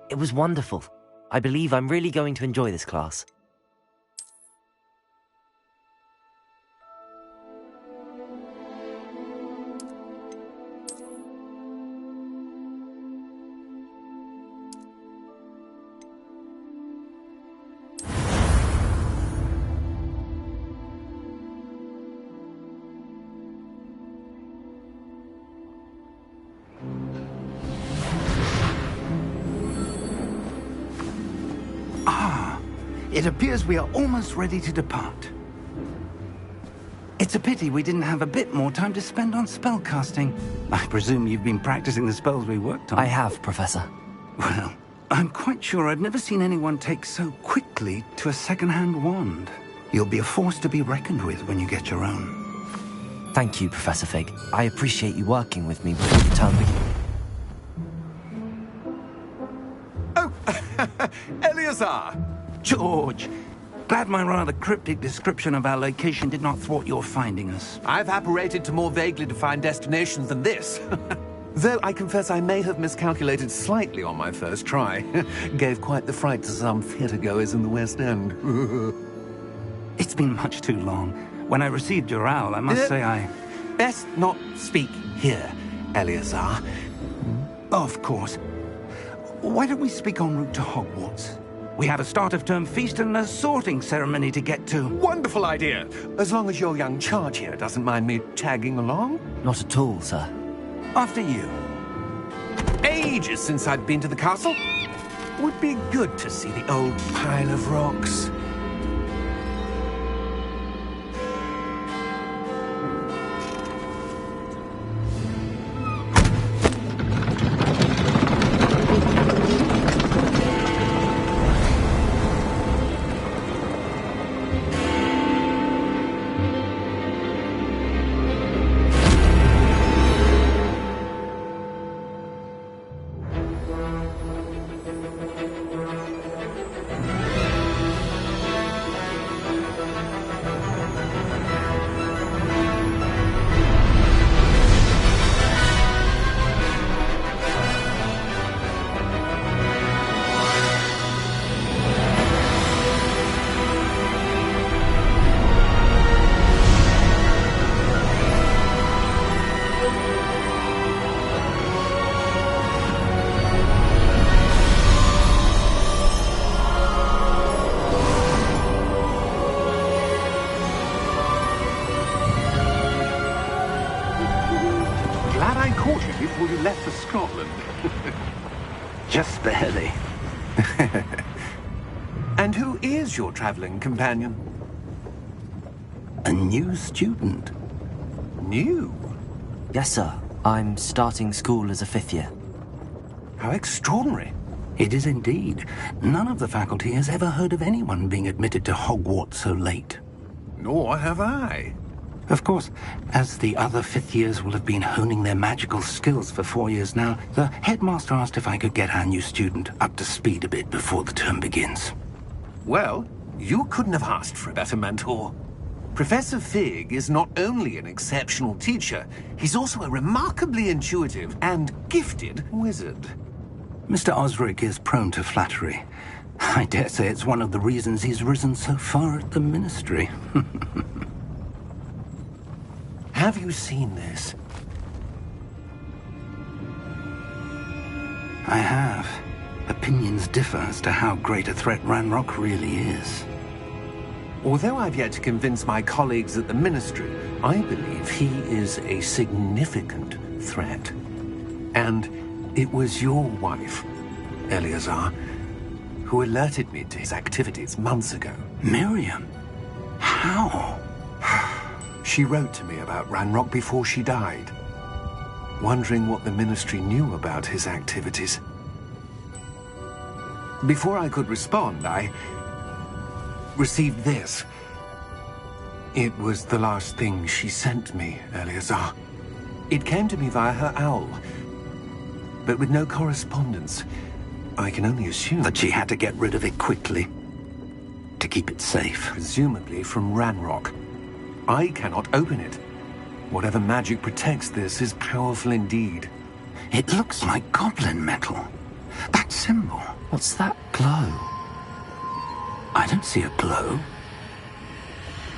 It was wonderful. I believe I'm really going to enjoy this class. It appears we are almost ready to depart. It's a pity we didn't have a bit more time to spend on spellcasting. I presume you've been practicing the spells we worked on. I have, Professor. Well, I'm quite sure I've never seen anyone take so quickly to a second-hand wand. You'll be a force to be reckoned with when you get your own. Thank you, Professor Fig. I appreciate you working with me before the term begins. Oh, Eleazar! George! Glad my rather cryptic description of our location did not thwart your finding us. I've apparated to more vaguely defined destinations than this. Though I confess I may have miscalculated slightly on my first try. Gave quite the fright to some theatre-goers in the West End. It's been much too long. When I received your owl, I must say I... Best not speak here, Eleazar. Of course. Why don't we speak en route to Hogwarts? We have a start-of-term feast and a sorting ceremony to get to. Wonderful idea! As long as your young charge here doesn't mind me tagging along. Not at all, sir. After you. Ages since I'd been to the castle. Would be good to see the old pile of rocks. Before you left for Scotland. Just barely. And who is your traveling companion? A new student. New? Yes, sir. I'm starting school as a 5th year. How extraordinary. It is indeed. None of the faculty has ever heard of anyone being admitted to Hogwarts so late. Nor have I. Of course, as the other 5th years will have been honing their magical skills for 4 years now, the headmaster asked if I could get our new student up to speed a bit before the term begins. Well, you couldn't have asked for a better mentor. Professor Fig is not only an exceptional teacher, he's also a remarkably intuitive and gifted wizard. Mr. Osric is prone to flattery. I dare say it's one of the reasons he's risen so far at the Ministry. Have you seen this? I have. Opinions differ as to how great a threat Ranrock really is. Although I've yet to convince my colleagues at the Ministry, I believe he is a significant threat. And it was your wife, Eleazar, who alerted me to his activities months ago. Miriam? How? She wrote to me about Ranrock before she died, wondering what the Ministry knew about his activities. Before I could respond, I received this. It was the last thing she sent me, Eleazar. It came to me via her owl, but with no correspondence. I can only assume that she had to get rid of it quickly, to keep it safe. Presumably from Ranrock. I cannot open it. Whatever magic protects this is powerful indeed. It looks like goblin metal. That symbol. What's that glow? I don't see a glow.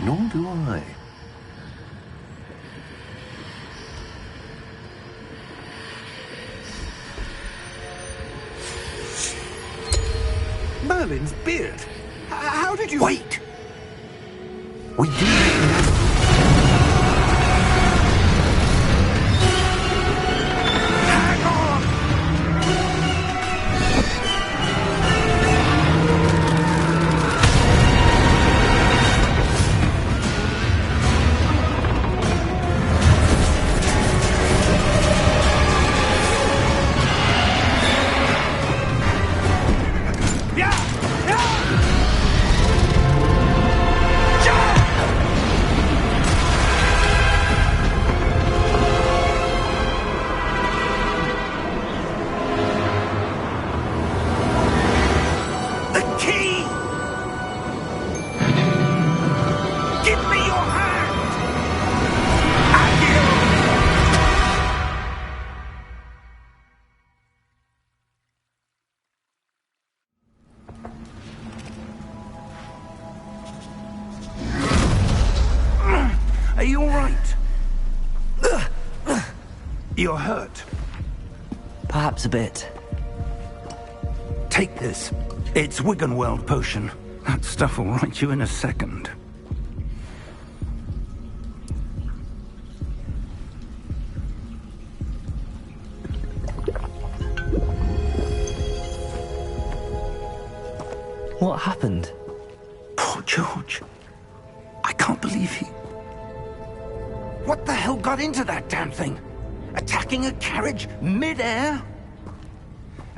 Nor do I. Merlin's beard. How did you... Wait! We do know. Hang on! Are you all right? You're hurt. Perhaps a bit. Take this. It's Wiggenweld potion. That stuff will right you in a second. What happened? Poor George. I can't believe he... What the hell got into that damn thing? Attacking a carriage mid-air?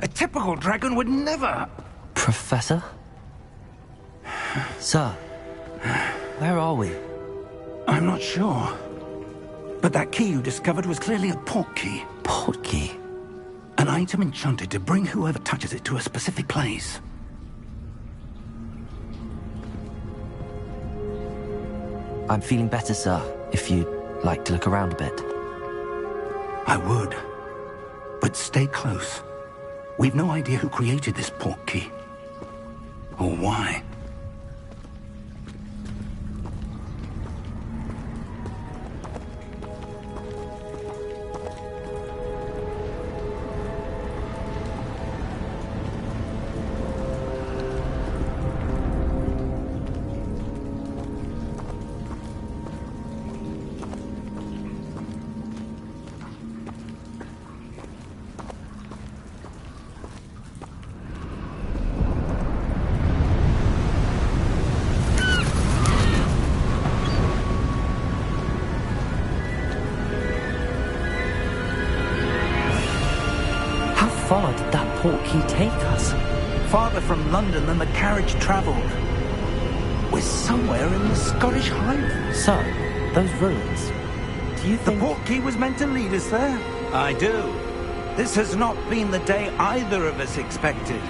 A typical dragon would never... Professor? Sir, where are we? I'm not sure. But that key you discovered was clearly a port key. Port key? An item enchanted to bring whoever touches it to a specific place. I'm feeling better, sir, if you'd like to look around a bit. I would. But stay close. We've no idea who created this port key. Or why. How far did that port key take us? Farther from London than the carriage travelled. We're somewhere in the Scottish Highlands. Sir, those ruins. Do you The think... port key was meant to lead us there? I do. This has not been the day either of us expected.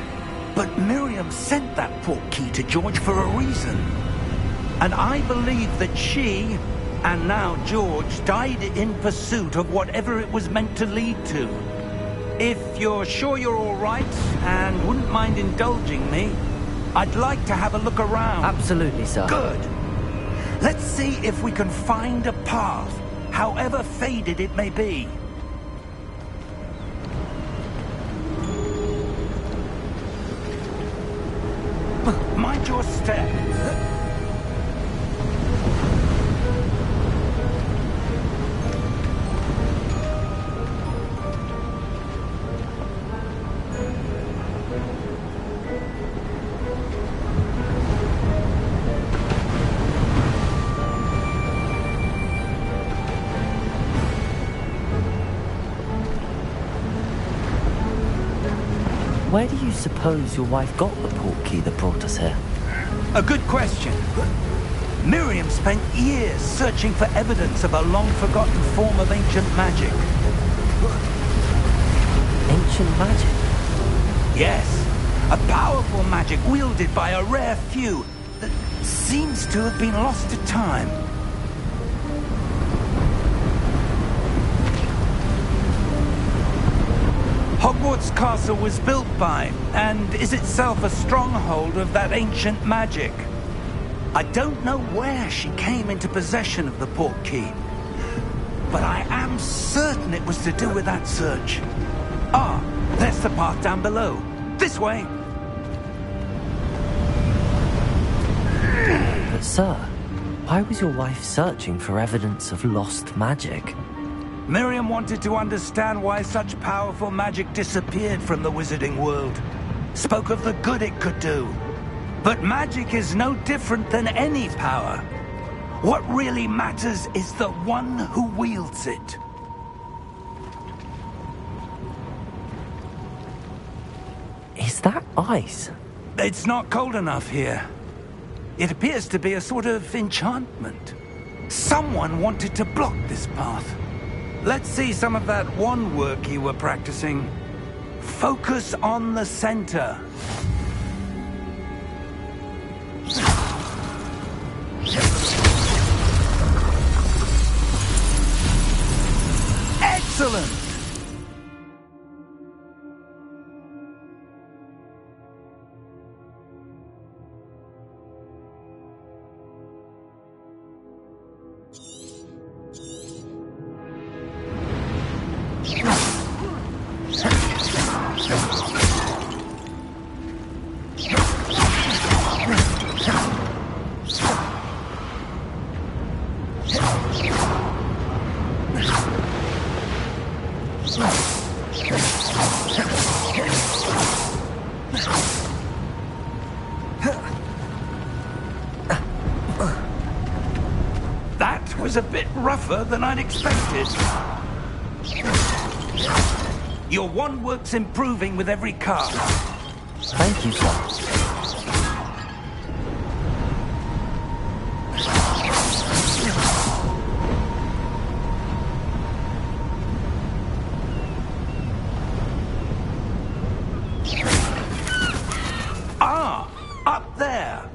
But Miriam sent that port key to George for a reason. And I believe that she, and now George, died in pursuit of whatever it was meant to lead to. If you're sure you're all right and wouldn't mind indulging me, I'd like to have a look around. Absolutely, sir. Good. Let's see if we can find a path, however faded it may be. Mind your step. Where do you suppose your wife got the port key that brought us here? A good question. Miriam spent years searching for evidence of a long-forgotten form of ancient magic. Ancient magic? Yes, a powerful magic wielded by a rare few that seems to have been lost to time. Hogwarts Castle was built by, and is itself a stronghold of that ancient magic. I don't know where she came into possession of the portkey, but I am certain it was to do with that search. Ah, there's the path down below. This way. But sir, why was your wife searching for evidence of lost magic? Miriam wanted to understand why such powerful magic disappeared from the wizarding world. Spoke of the good it could do. But magic is no different than any power. What really matters is the one who wields it. Is that ice? It's not cold enough here. It appears to be a sort of enchantment. Someone wanted to block this path. Let's see some of that wand work you were practicing. Focus on the center. Excellent! That was a bit rougher than I'd expected. Your wand work's improving with every cast. Thank you, sir. Ah, up there.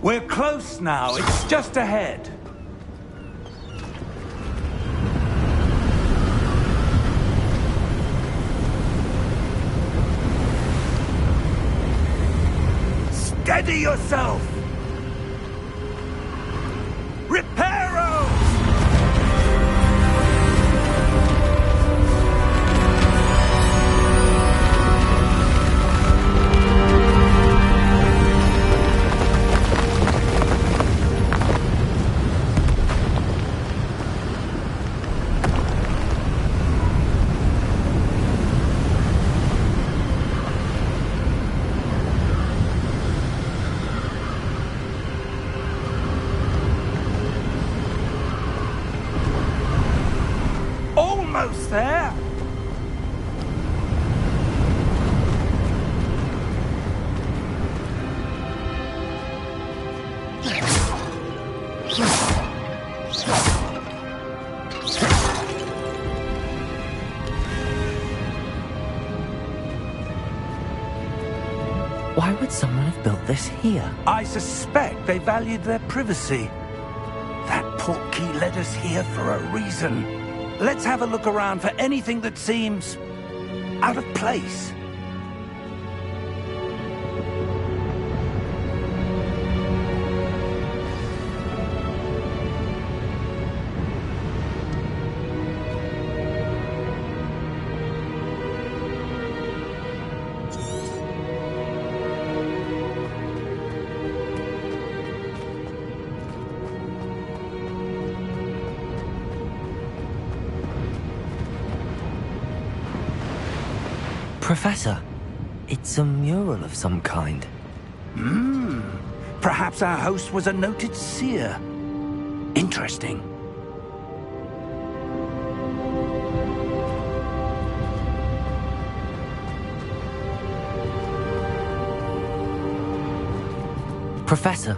We're close now. It's just ahead. Steady yourself! Reparo! Almost there. Why would someone have built this here? I suspect they valued their privacy. That portkey led us here for a reason. Let's have a look around for anything that seems out of place. Professor, it's a mural of some kind. Perhaps our host was a noted seer. Interesting. Professor,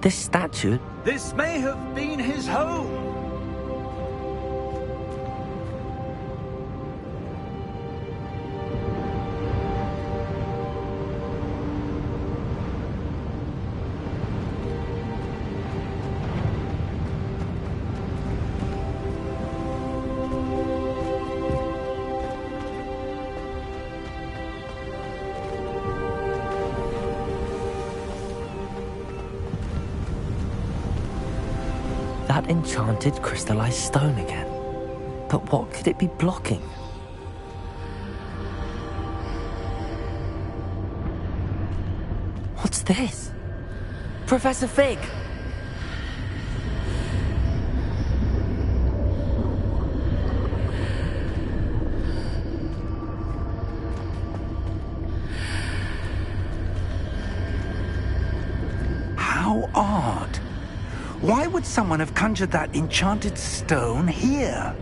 this statue... This may have been his home. That enchanted crystallized stone again. But what could it be blocking? What's this? Professor Fig! How odd. Why would someone have conjured that enchanted stone here?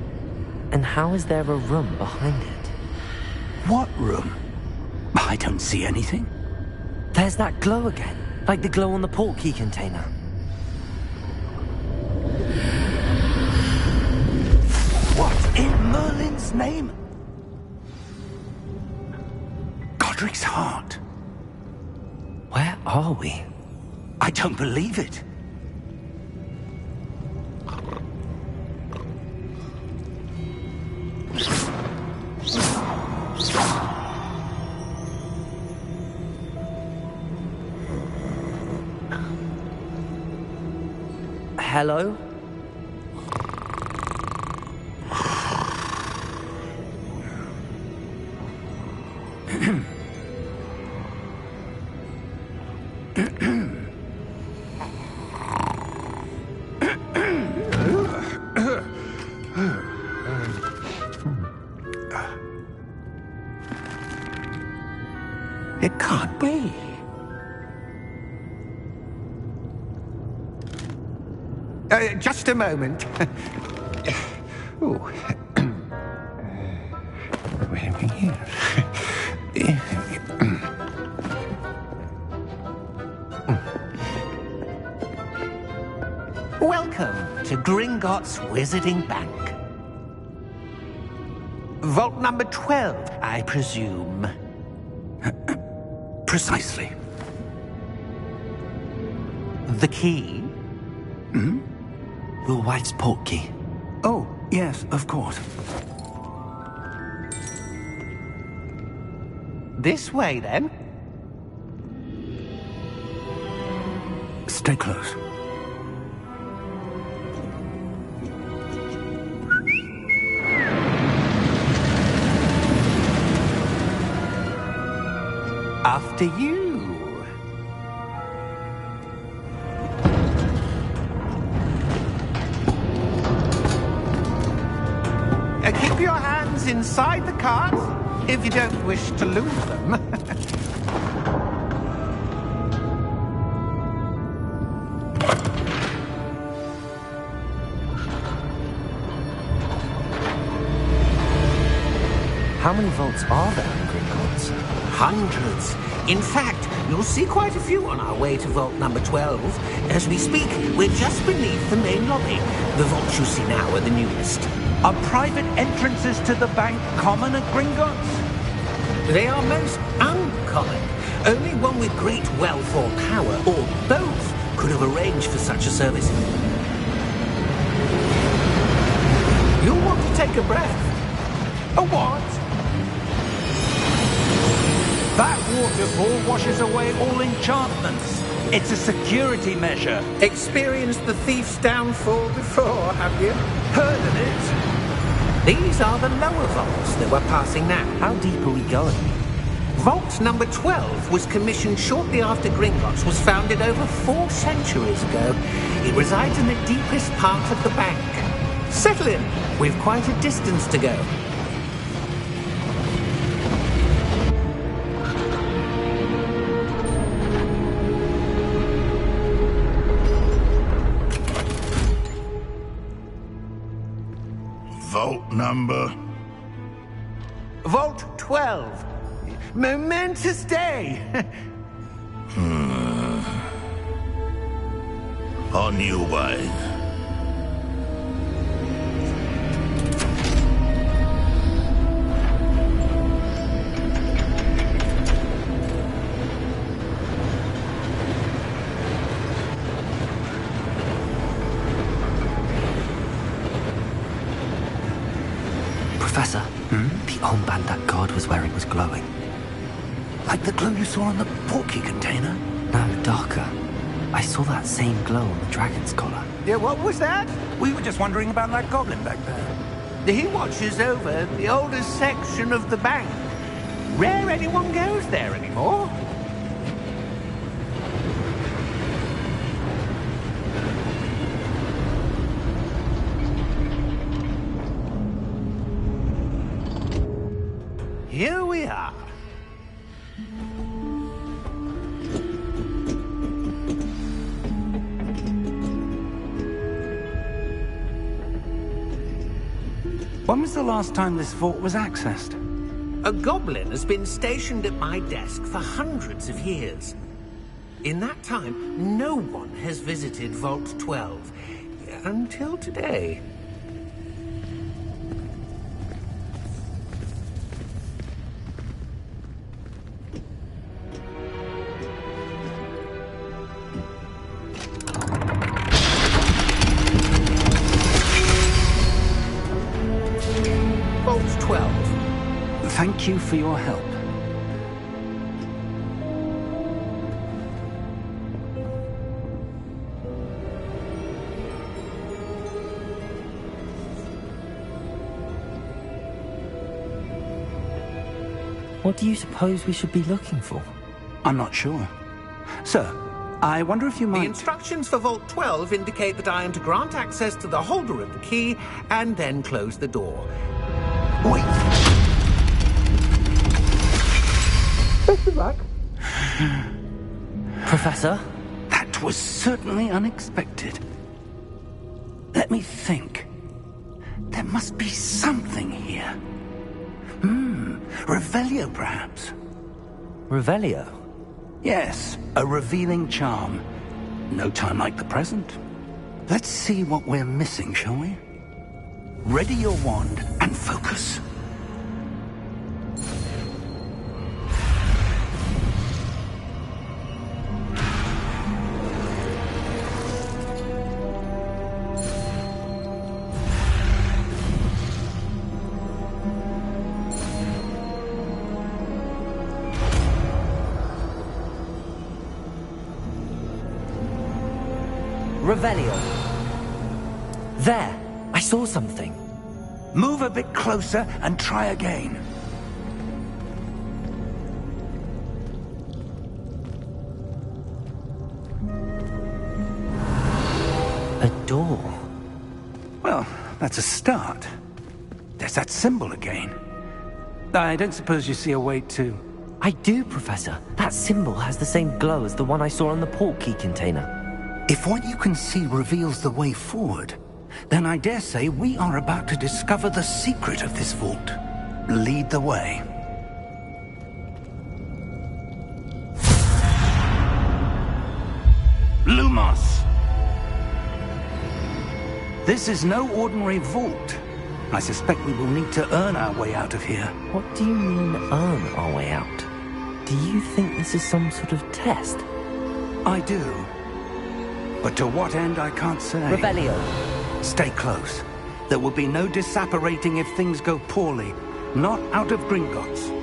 And how is there a room behind it? What room? I don't see anything. There's that glow again, like the glow on the portkey container. What in Merlin's name? Godric's heart. Where are we? I don't believe it. Hello? It can't be. Just a moment. Oh. Wait a minute. Welcome to Gringotts Wizarding Bank. Vault number 12, I presume. Precisely. The key? Your wife's portkey. Oh, yes, of course. This way, then. Stay close. After you. Keep your hands inside the cart if you don't wish to lose them. How many vaults are there in Gringotts? Hundreds. In fact, you'll see quite a few on our way to vault number 12. As we speak, we're just beneath the main lobby. The vaults you see now are the newest. Are private entrances to the bank common at Gringotts? They are most uncommon. Only one with great wealth or power, or both, could have arranged for such a service. You'll want to take a breath. A what? That waterfall washes away all enchantments. It's a security measure. Experienced the thief's downfall before, have you? Heard of it? These are the lower vaults that we're passing now. How deep are we going? Vault number 12 was commissioned shortly after Gringotts was founded over 4 centuries ago. It resides in the deepest part of the bank. Settle in. We've quite a distance to go. Number? Vault 12. Momentous day. On your way. Professor, the armband that guard was wearing was glowing. Like the glow you saw on the portkey container? No, darker. I saw that same glow on the dragon's collar. Yeah, what was that? We were just wondering about that goblin back there. He watches over the oldest section of the bank. Rare anyone goes there anymore. Here we are. When was the last time this vault was accessed? A goblin has been stationed at my desk for hundreds of years. In that time, no one has visited Vault 12. Until today. Vault 12. Thank you for your help. What do you suppose we should be looking for? I'm not sure. Sir, I wonder if you The might... instructions for Vault 12 indicate that I am to grant access to the holder of the key and then close the door. Wait! Best of luck. Professor? That was certainly unexpected. Let me think. There must be something here. Revelio, perhaps? Revelio? Yes, a revealing charm. No time like the present. Let's see what we're missing, shall we? Ready your wand and focus. Revelio. There! I saw something. Move a bit closer and try again. A door. Well, that's a start. There's that symbol again. I don't suppose you see a way to... I do, Professor. That symbol has the same glow as the one I saw on the portkey container. If what you can see reveals the way forward, then I dare say we are about to discover the secret of this vault. Lead the way. Lumos! This is no ordinary vault. I suspect we will need to earn our way out of here. What do you mean, earn our way out? Do you think this is some sort of test? I do. But to what end, I can't say. Revelio. Stay close. There will be no disapparating if things go poorly. Not out of Gringotts.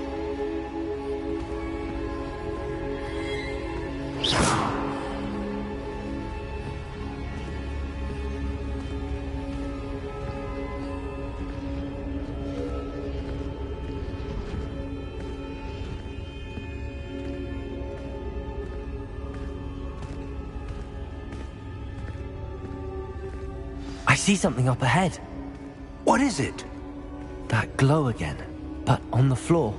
I see something up ahead. What is it? That glow again, but on the floor.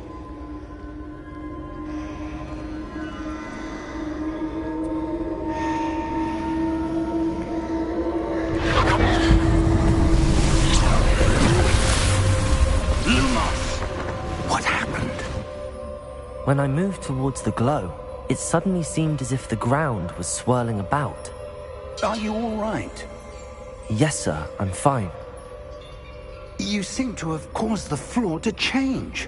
When I moved towards the glow, it suddenly seemed as if the ground was swirling about. Are you all right? Yes, sir, I'm fine. You seem to have caused the floor to change.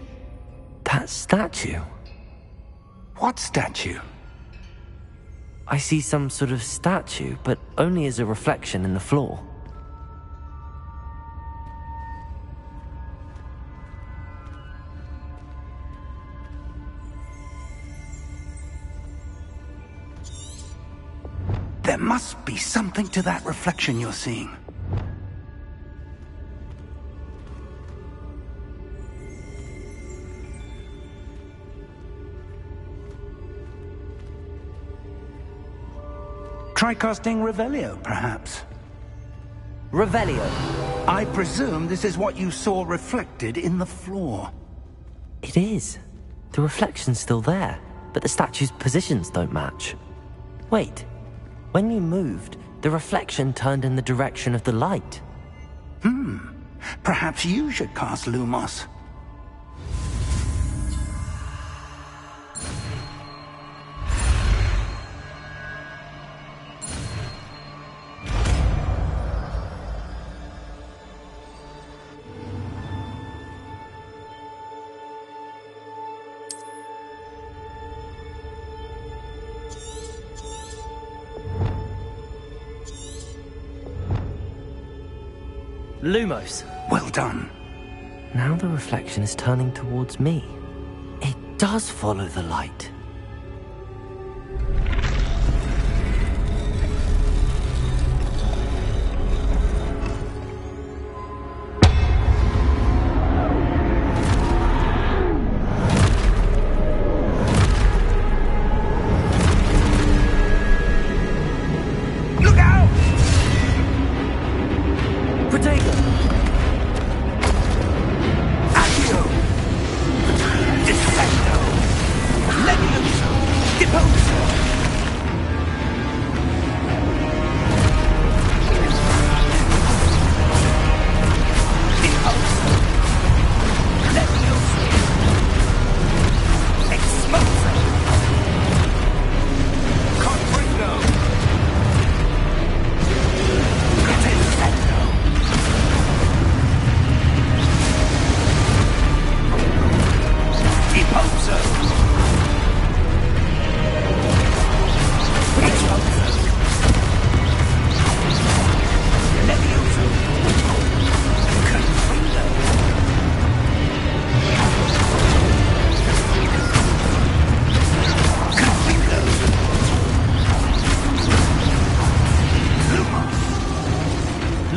That statue? What statue? I see some sort of statue, but only as a reflection in the floor. There must be something to that reflection you're seeing. Try casting Revelio, perhaps. Revelio! I presume this is what you saw reflected in the floor. It is. The reflection's still there, but the statue's positions don't match. Wait. When you moved, the reflection turned in the direction of the light. Perhaps you should cast Lumos. Lumos! Well done. Now the reflection is turning towards me. It does follow the light.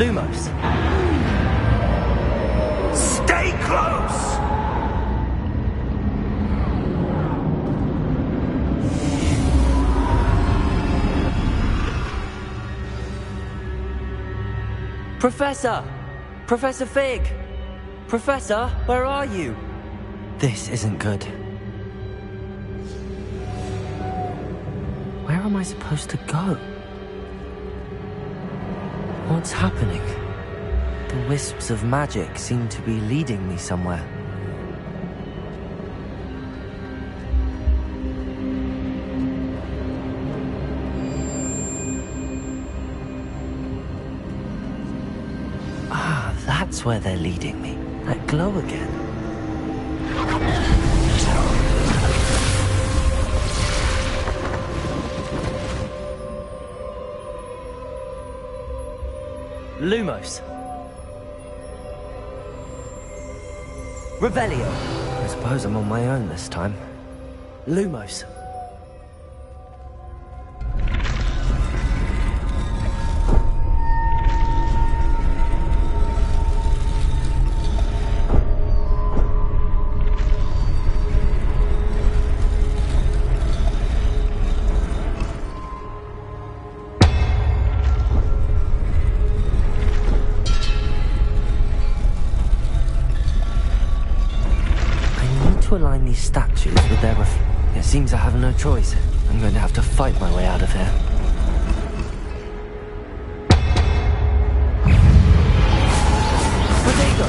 Lumos! Stay close! Professor! Professor Fig! Professor, where are you? This isn't good. Where am I supposed to go? What's happening? The wisps of magic seem to be leading me somewhere. Ah, that's where they're leading me. That glow again. Lumos. Revelio. I suppose I'm on my own this time. Lumos. Align these statues with their It seems I have no choice. I'm going to have to fight my way out of here. Rodrigo!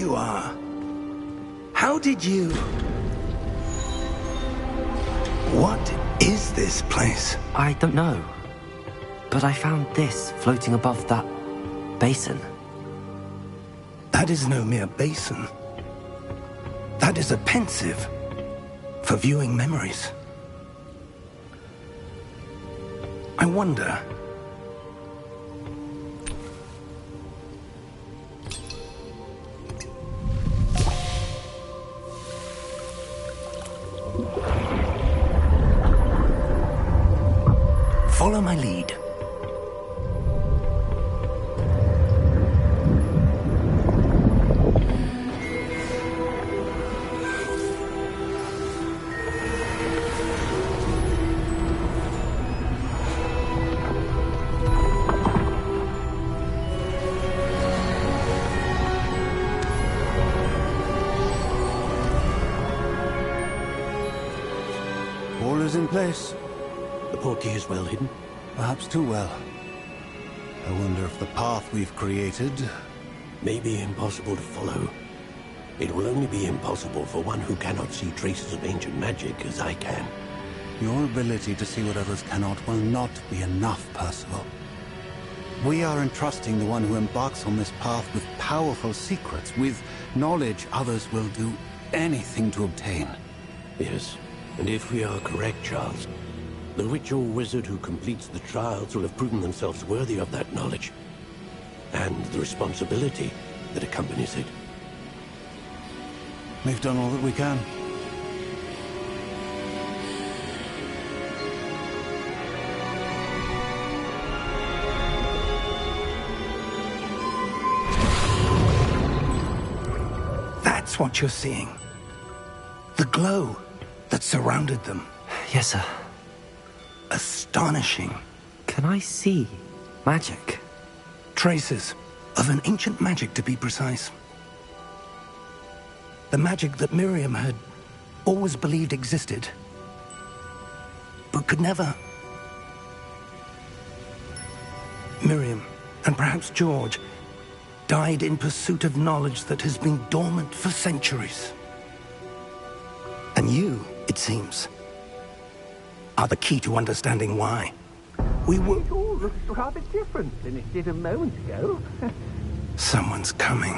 you are. How did you... What is this place? I don't know. But I found this floating above that basin. That is no mere basin. That is a pensive for viewing memories. I wonder... Follow my lead. All is in place. The portkey is well hidden. Perhaps too well. I wonder if the path we've created... May be impossible to follow. It will only be impossible for one who cannot see traces of ancient magic as I can. Your ability to see what others cannot will not be enough, Percival. We are entrusting the one who embarks on this path with powerful secrets, with knowledge others will do anything to obtain. Yes, and if we are correct, Charles, the witch or wizard who completes the trials will have proven themselves worthy of that knowledge, and the responsibility that accompanies it. We've done all that we can. That's what you're seeing. The glow that surrounded them. Yes, sir. Astonishing. Can I see magic? Traces of an ancient magic, to be precise. The magic that Miriam had always believed existed, but could never. Miriam, and perhaps George, died in pursuit of knowledge that has been dormant for centuries. And you, it seems, are the key to understanding why. We were... It all looks rather different than it did a moment ago. Someone's coming.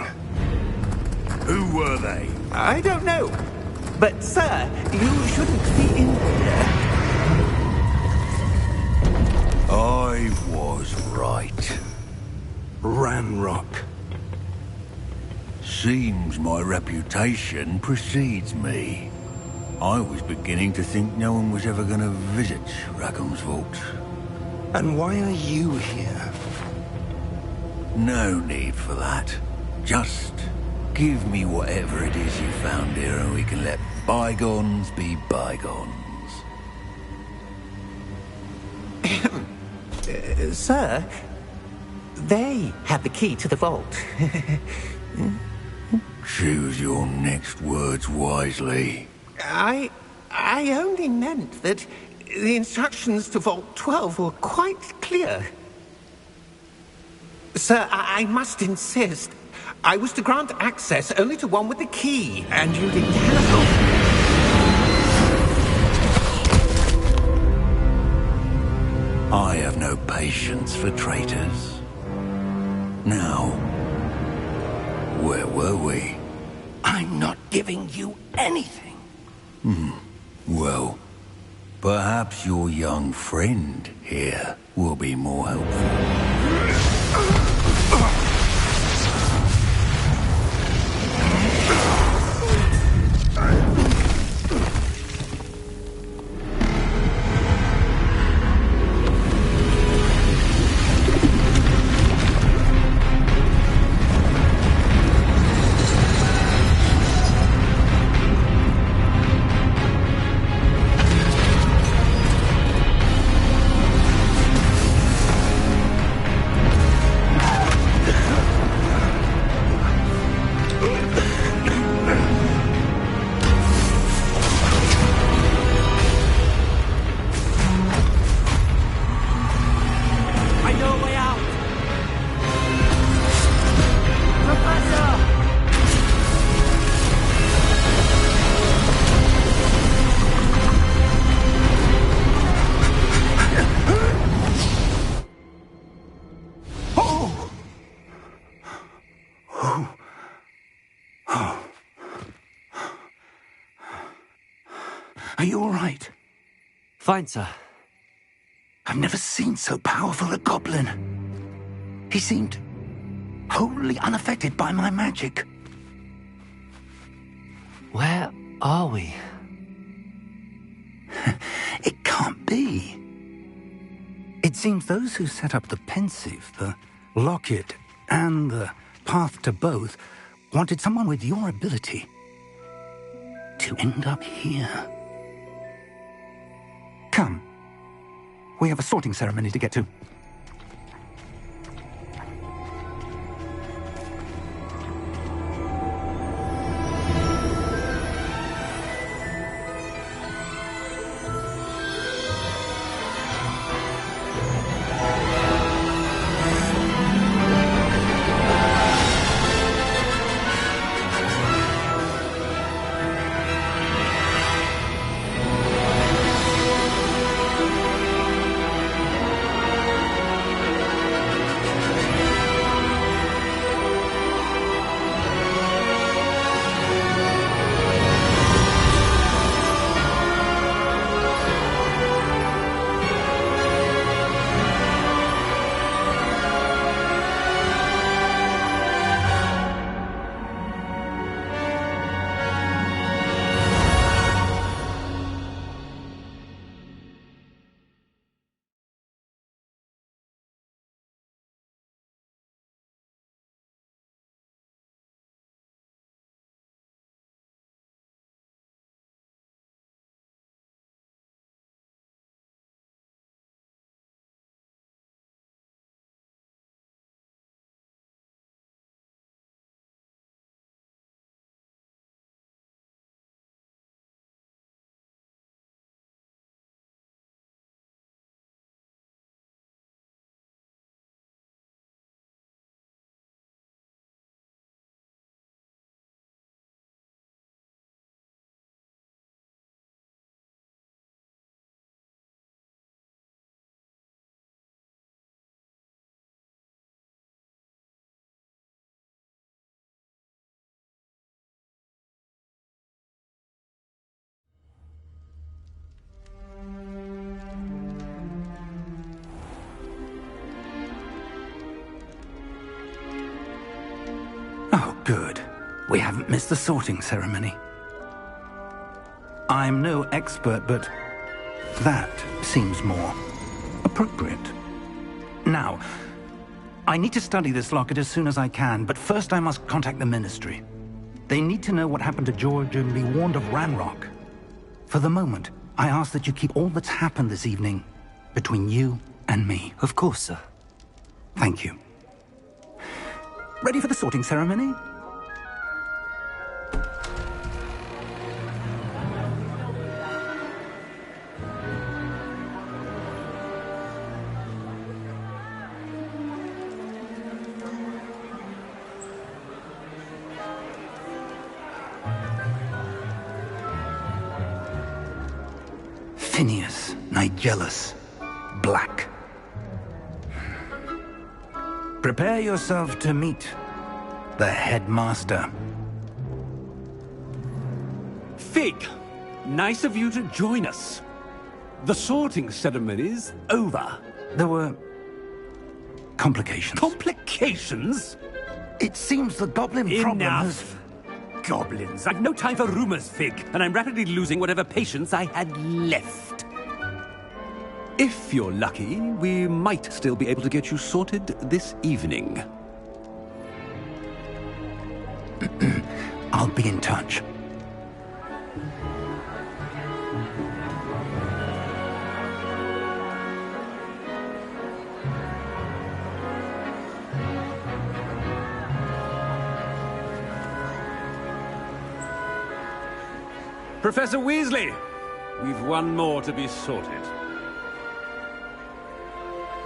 Who were they? I don't know. But, sir, you shouldn't be in here. I was right. Ramrock. Seems my reputation precedes me. I was beginning to think no one was ever going to visit Rackham's vault. And why are you here? No need for that. Just give me whatever it is you found here and we can let bygones be bygones. Sir, they had the key to the vault. Choose your next words wisely. I only meant that the instructions to Vault 12 were quite clear. Sir, I must insist. I was to grant access only to one with the key, and you didn't help. I have no patience for traitors. Now, where were we? I'm not giving you anything. Well, perhaps your young friend here will be more helpful. Are you all right? Fine, sir. I've never seen so powerful a goblin. He seemed wholly unaffected by my magic. Where are we? It can't be. It seems those who set up the pensive, the locket, and the path to both wanted someone with your ability to end up here. Come. We have a sorting ceremony to get to. Oh, good. We haven't missed the sorting ceremony. I'm no expert, but that seems more appropriate. Now, I need to study this locket as soon as I can, but first I must contact the Ministry. They need to know what happened to George and be warned of Ranrock. For the moment, I ask that you keep all that's happened this evening between you and me. Of course, sir. Thank you. Ready for the sorting ceremony? Phineas, Nigellus, Black. Prepare yourself to meet the headmaster. Fig, nice of you to join us. The sorting ceremony's over. There were complications. Complications? It seems the goblin problem has... Enough. Goblins. I've no time for rumors, Fig, and I'm rapidly losing whatever patience I had left. If you're lucky, we might still be able to get you sorted this evening. I'll be in touch. Professor Weasley, we've one more to be sorted.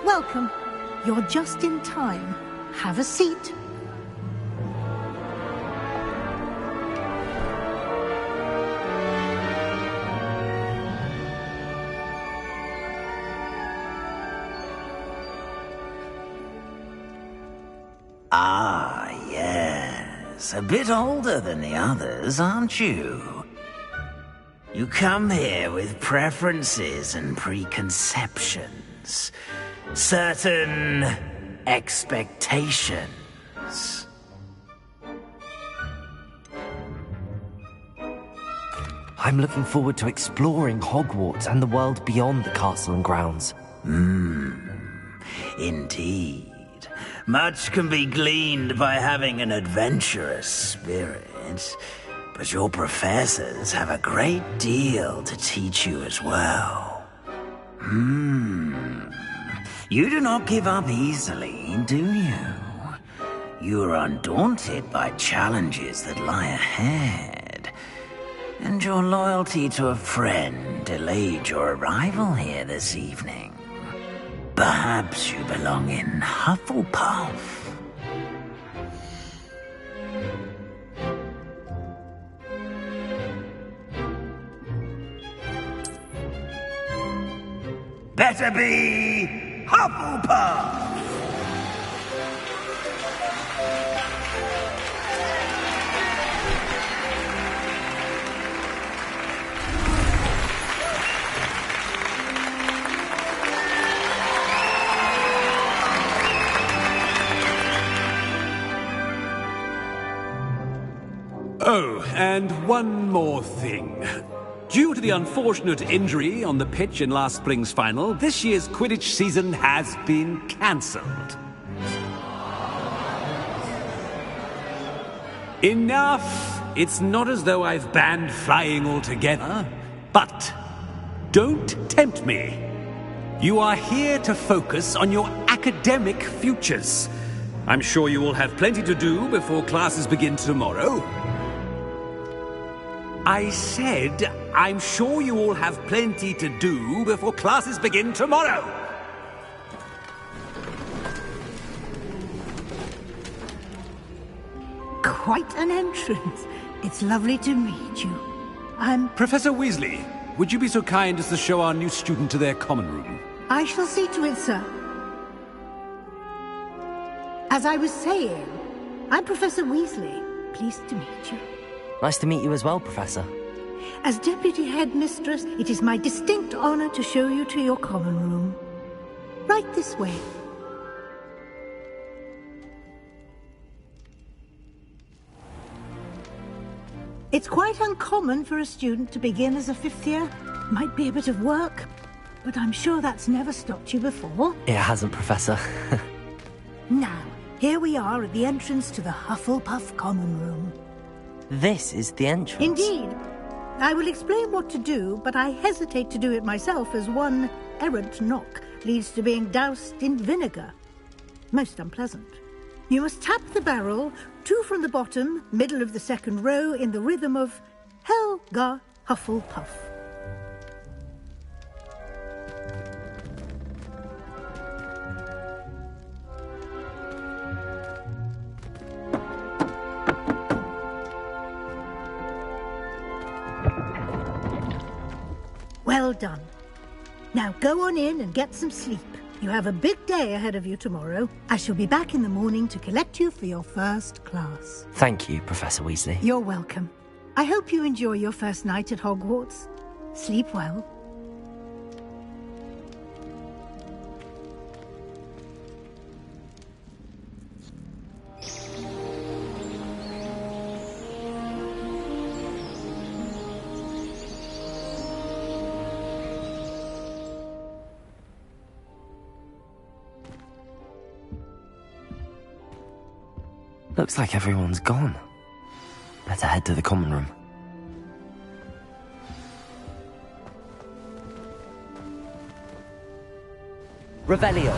Welcome. You're just in time. Have a seat. Ah, yes. A bit older than the others, aren't you? You come here with preferences and preconceptions. Certain expectations. I'm looking forward to exploring Hogwarts and the world beyond the castle and grounds. Indeed. Much can be gleaned by having an adventurous spirit, but your professors have a great deal to teach you as well. You do not give up easily, do you? You are undaunted by challenges that lie ahead. And your loyalty to a friend delayed your arrival here this evening. Perhaps you belong in Hufflepuff. Better be Hufflepuff! Oh, and one more thing. Due to the unfortunate injury on the pitch in last spring's final, this year's Quidditch season has been cancelled. Enough! It's not as though I've banned flying altogether, but don't tempt me. You are here to focus on your academic futures. I'm sure you will have plenty to do before classes begin tomorrow. I said, I'm sure you all have plenty to do before classes begin tomorrow. Quite an entrance. It's lovely to meet you. Professor Weasley, would you be so kind as to show our new student to their common room? I shall see to it, sir. As I was saying, I'm Professor Weasley. Pleased to meet you. Nice to meet you as well, Professor. As Deputy Headmistress, it is my distinct honor to show you to your common room. Right this way. It's quite uncommon for a student to begin as a fifth year. Might be a bit of work, but I'm sure that's never stopped you before. It hasn't, Professor. Now, here we are at the entrance to the Hufflepuff common room. This is the entrance. Indeed. I will explain what to do, but I hesitate to do it myself as one errant knock leads to being doused in vinegar. Most unpleasant. You must tap the barrel, 2 from the bottom, middle of the second row, in the rhythm of Helga Hufflepuff. Well done. Now go on in and get some sleep. You have a big day ahead of you tomorrow. I shall be back in the morning to collect you for your first class. Thank you, Professor Weasley. You're welcome. I hope you enjoy your first night at Hogwarts. Sleep well. Looks like everyone's gone. Better head to the common room. Revelio.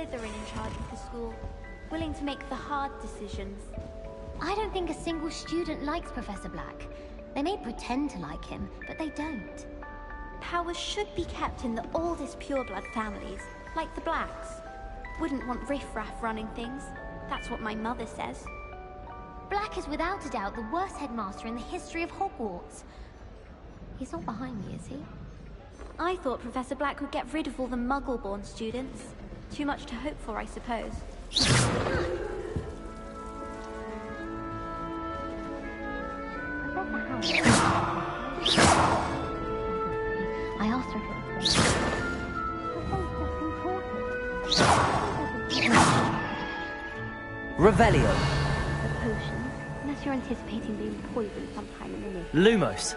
Slytherin in charge of the school, willing to make the hard decisions. I don't think a single student likes Professor Black. They may pretend to like him, but they don't. Power should be kept in the oldest pureblood families, like the Blacks. Wouldn't want riffraff running things. That's what my mother says. Black is without a doubt the worst headmaster in the history of Hogwarts. He's not behind me, is he? I thought Professor Black would get rid of all the Muggle-born students. Too much to hope for, I suppose. I asked her Revelio. The potions, unless you're anticipating being poisoned sometime in the near future. Lumos.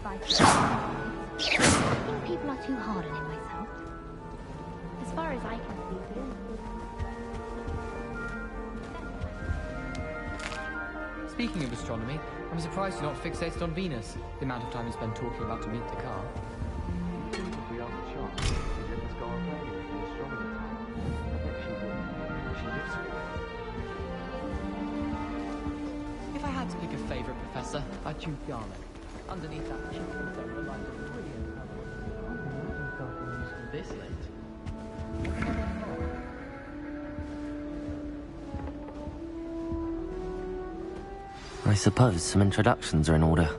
I think people are too hard on him myself. As far as I can see, Speaking of astronomy, I'm surprised you're not fixated on Venus. The amount of time you spend talking about to meet the car. If we are the chance to get this girl away with the astronomy time, I bet she will. She lives with it. If I had to pick a favourite professor, I'd choose Garlic. Underneath that cheap soda lies a brilliant this late. I suppose some introductions are in order.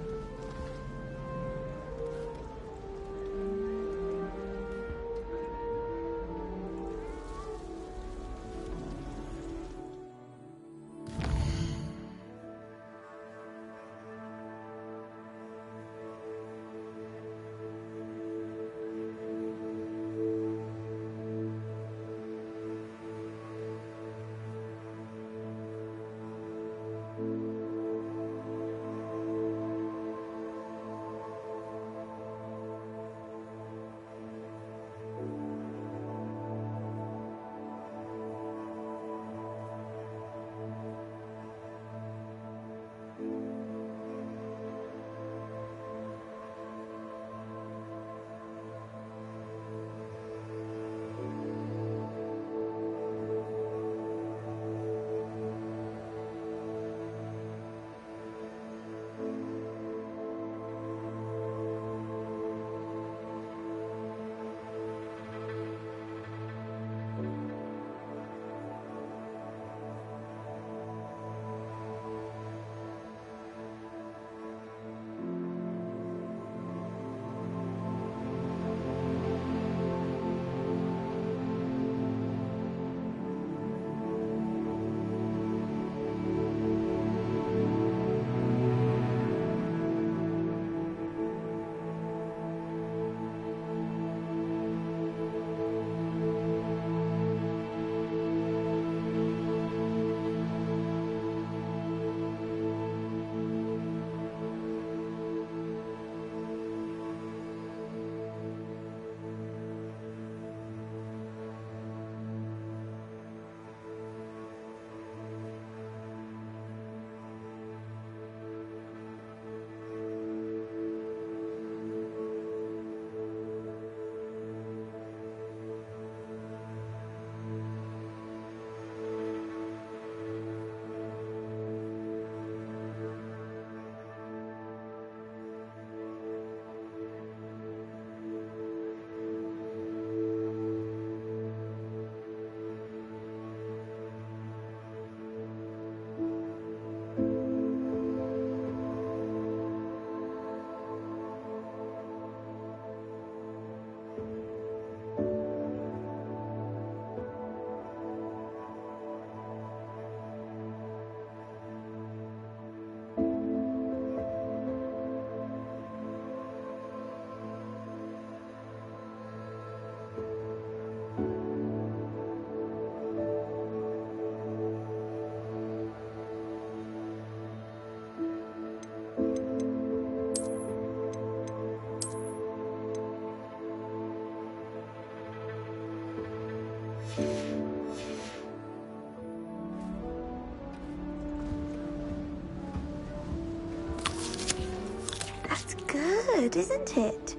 That's good, isn't it?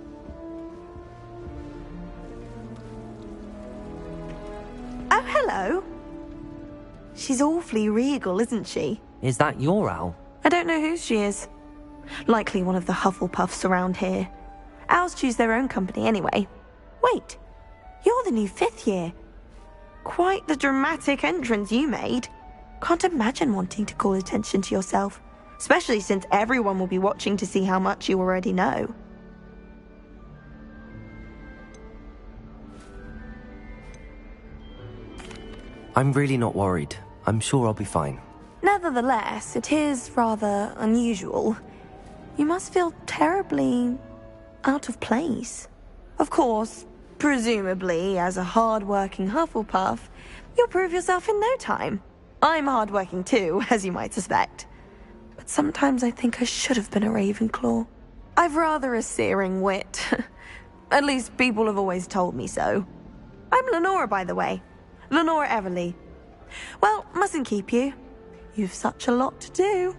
She's awfully regal, isn't she? Is that your owl? I don't know whose she is. Likely one of the Hufflepuffs around here. Owls choose their own company anyway. Wait, you're the new 5th year. Quite the dramatic entrance you made. Can't imagine wanting to call attention to yourself, especially since everyone will be watching to see how much you already know. I'm really not worried. I'm sure I'll be fine. Nevertheless, it is rather unusual. You must feel terribly out of place. Of course, presumably, as a hard-working Hufflepuff, you'll prove yourself in no time. I'm hard-working too, as you might suspect. But sometimes I think I should have been a Ravenclaw. I've rather a searing wit. At least people have always told me so. I'm Lenora, by the way. Lenora Everly. Well, mustn't keep you. You've such a lot to do.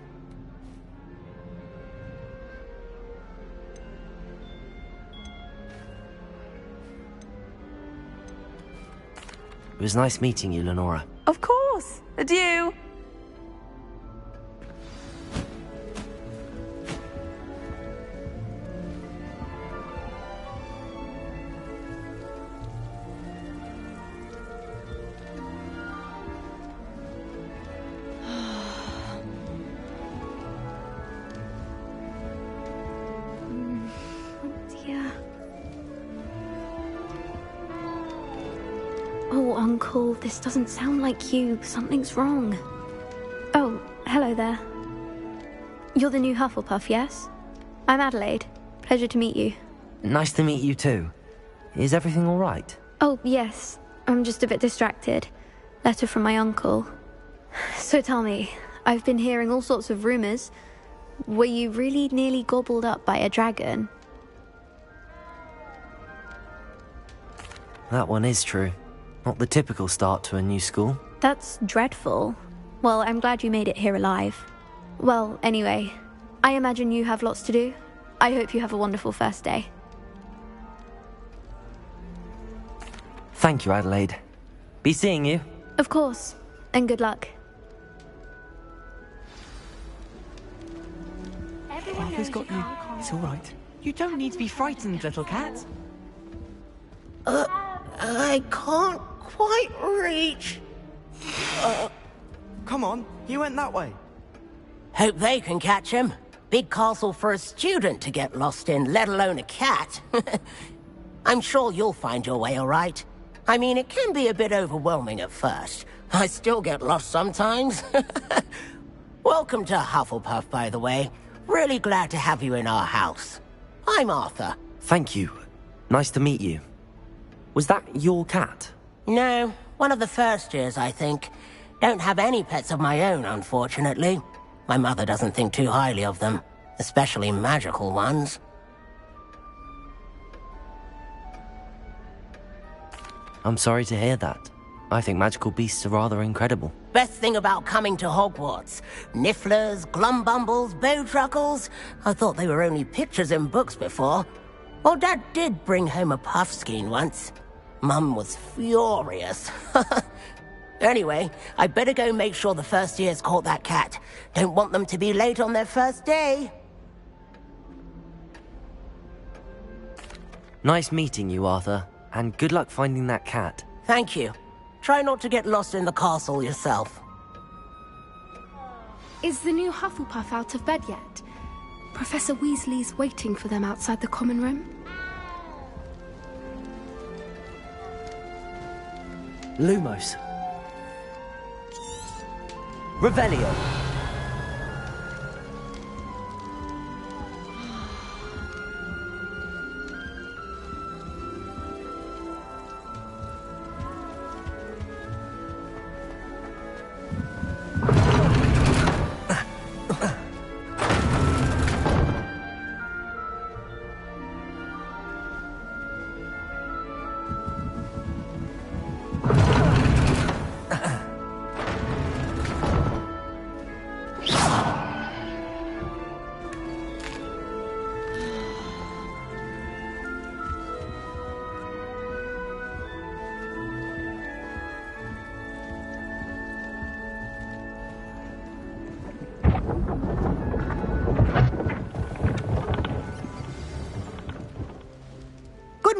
It was nice meeting you, Lenora. Of course. Adieu. Oh, Uncle, this doesn't sound like you. Something's wrong. Oh, hello there. You're the new Hufflepuff, yes? I'm Adelaide. Pleasure to meet you. Nice to meet you too. Is everything all right? Oh, yes. I'm just a bit distracted. Letter from my uncle. So tell me, I've been hearing all sorts of rumors. Were you really nearly gobbled up by a dragon? That one is true. Not the typical start to a new school. That's dreadful. Well, I'm glad you made it here alive. Well, anyway, I imagine you have lots to do. I hope you have a wonderful first day. Thank you, Adelaide. Be seeing you. Of course, and good luck. Arthur's got you. It's all right. You don't need to be frightened, little cat. I can't quite reach. Come on, he went that way. Hope they can catch him. Big castle for a student to get lost in, let alone a cat. I'm sure you'll find your way all right. I mean, it can be a bit overwhelming at first. I still get lost sometimes. Welcome to Hufflepuff, by the way. Really glad to have you in our house. I'm Arthur. Thank you. Nice to meet you. Was that your cat? No, one of the first years, I think. Don't have any pets of my own, unfortunately. My mother doesn't think too highly of them, especially magical ones. I'm sorry to hear that. I think magical beasts are rather incredible. Best thing about coming to Hogwarts. Nifflers, glumbumbles, bowtruckles. I thought they were only pictures in books before. Well, Dad did bring home a puffskein once. Mum was furious. Anyway, I better go make sure the first years caught that cat. Don't want them to be late on their first day. Nice meeting you, Arthur. And good luck finding that cat. Thank you. Try not to get lost in the castle yourself. Is the new Hufflepuff out of bed yet? Professor Weasley's waiting for them outside the common room. Lumos. Revelio.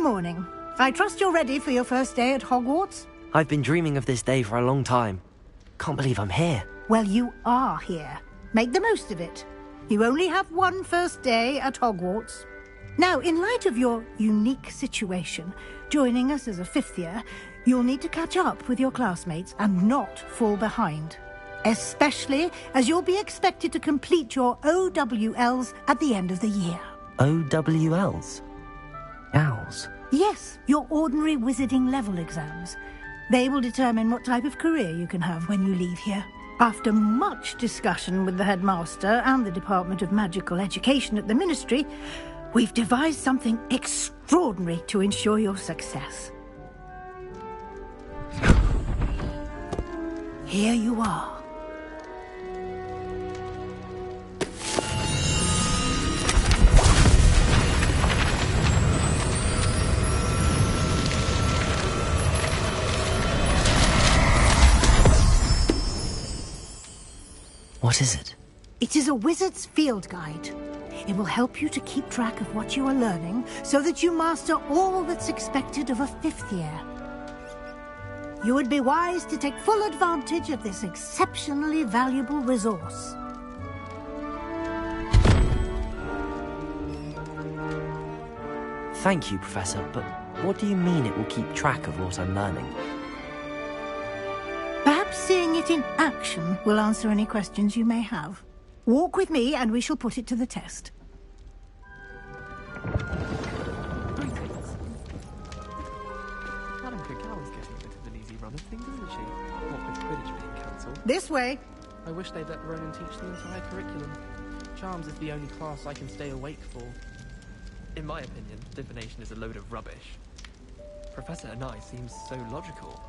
morning. I trust you're ready for your first day at Hogwarts? I've been dreaming of this day for a long time. Can't believe I'm here. Well, you are here. Make the most of it. You only have one first day at Hogwarts. Now, in light of your unique situation, joining us as a fifth year, you'll need to catch up with your classmates and not fall behind. Especially as you'll be expected to complete your OWLs at the end of the year. OWLs? Owls? Yes, your ordinary wizarding level exams. They will determine what type of career you can have when you leave here. After much discussion with the headmaster and the Department of Magical Education at the Ministry, we've devised something extraordinary to ensure your success. Here you are. What is it? It is a wizard's field guide. It will help you to keep track of what you are learning so that you master all that's expected of a fifth year. You would be wise to take full advantage of this exceptionally valuable resource. Thank you, Professor, but what do you mean it will keep track of what I'm learning? Perhaps seeing it in action will answer any questions you may have. Walk with me and we shall put it to the test. Madam Kagawa's getting a bit of an easy run of things, isn't she? What with Quidditch being cancelled. This way. I wish they'd let Ronan teach the entire curriculum. Charms is the only class I can stay awake for. In my opinion, divination is a load of rubbish. Professor Anai seems so logical.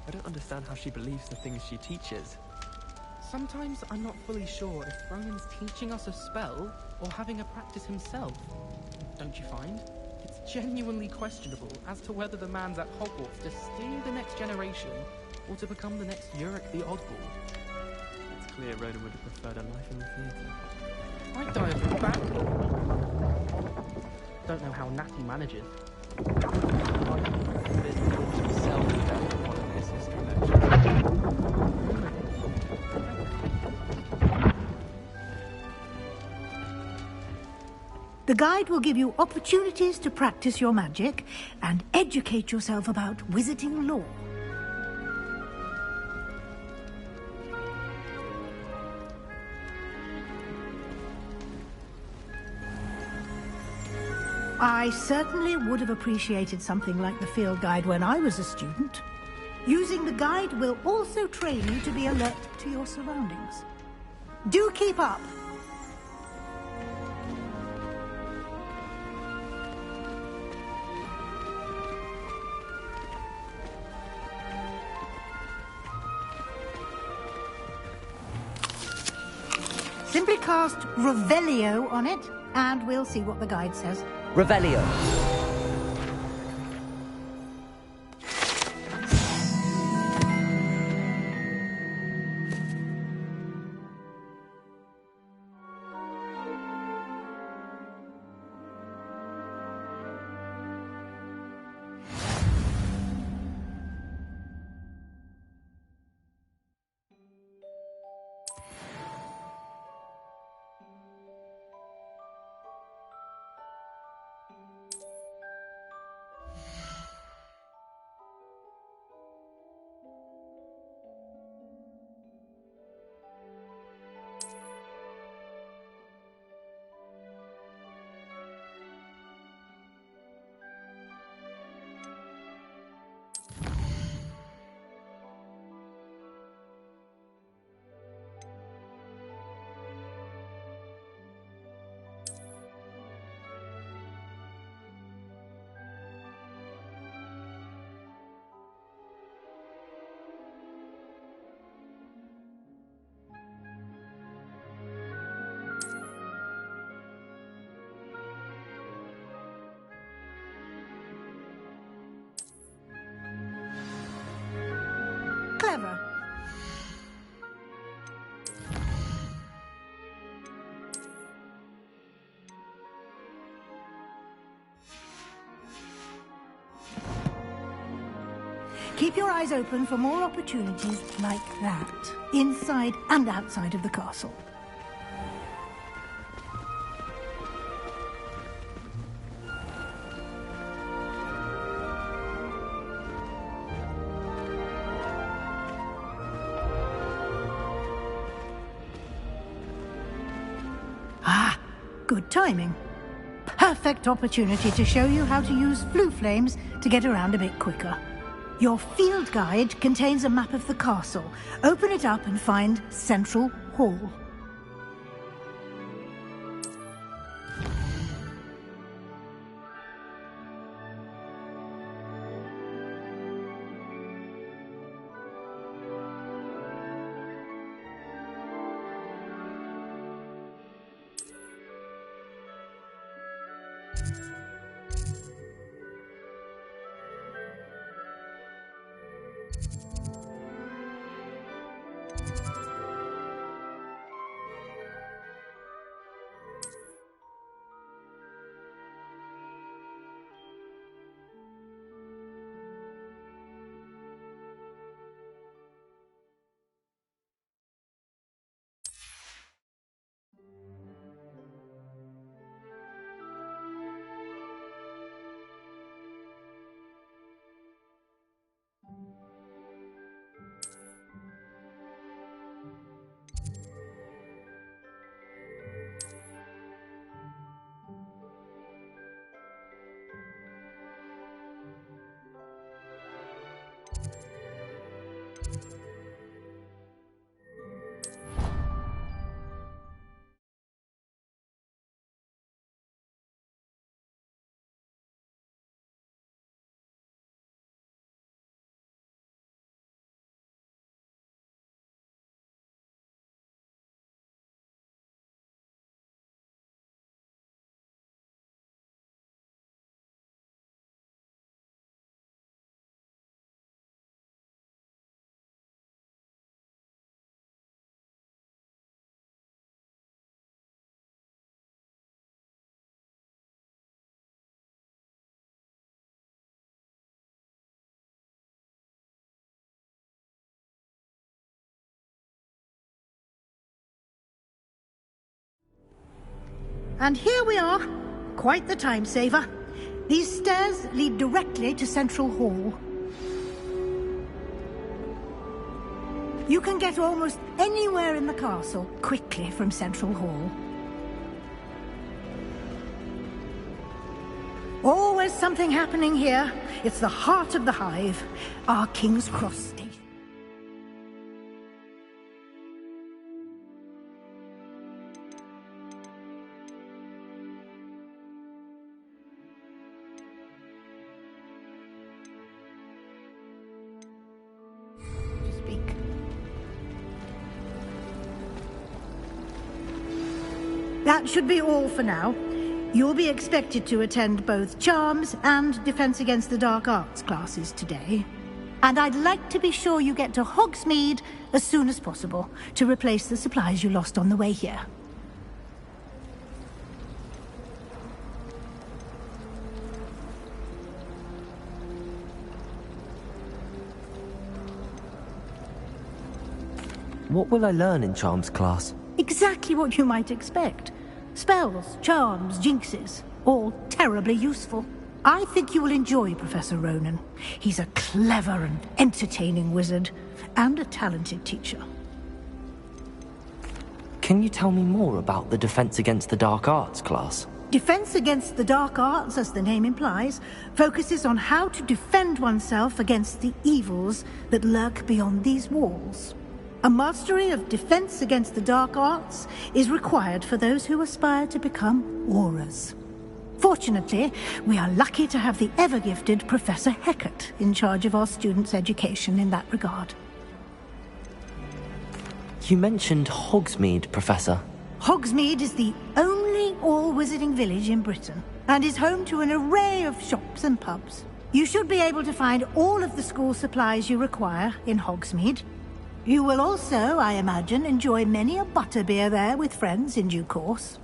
I don't understand how she believes the things she teaches. Sometimes I'm not fully sure if Ronan's teaching us a spell or having a practice himself. Don't you find? It's genuinely questionable as to whether the man's at Hogwarts to steer the next generation or to become the next Uric the Oddball. It's clear Ronan would have preferred a life in the theatre. I'd die of a back. Don't know how Natty manages. The guide will give you opportunities to practice your magic and educate yourself about wizarding lore. I certainly would have appreciated something like the field guide when I was a student. Using the guide will also train you to be alert to your surroundings. Do keep up! Simply cast Revelio on it, and we'll see what the guide says. Revelio. Keep your eyes open for more opportunities like that, inside and outside of the castle. Ah, good timing. Perfect opportunity to show you how to use flue flames to get around a bit quicker. Your field guide contains a map of the castle. Open it up and find Central Hall. And here we are. Quite the time saver. These stairs lead directly to Central Hall. You can get almost anywhere in the castle quickly from Central Hall. Always something happening here. It's the heart of the hive, our King's Cross station. That should be all for now. You'll be expected to attend both Charms and Defense Against the Dark Arts classes today. And I'd like to be sure you get to Hogsmeade as soon as possible to replace the supplies you lost on the way here. What will I learn in Charms class? Exactly what you might expect. Spells, charms, jinxes, all terribly useful. I think you will enjoy Professor Ronan. He's a clever and entertaining wizard, and a talented teacher. Can you tell me more about the Defense Against the Dark Arts class? Defense Against the Dark Arts, as the name implies, focuses on how to defend oneself against the evils that lurk beyond these walls. A mastery of Defense Against the Dark Arts is required for those who aspire to become Auras. Fortunately, we are lucky to have the ever-gifted Professor Hecat in charge of our students' education in that regard. You mentioned Hogsmeade, Professor. Hogsmeade is the only all-wizarding village in Britain, and is home to an array of shops and pubs. You should be able to find all of the school supplies you require in Hogsmeade. You will also, I imagine, enjoy many a butterbeer there with friends in due course.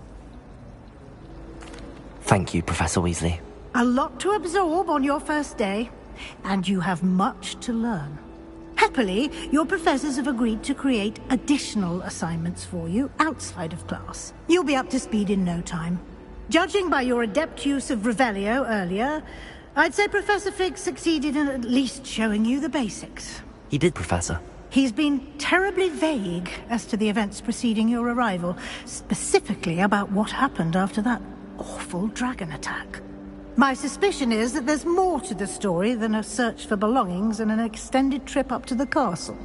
Thank you, Professor Weasley. A lot to absorb on your first day. and you have much to learn. Happily, your professors have agreed to create additional assignments for you outside of class. You'll be up to speed in no time. Judging by your adept use of Revelio earlier, I'd say Professor Fig succeeded in at least showing you the basics. He did, Professor. He's been terribly vague as to the events preceding your arrival, specifically about what happened after that awful dragon attack. My suspicion is that there's more to the story than a search for belongings and an extended trip up to the castle.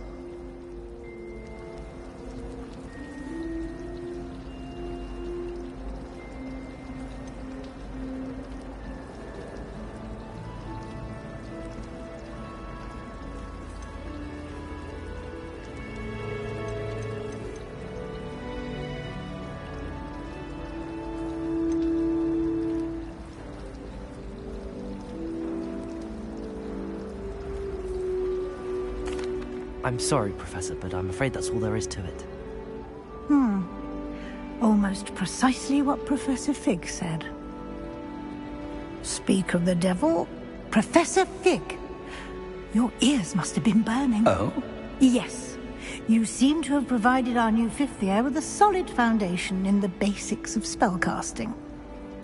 I'm sorry, Professor, but I'm afraid that's all there is to it. Almost precisely what Professor Fig said. Speak of the devil, Professor Fig. Your ears must have been burning. Oh? Yes. You seem to have provided our new fifth year with a solid foundation in the basics of spellcasting.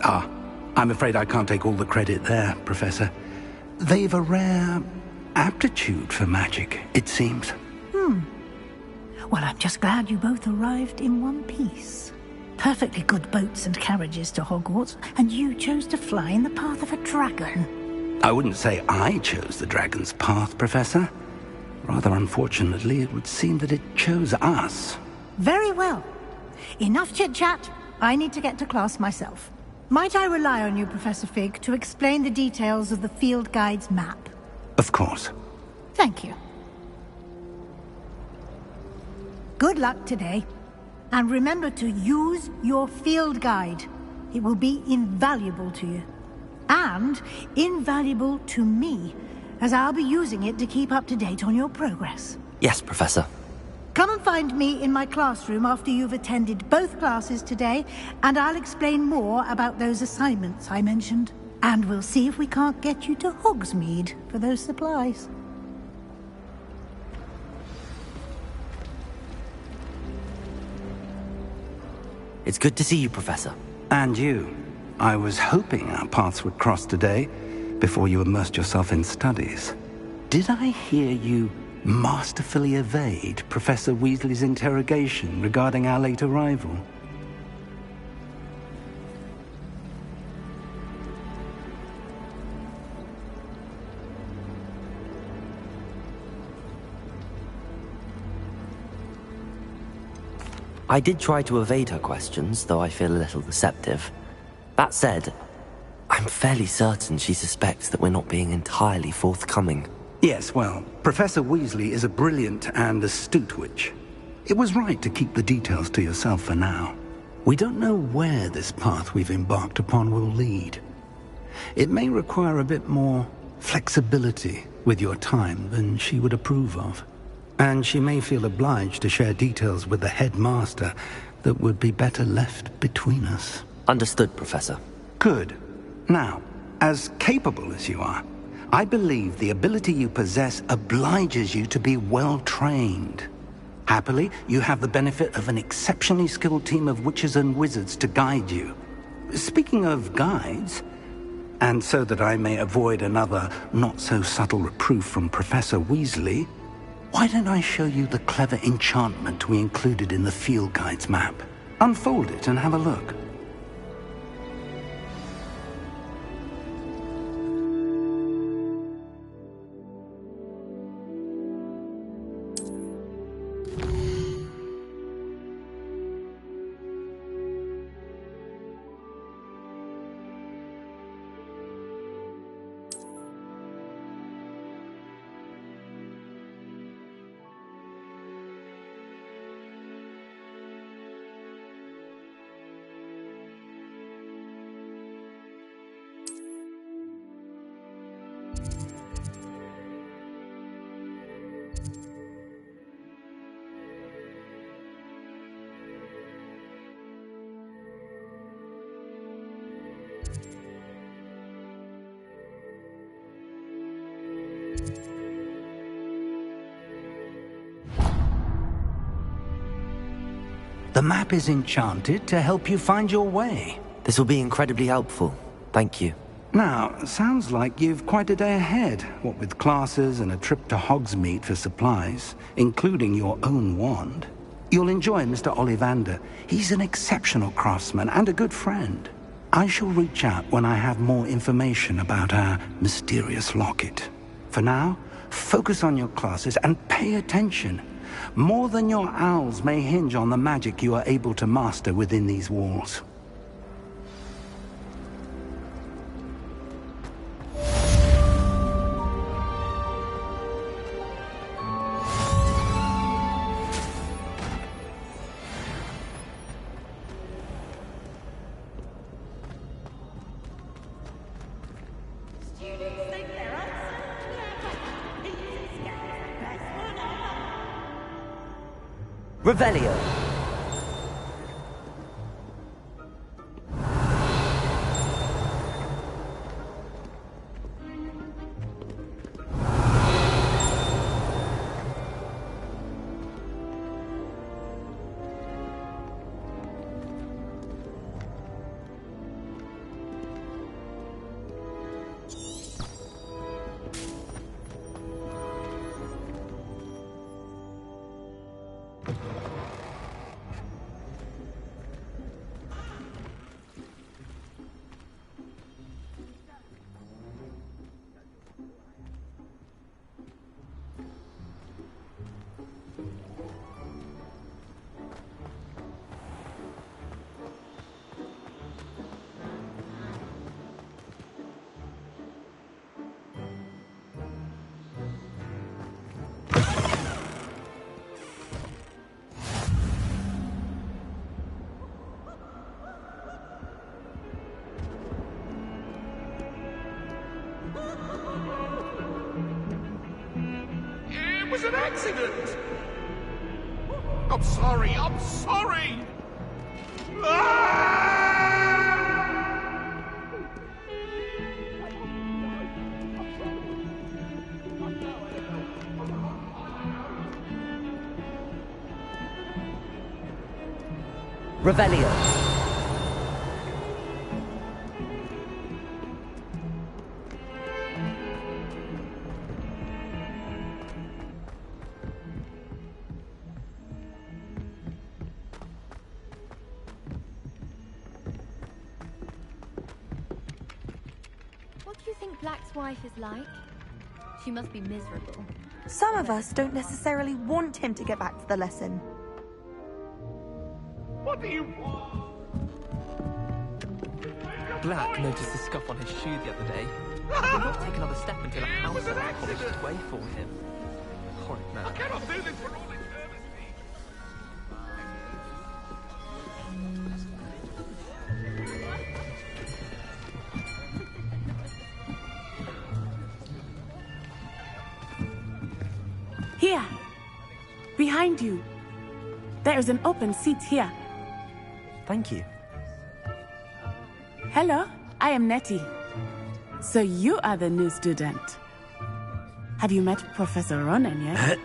Ah, I'm afraid I can't take all the credit there, Professor. They've a rare aptitude for magic, it seems. Well, I'm just glad you both arrived in one piece. Perfectly good boats and carriages to Hogwarts, and you chose to fly in the path of a dragon. I wouldn't say I chose the dragon's path, Professor. Rather unfortunately, it would seem that it chose us. Very well. Enough chit-chat. I need to get to class myself. Might I rely on you, Professor Fig, to explain the details of the field guide's map? Of course. Thank you. Good luck today. And remember to use your field guide. It will be invaluable to you. And invaluable to me, as I'll be using it to keep up to date on your progress. Yes, Professor. Come and find me in my classroom after you've attended both classes today, and I'll explain more about those assignments I mentioned. And we'll see if we can't get you to Hogsmeade for those supplies. It's good to see you, Professor. And you. I was hoping our paths would cross today, before you immersed yourself in studies. Did I hear you masterfully evade Professor Weasley's interrogation regarding our late arrival? I did try to evade her questions, though I feel a little deceptive. That said, I'm fairly certain she suspects that we're not being entirely forthcoming. Yes, well, Professor Weasley is a brilliant and astute witch. It was right to keep the details to yourself for now. We don't know where this path we've embarked upon will lead. It may require a bit more flexibility with your time than she would approve of. And she may feel obliged to share details with the headmaster that would be better left between us. Understood, Professor. Good. Now, as capable as you are, I believe the ability you possess obliges you to be well-trained. Happily, you have the benefit of an exceptionally skilled team of witches and wizards to guide you. Speaking of guides, and so that I may avoid another not-so-subtle reproof from Professor Weasley, why don't I show you the clever enchantment we included in the field guide's map? Unfold it and have a look. The map is enchanted to help you find your way. This will be incredibly helpful. Thank you. Now, sounds like you've quite a day ahead, what with classes and a trip to Hogsmeade for supplies, including your own wand. You'll enjoy Mr. Ollivander. He's an exceptional craftsman and a good friend. I shall reach out when I have more information about our mysterious locket. For now, focus on your classes and pay attention. More than your owls may hinge on the magic you are able to master within these walls. Revelio. It was an accident! I'm sorry, I'm sorry! Revelio. What do you think Black's wife is like? She must be miserable. Some of us don't necessarily want him to get back to the lesson. What do you want? Black noticed a scuff on his shoe the other day. He will not take another step until a house has polished its way for him. Horrid man. I cannot do this for all eternity! Here! Behind you! There is an open seat here. Thank you. Hello, I am Nettie. So you are the new student. Have you met Professor Ronan yet?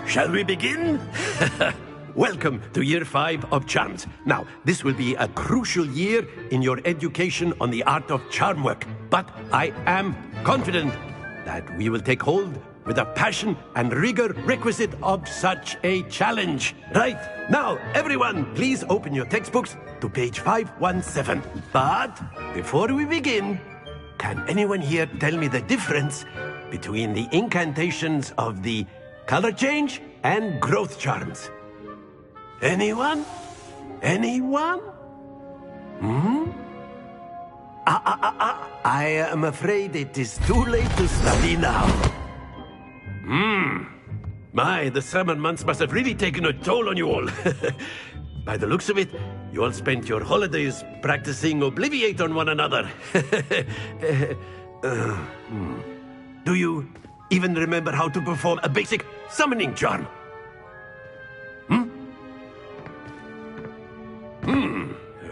Shall we begin? Welcome to Year 5 of Charms. Now, this will be a crucial year in your education on the art of charm work. But I am confident that we will take hold with the passion and rigor requisite of such a challenge. Right, now, everyone, please open your textbooks to page 517. But before we begin, can anyone here tell me the difference between the incantations of the color change and growth charms? Anyone? Anyone? I am afraid it is too late to study now. My, the summer months must have really taken a toll on you all. By the looks of it, you all spent your holidays practicing Obliviate on one another. Do you even remember how to perform a basic summoning charm?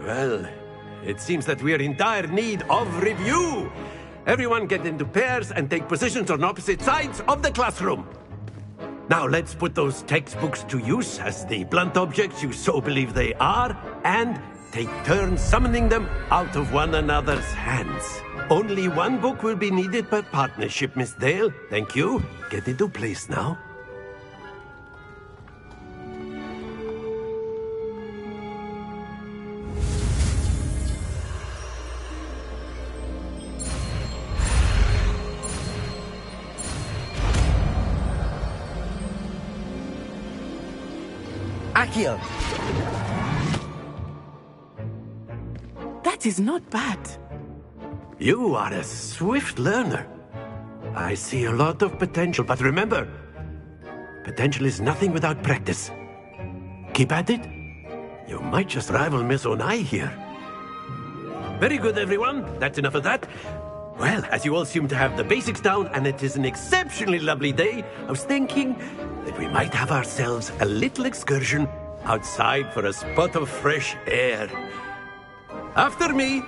Well, it seems that we are in dire need of review. Everyone get into pairs and take positions on opposite sides of the classroom. Now let's put those textbooks to use as the blunt objects you so believe they are, and take turns summoning them out of one another's hands. Only one book will be needed per partnership, Miss Dale. Thank you. Get into place now. Accio! That is not bad. You are a swift learner. I see a lot of potential, but remember, potential is nothing without practice. Keep at it. You might just rival Miss Onai here. Very good, everyone. That's enough of that. Well, as you all seem to have the basics down, and it is an exceptionally lovely day, I was thinking that we might have ourselves a little excursion outside for a spot of fresh air. After me.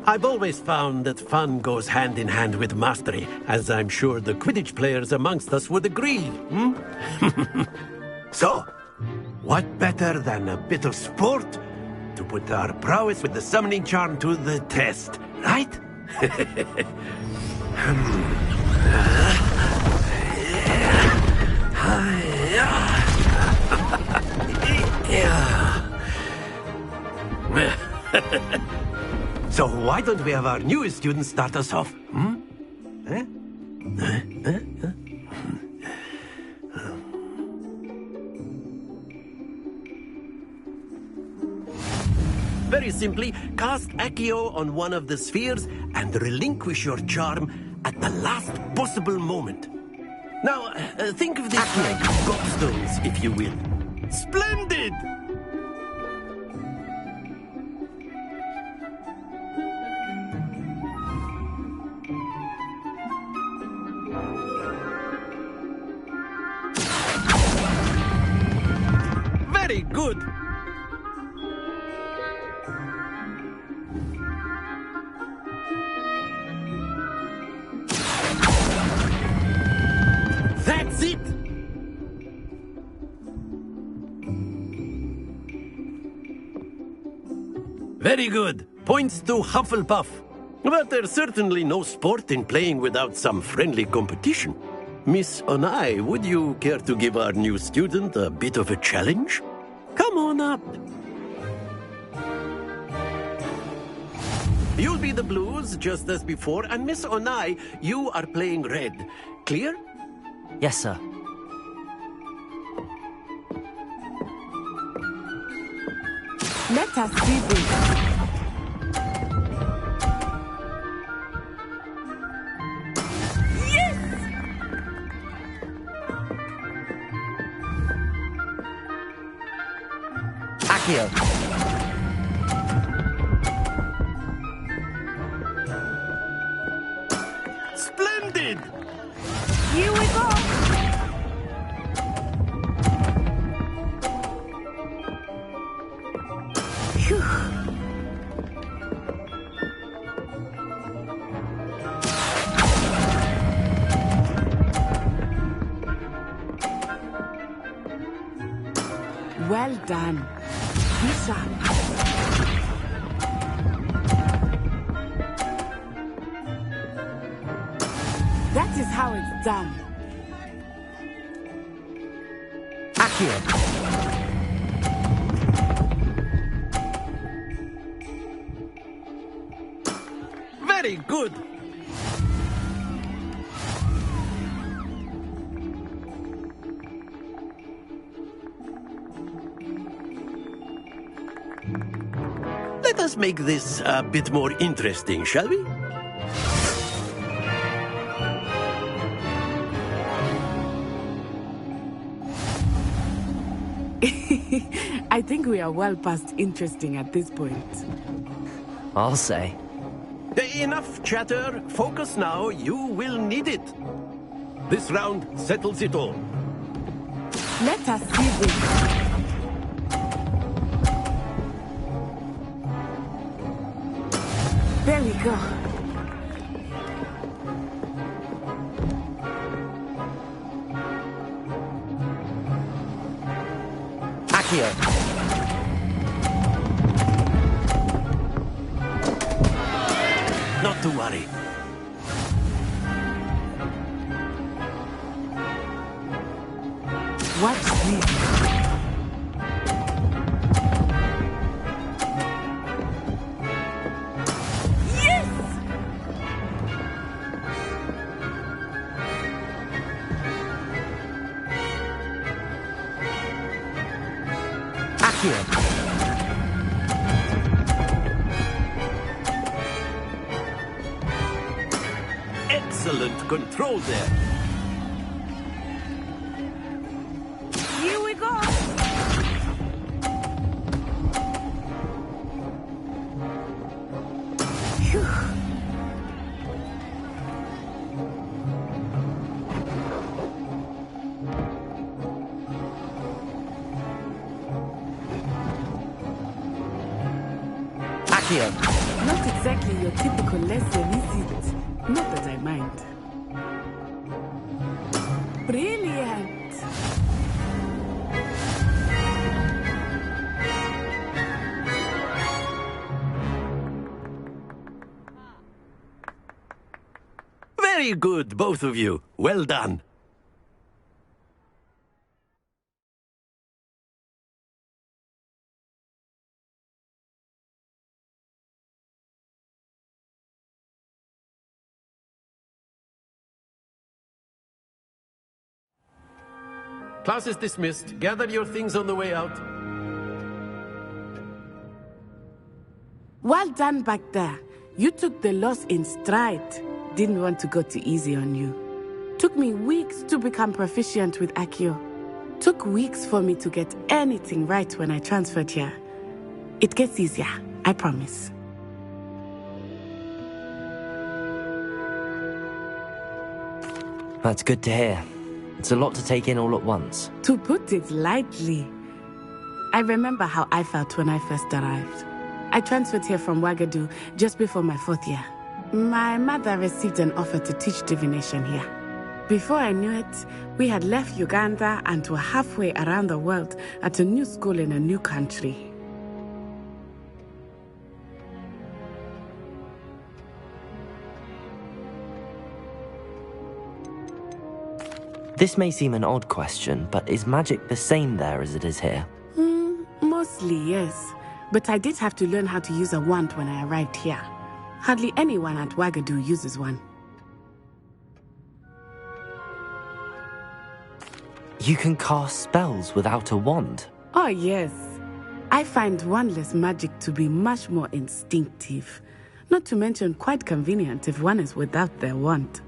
I've always found that fun goes hand in hand with mastery, as I'm sure the Quidditch players amongst us would agree. So, what better than a bit of sport to put our prowess with the summoning charm to the test, right? So why don't we have our newest student start us off? Very simply, cast Accio on one of the spheres and relinquish your charm at the last possible moment. Now, think of this like gobstones, if you will. Splendid! Very good. That's it. Very good. Points to Hufflepuff. But there's certainly no sport in playing without some friendly competition. Miss Onai, would you care to give our new student a bit of a challenge? Come on up. You'll be the blues, just as before, and Miss Onai, you are playing red. Clear? Yes, sir. Let us do this. Accio. Splendid! Here we go! Phew. Well done. Be sharp. That is how it's done. Accio. Very good. Let us make this a bit more interesting, shall we? I think we are well past interesting at this point. I'll say. Enough chatter. Focus now. You will need it. This round settles it all. Let us see this. There we go. Accio. Not to worry. Watch this. Yes! Accio. Excellent control there. Here we go. Phew. Accio. Not exactly your typical lesson, is it? Not that I mind. Brilliant! Very good, both of you. Well done. Class is dismissed. Gather your things on the way out. Well done back there. You took the loss in stride. Didn't want to go too easy on you. Took me weeks to become proficient with Accio. Took weeks for me to get anything right when I transferred here. It gets easier, I promise. That's good to hear. It's a lot to take in all at once. To put it lightly, I remember how I felt when I first arrived. I transferred here from Ouagadougou just before my 4th year. My mother received an offer to teach divination here. Before I knew it, we had left Uganda and were halfway around the world at a new school in a new country. This may seem an odd question, but is magic the same there as it is here? Mostly, yes. But I did have to learn how to use a wand when I arrived here. Hardly anyone at Ouagadougou uses one. You can cast spells without a wand? Oh, yes. I find wandless magic to be much more instinctive. Not to mention quite convenient if one is without their wand.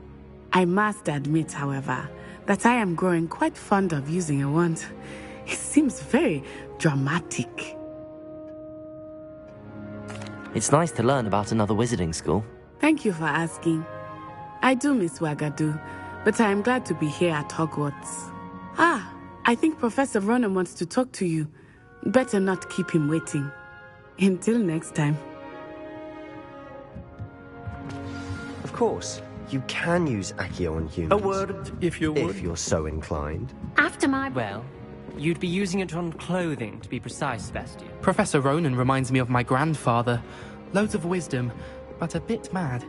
I must admit, however, that I am growing quite fond of using a wand. It seems very dramatic. It's nice to learn about another wizarding school. Thank you for asking. I do miss Ouagadougou, but I am glad to be here at Hogwarts. Ah, I think Professor Ronan wants to talk to you. Better not keep him waiting. Until next time. Of course, you can use Accio on humans. A word, if you would. If you're so inclined. After my... Well, you'd be using it on clothing, to be precise, Sebastian. Professor Ronan reminds me of my grandfather. Loads of wisdom, but a bit mad.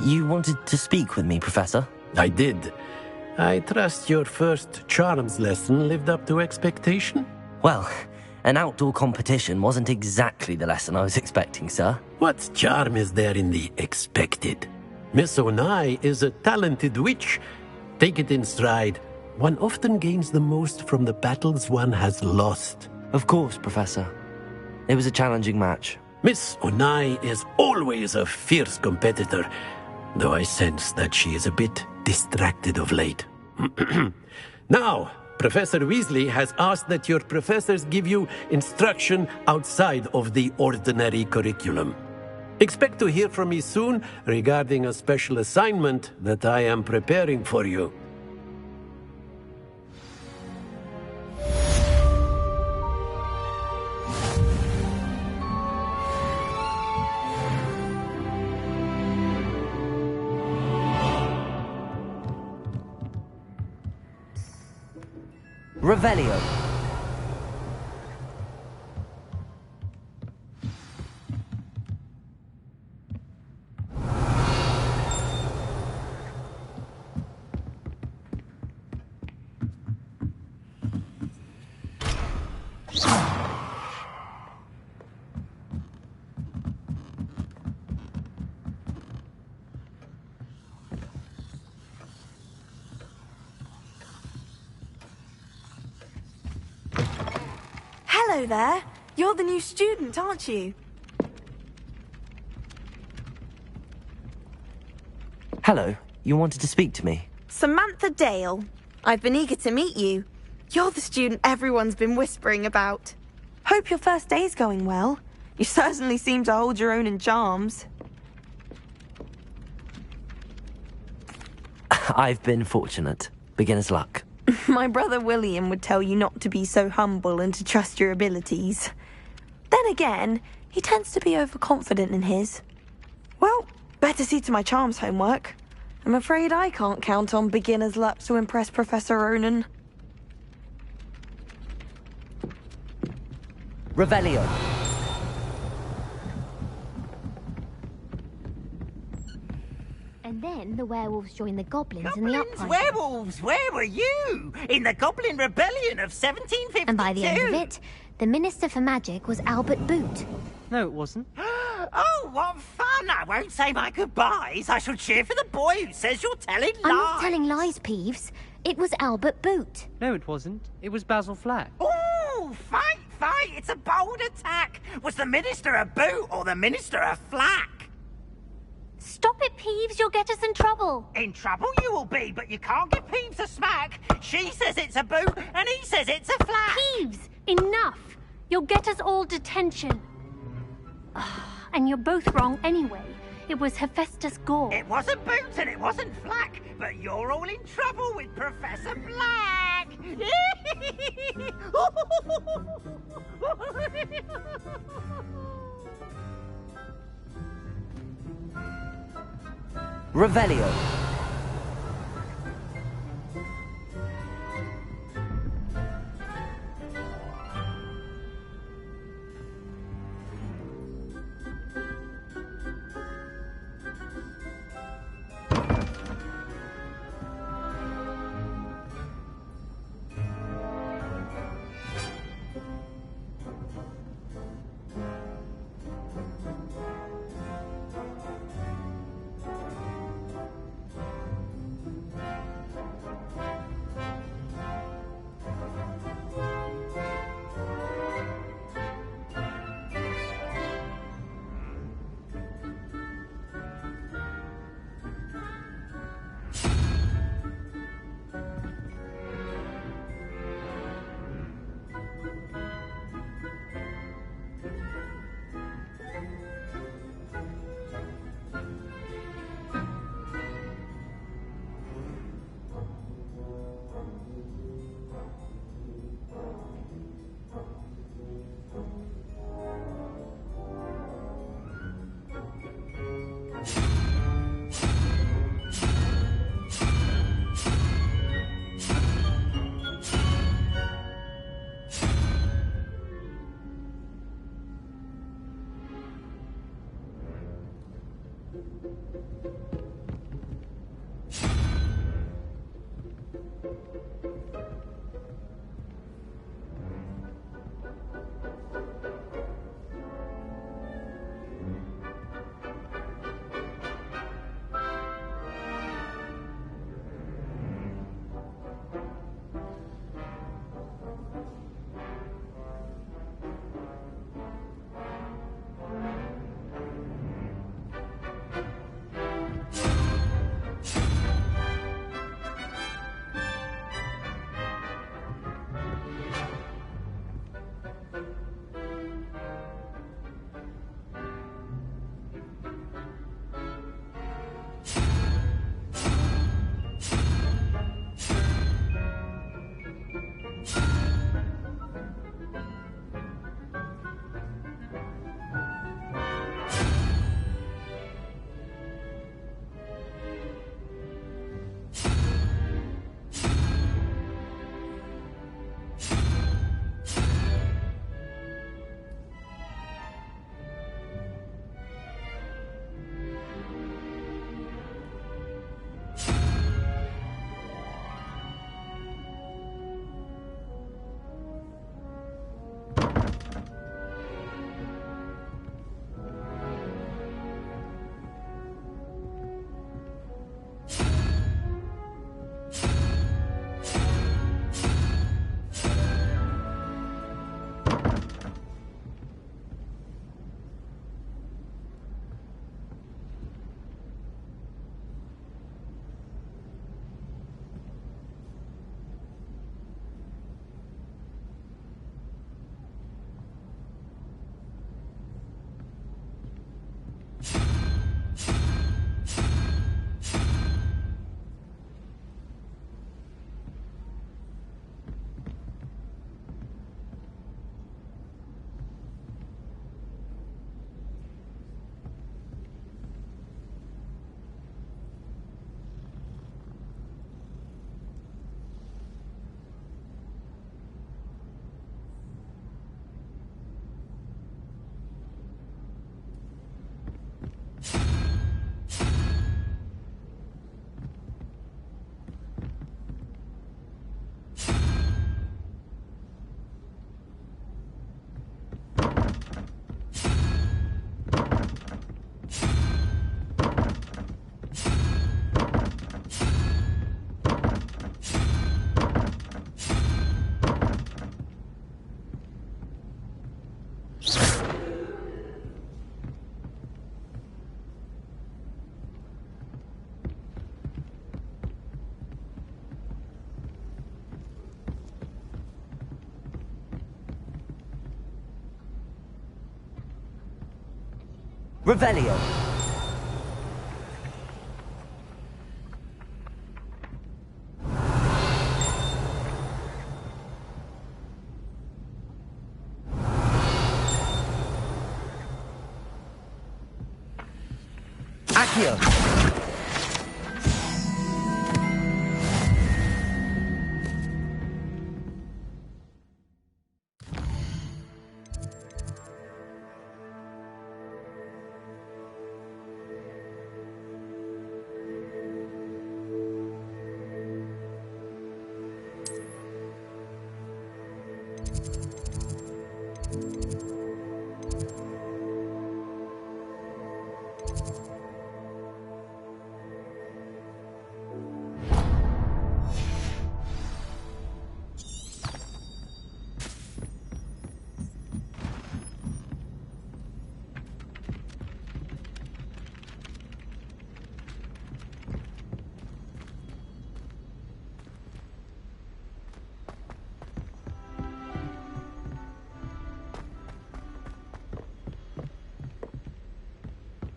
You wanted to speak with me, Professor? I did. I trust your first charms lesson lived up to expectation? Well, an outdoor competition wasn't exactly the lesson I was expecting, sir. What charm is there in the expected? Miss Onai is a talented witch. Take it in stride. one often gains the most from the battles one has lost. Of course, Professor. It was a challenging match. Miss Onai is always a fierce competitor, though I sense that she is a bit distracted of late. Now, Professor Weasley has asked that your professors give you instruction outside of the ordinary curriculum. Expect to hear from me soon regarding a special assignment that I am preparing for you. Revelio. Hello there. You're the new student, aren't you? Hello. You wanted to speak to me? Samantha Dale. I've been eager to meet you. You're the student everyone's been whispering about. Hope your first day's going well. You certainly seem to hold your own in charms. I've been fortunate. Beginner's luck. My brother William would tell you not to be so humble and to trust your abilities. Then again, he tends to be overconfident in his. Well, better see to my charms homework. I'm afraid I can't count on beginner's luck to impress Professor Ronan. Revelio. And then the werewolves joined the goblins in the uprising. Werewolves, where were you? In the Goblin Rebellion of 1752. And by the end of it, the Minister for Magic was Albert Boot. No, it wasn't. Oh, what fun! I won't say my goodbyes. I shall cheer for the boy who says you're telling lies. I'm not telling lies, Peeves. It was Albert Boot. No, it wasn't. It was Basil Flack. Ooh, fight! It's a bold attack. Was the Minister a Boot or the Minister a Flack? Stop it, Peeves. You'll get us in trouble. In trouble you will be, but you can't give Peeves a smack. She says it's a boot, and he says it's a flack. Peeves, enough. You'll get us all detention. And you're both wrong anyway. It was Hephaestus Gore. It wasn't Boot and it wasn't Flack, but you're all in trouble with Professor Black. Revelio. Revelio. Accio.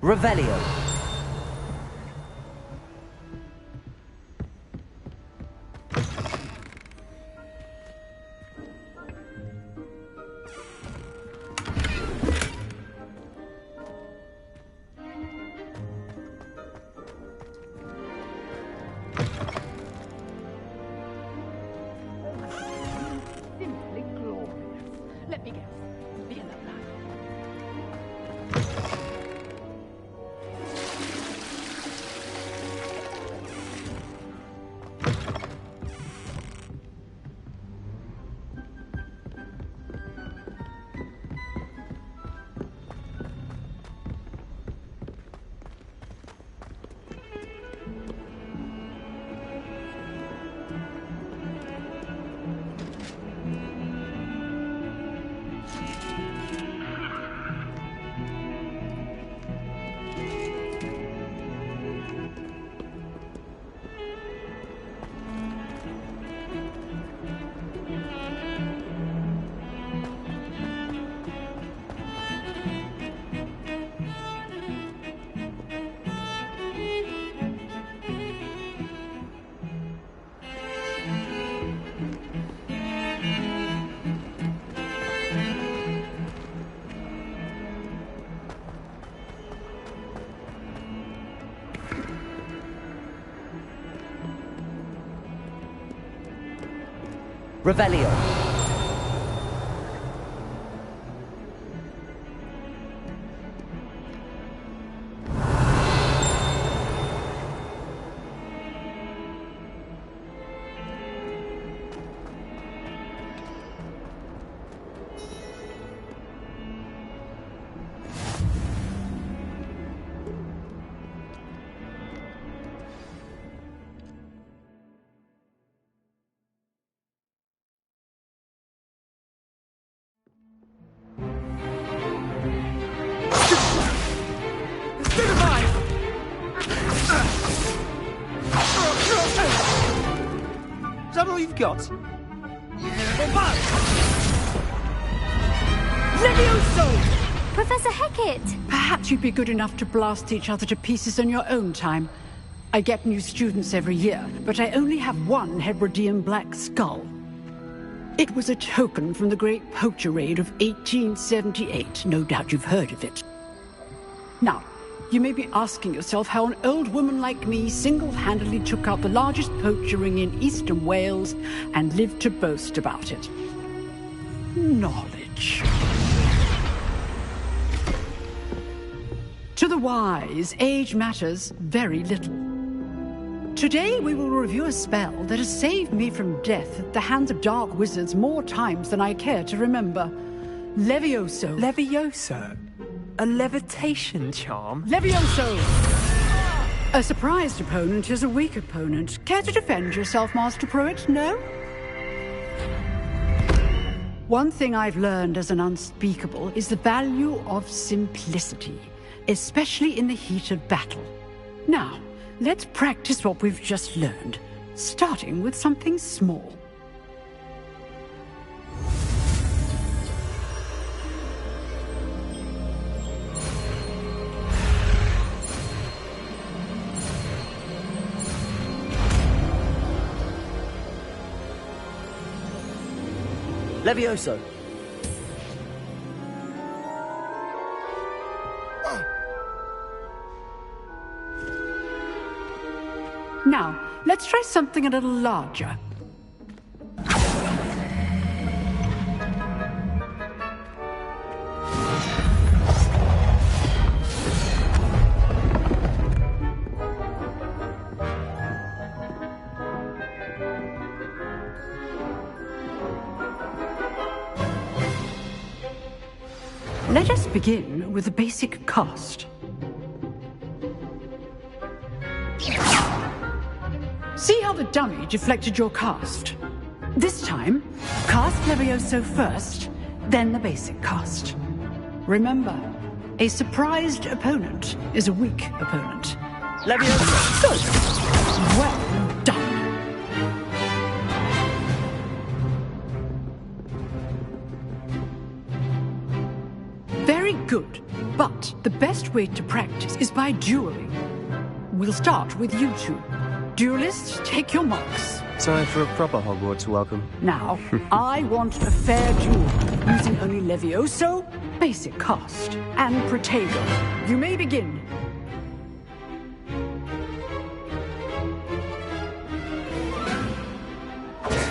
Revelio. Simply glorious. Let me guess. Vienna Black. Revelio. Is that all you've got? Levioso! Professor Hecat! Perhaps you'd be good enough to blast each other to pieces in your own time. I get new students every year, but I only have one Hebridean black skull. It was a token from the Great Poacher Raid of 1878. No doubt you've heard of it. Now, you may be asking yourself how an old woman like me single-handedly took out the largest poacher ring in eastern Wales and lived to boast about it. Knowledge. To the wise, age matters very little. Today we will review a spell that has saved me from death at the hands of dark wizards more times than I care to remember. Levioso. Levioso? A levitation charm? Levioso! A surprised opponent is a weak opponent. Care to defend yourself, Master Pruitt? No? One thing I've learned as an unspeakable is the value of simplicity, especially in the heat of battle. Now, let's practice what we've just learned, starting with something small. Levioso! Now, let's try something a little larger. Let us begin with the basic cast. See how the dummy deflected your cast? This time, cast Levioso first, then the basic cast. Remember, a surprised opponent is a weak opponent. Levioso! Good! Well done! Very good, but the best way to practice is by dueling. We'll start with you two. Duelists, take your marks. Time for a proper Hogwarts welcome. Now, I want a fair duel, using only Levioso, basic cast, and Protego. You may begin.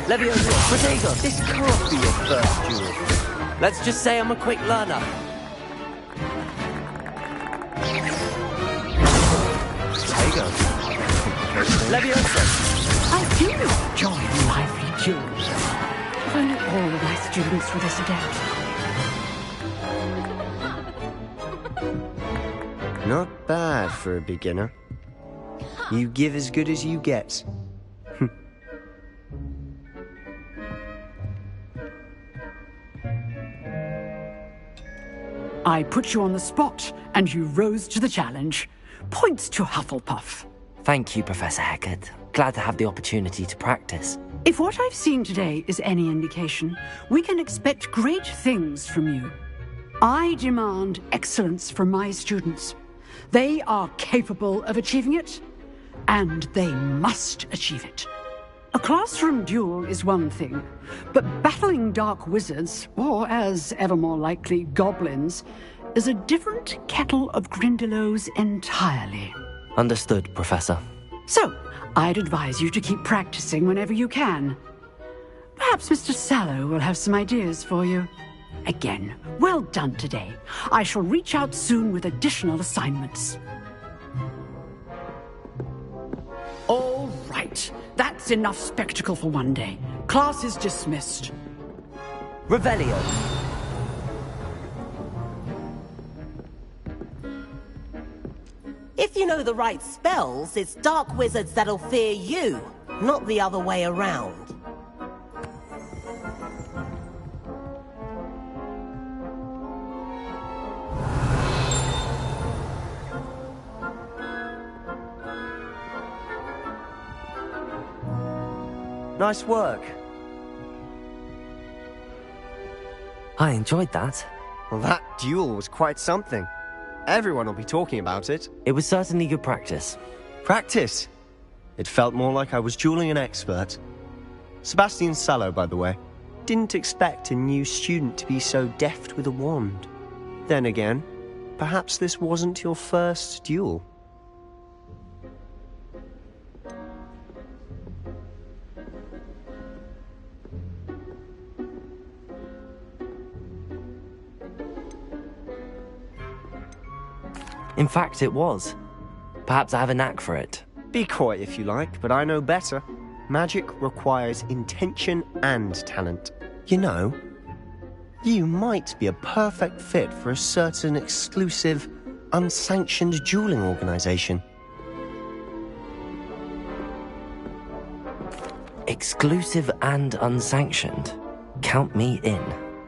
Levioso, Protego! This can't be your first duel. Let's just say I'm a quick learner. Protego. Levioso! I do enjoy lively duels. If only all of my students were this adept. Not bad for a beginner. You give as good as you get. I put you on the spot, and you rose to the challenge. Points to Hufflepuff. Thank you, Professor Hecat. Glad to have the opportunity to practice. If what I've seen today is any indication, we can expect great things from you. I demand excellence from my students. They are capable of achieving it, and they must achieve it. A classroom duel is one thing, but battling dark wizards, or as ever more likely, goblins, is a different kettle of Grindylows entirely. Understood, Professor. So, I'd advise you to keep practicing whenever you can. Perhaps Mr. Sallow will have some ideas for you. Again, well done today. I shall reach out soon with additional assignments. All right. That's enough spectacle for one day. Class is dismissed. Revelio. If you know the right spells, it's dark wizards that'll fear you, not the other way around. Nice work. I enjoyed that. Well, that duel was quite something. Everyone will be talking about it. It was certainly good practice. Practice? It felt more like I was dueling an expert. Sebastian Sallow, by the way. Didn't expect a new student to be so deft with a wand. Then again, perhaps this wasn't your first duel. In fact, it was. Perhaps I have a knack for it. Be coy if you like, but I know better. Magic requires intention and talent. You know, you might be a perfect fit for a certain exclusive, unsanctioned dueling organization. Exclusive and unsanctioned. Count me in.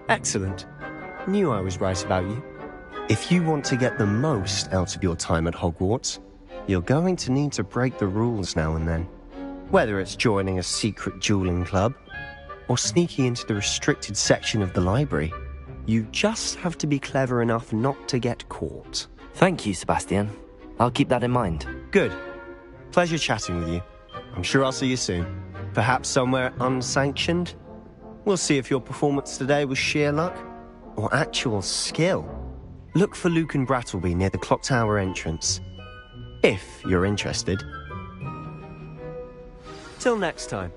Excellent. Knew I was right about you. If you want to get the most out of your time at Hogwarts, you're going to need to break the rules now and then. Whether it's joining a secret dueling club, or sneaking into the restricted section of the library, you just have to be clever enough not to get caught. Thank you, Sebastian. I'll keep that in mind. Good. Pleasure chatting with you. I'm sure I'll see you soon. Perhaps somewhere unsanctioned? We'll see if your performance today was sheer luck or actual skill. Look for Luke and Brattleby near the clock tower entrance, if you're interested. Till next time.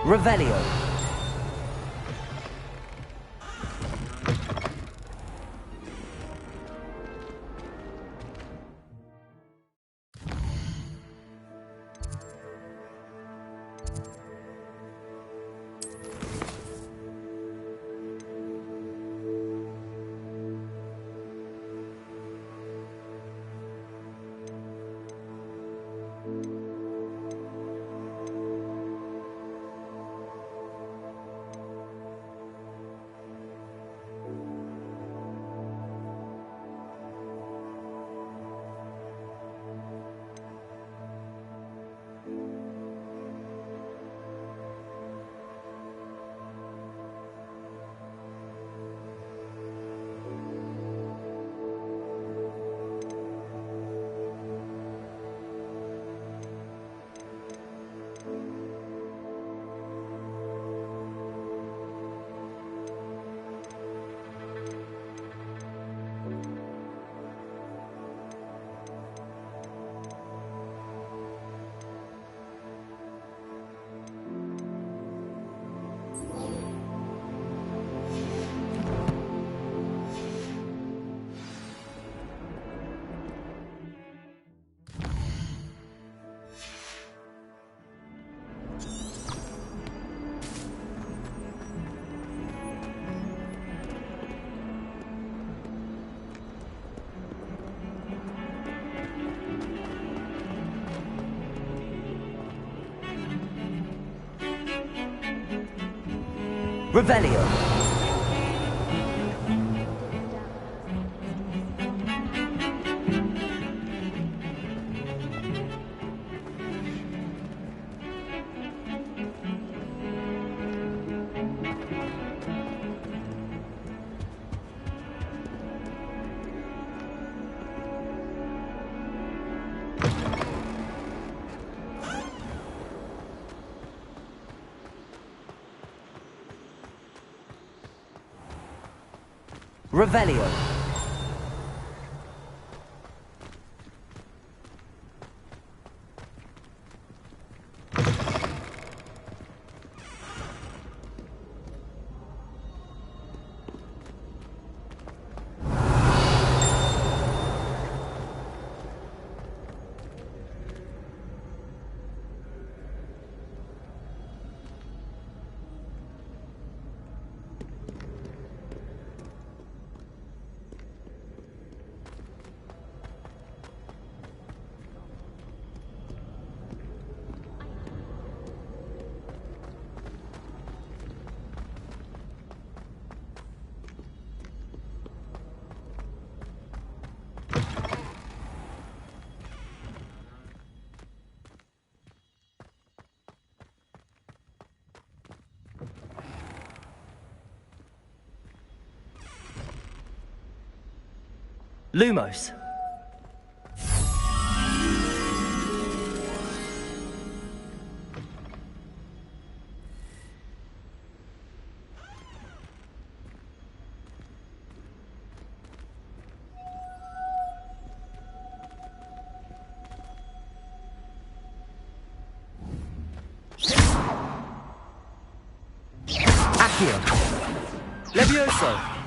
Revelio. Revelio. Revelio. Lumos. Accio. Levioso.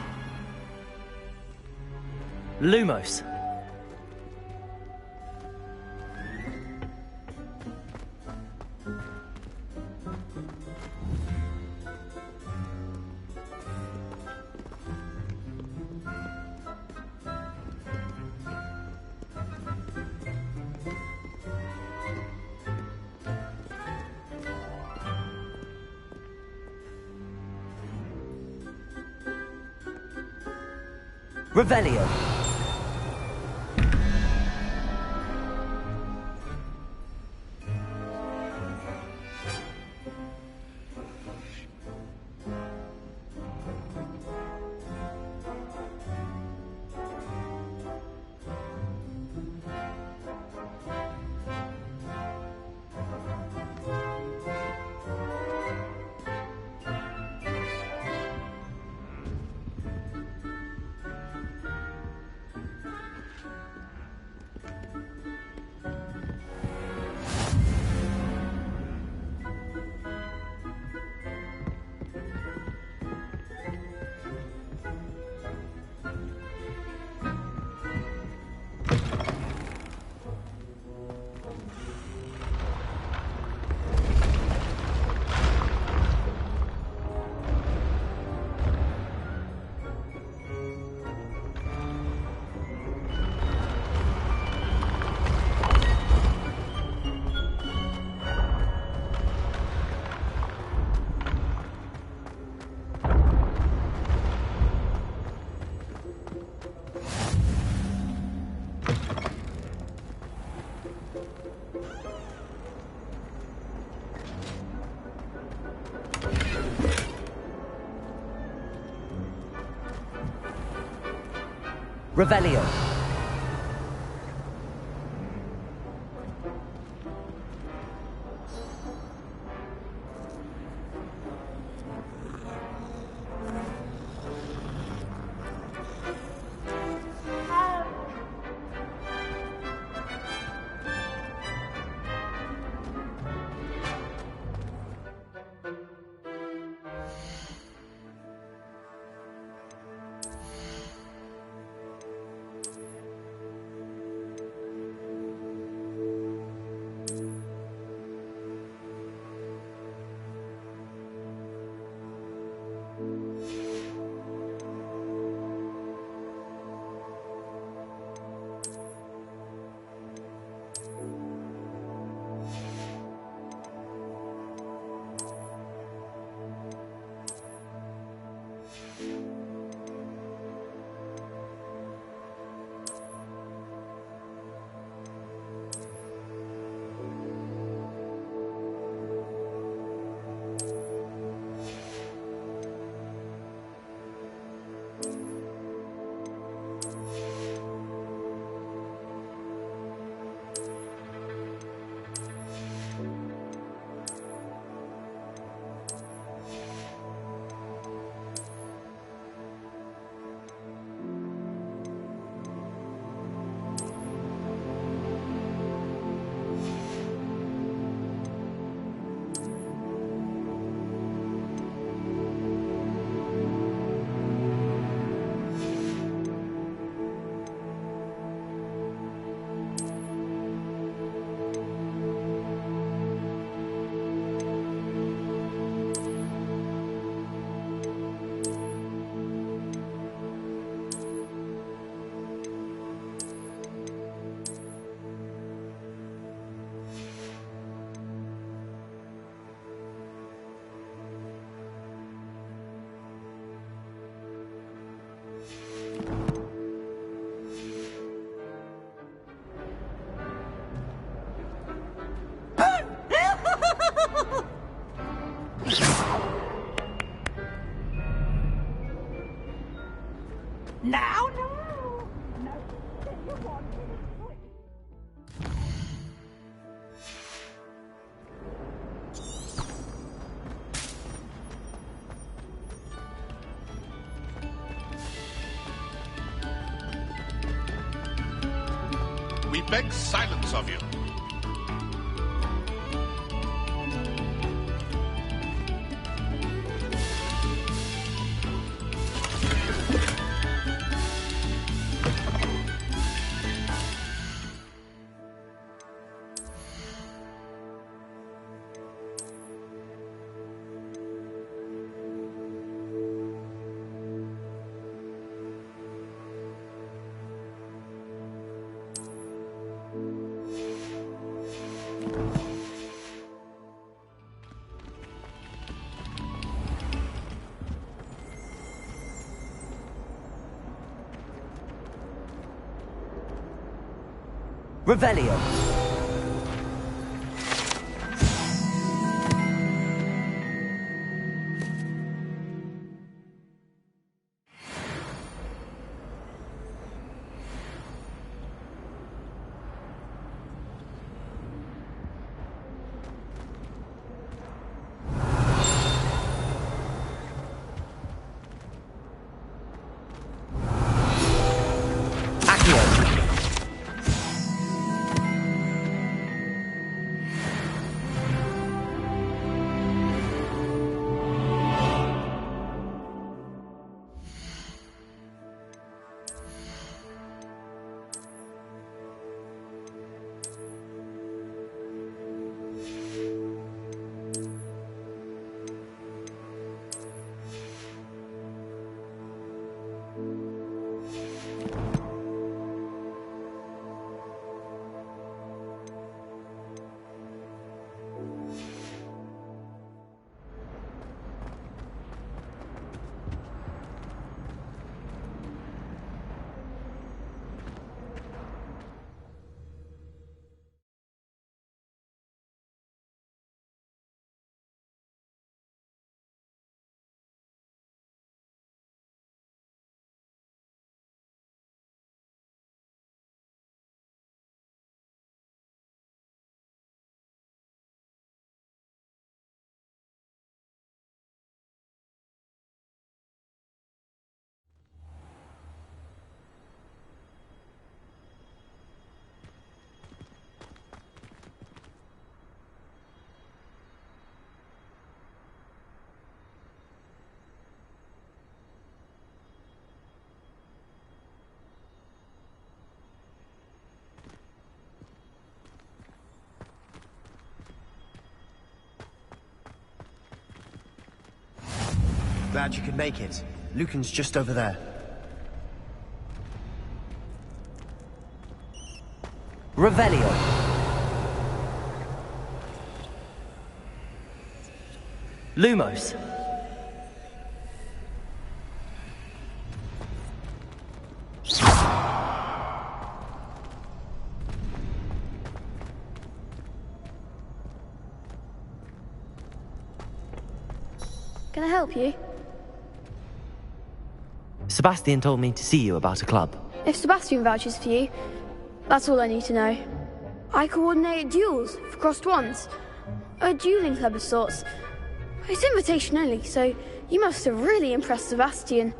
Lumos. Revelio. Revelio. Now, no! No, you want me to quit? We beg silence of you. Revelio. Glad you could make it. Lucan's just over there. Revelio. Lumos. Can I help you? Sebastian told me to see you about a club. If Sebastian vouches for you, that's all I need to know. I coordinate duels for crossed wands. A dueling club of sorts. It's invitation only, so you must have really impressed Sebastian.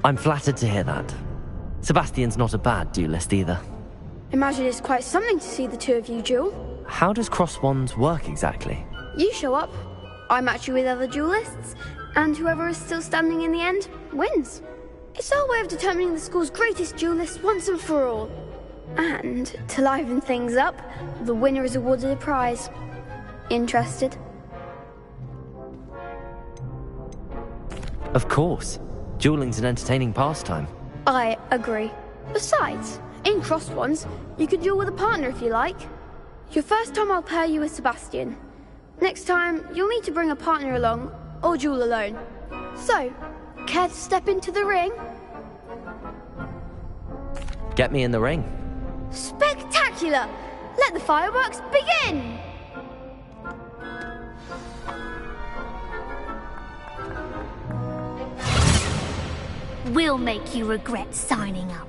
I'm flattered to hear that. Sebastian's not a bad duelist either. Imagine it's quite something to see the two of you duel. How does cross wands work exactly? You show up, I match you with other duelists, and whoever is still standing in the end wins. It's our way of determining the school's greatest duelist once and for all. And, to liven things up, the winner is awarded a prize. Interested? Of course. Dueling's an entertaining pastime. I agree. Besides, in crossed wands, you can duel with a partner if you like. Your first time I'll pair you with Sebastian. Next time, you'll need to bring a partner along, or duel alone. So, care to step into the ring? Get me in the ring. Spectacular! Let the fireworks begin! We'll make you regret signing up.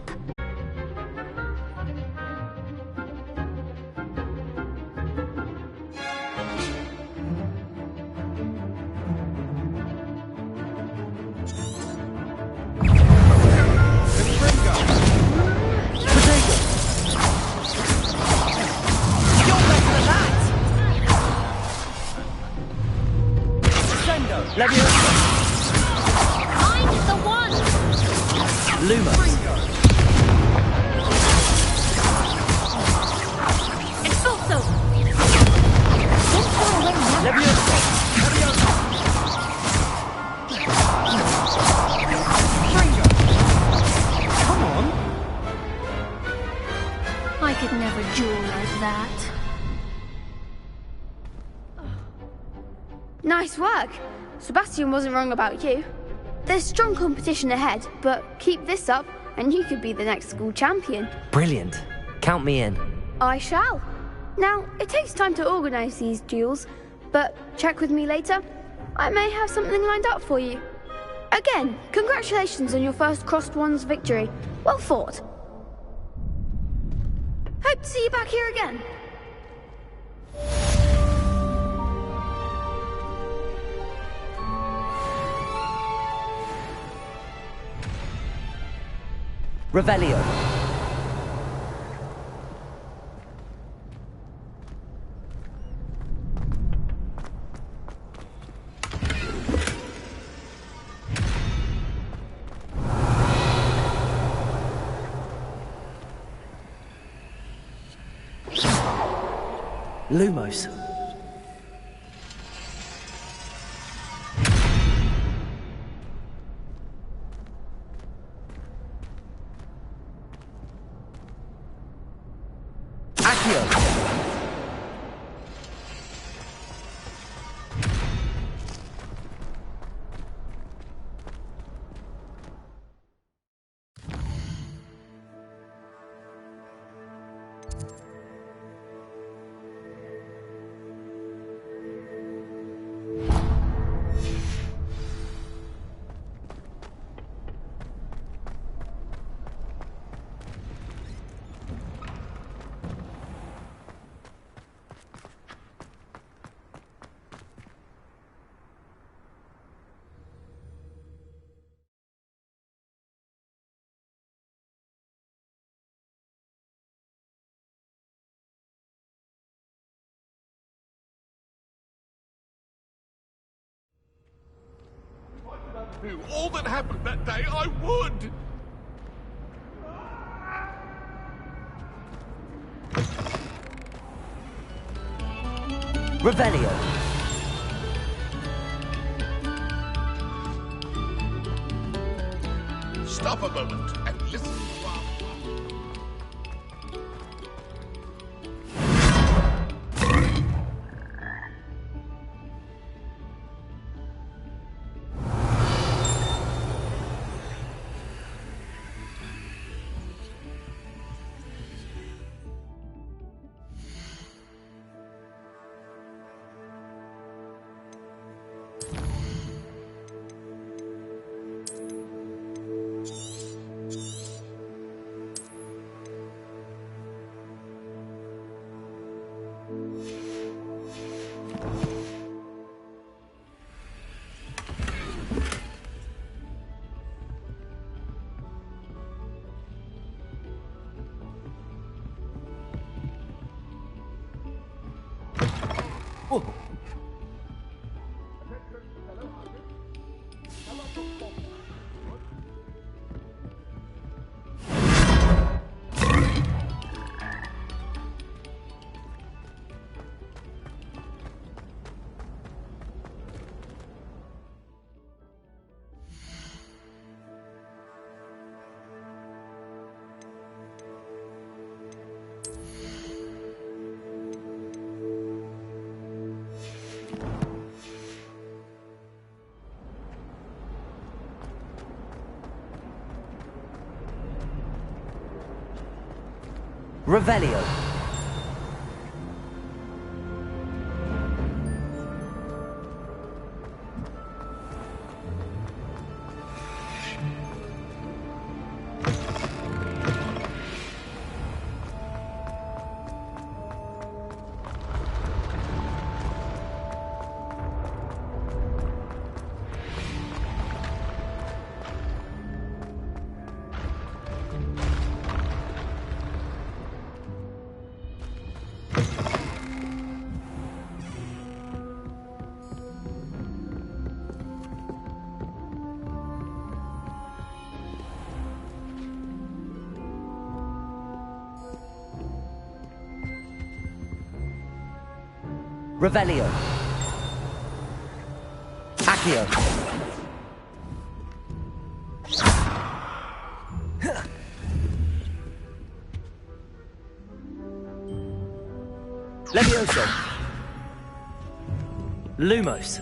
Nice work. Sebastian wasn't wrong about you. There's strong competition ahead, but keep this up and you could be the next school champion. Brilliant. Count me in. I shall. Now, it takes time to organise these duels, but check with me later. I may have something lined up for you. Again, congratulations on your first crossed wands victory. Well fought. Hope to see you back here again. Revelio. Lumos. All that happened that day, I would! Revelio. Stop a moment and listen to our... Revelio. Revelio. Accio. Levioso. Lumos.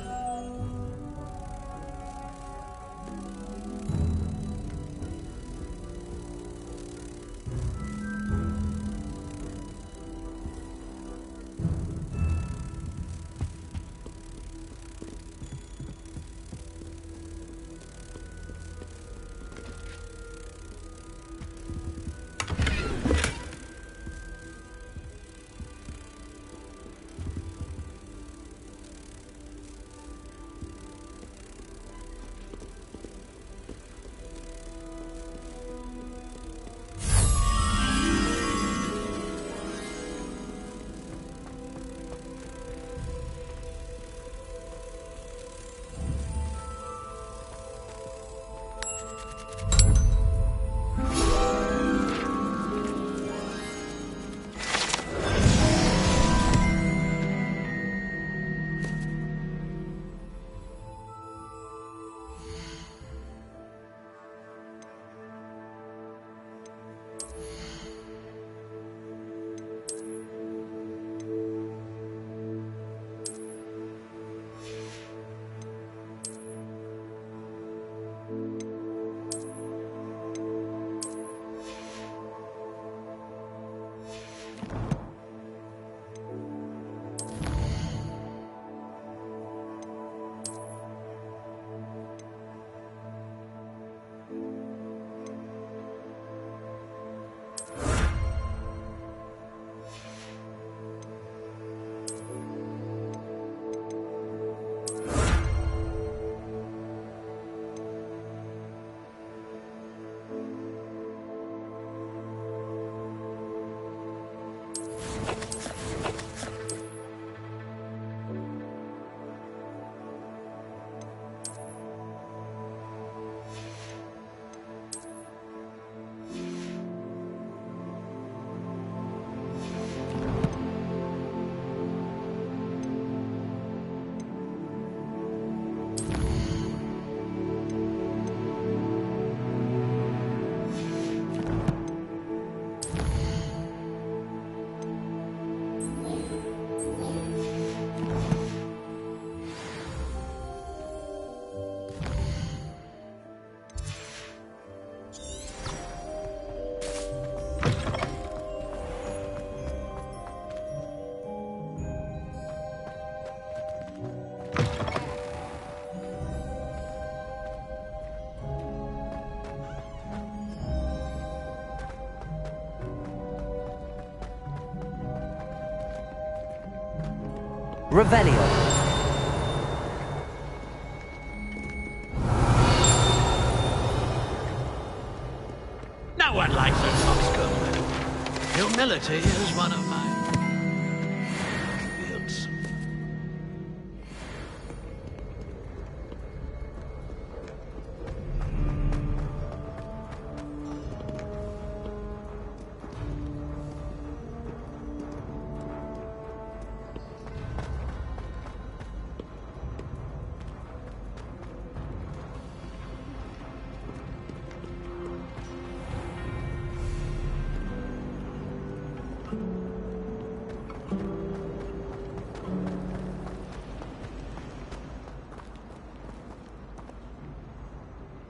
Revelio. No one likes a coxcomb. Humility is one of my fields.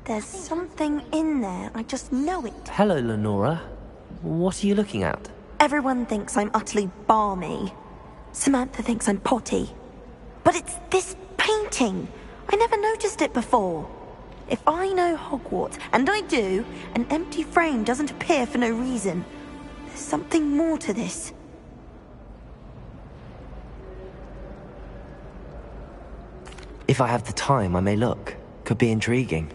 There's something in there, I just know it. Hello, Lenora. What are you looking at? Everyone thinks I'm utterly balmy. Samantha thinks I'm potty. But it's this painting. I never noticed it before. If I know Hogwarts, and I do, an empty frame doesn't appear for no reason. There's something more to this. If I have the time, I may look. Could be intriguing.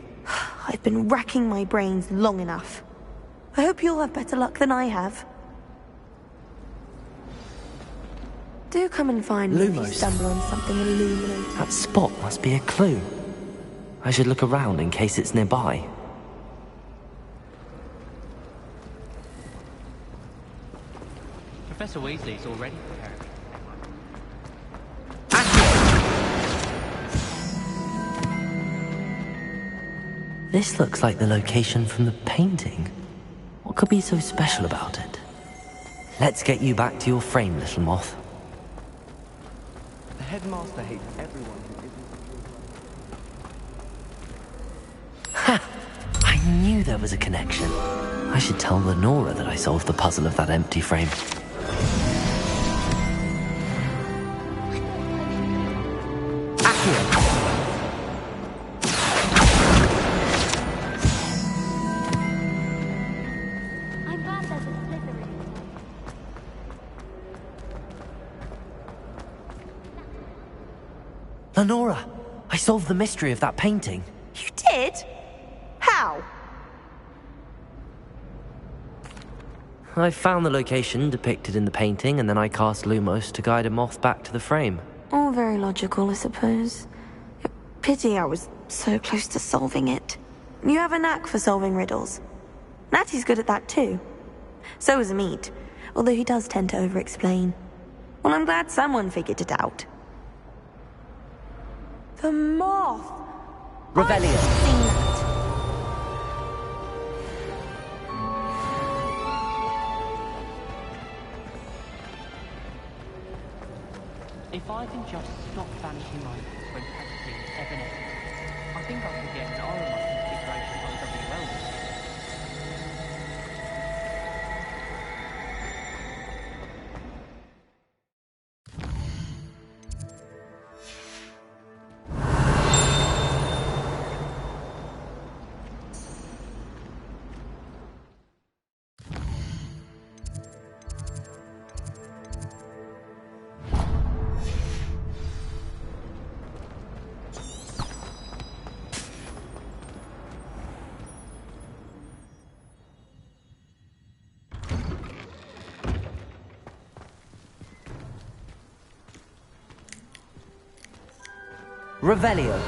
I've been racking my brains long enough. I hope you'll have better luck than I have. Do come and find me if you Lumos. stumble on something illuminating. That spot must be a clue. I should look around in case it's nearby. Professor Weasley's already prepared. This looks like the location from the painting. What could be so special about it? Let's get you back to your frame, little moth. The headmaster hates everyone who isn't... Ha! I knew there was a connection. I should tell Lenora that I solved the puzzle of that empty frame. I'm glad there's a Slytherin. Lenora! I solved the mystery of that painting. You did? How? I found the location depicted in the painting, and then I cast Lumos to guide a moth back to the frame. All very logical, I suppose. Pity I was so close to solving it. You have a knack for solving riddles. Natty's good at that too. So is Amit, although he does tend to over-explain. Well, I'm glad someone figured it out. The moth! Revelio. I've seen that. If I can just stop vanishing like this when practicing evanescence, I think I can get an aura mushroom configuration on something well. Revelio.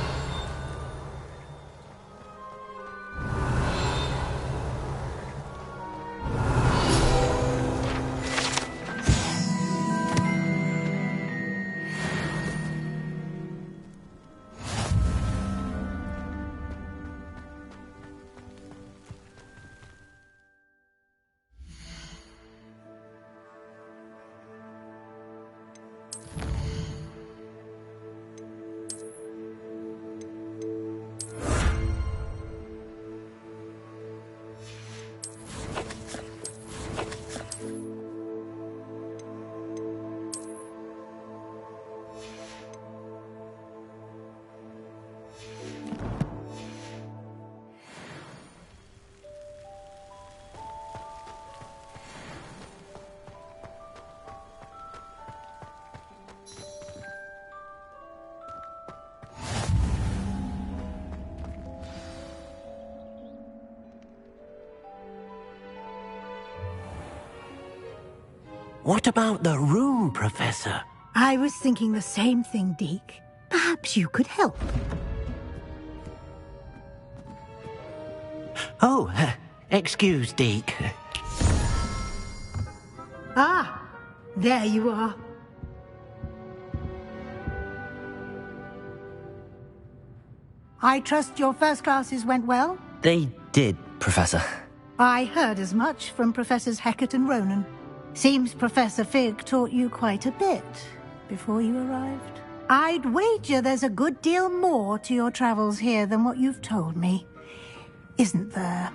What about the room, Professor? I was thinking the same thing, Deke. Perhaps you could help. Oh, excuse, Deke. Ah, there you are. I trust your first classes went well? They did, Professor. I heard as much from Professors Hecat and Ronan. Seems Professor Fig taught you quite a bit before you arrived. I'd wager there's a good deal more to your travels here than what you've told me. Isn't there?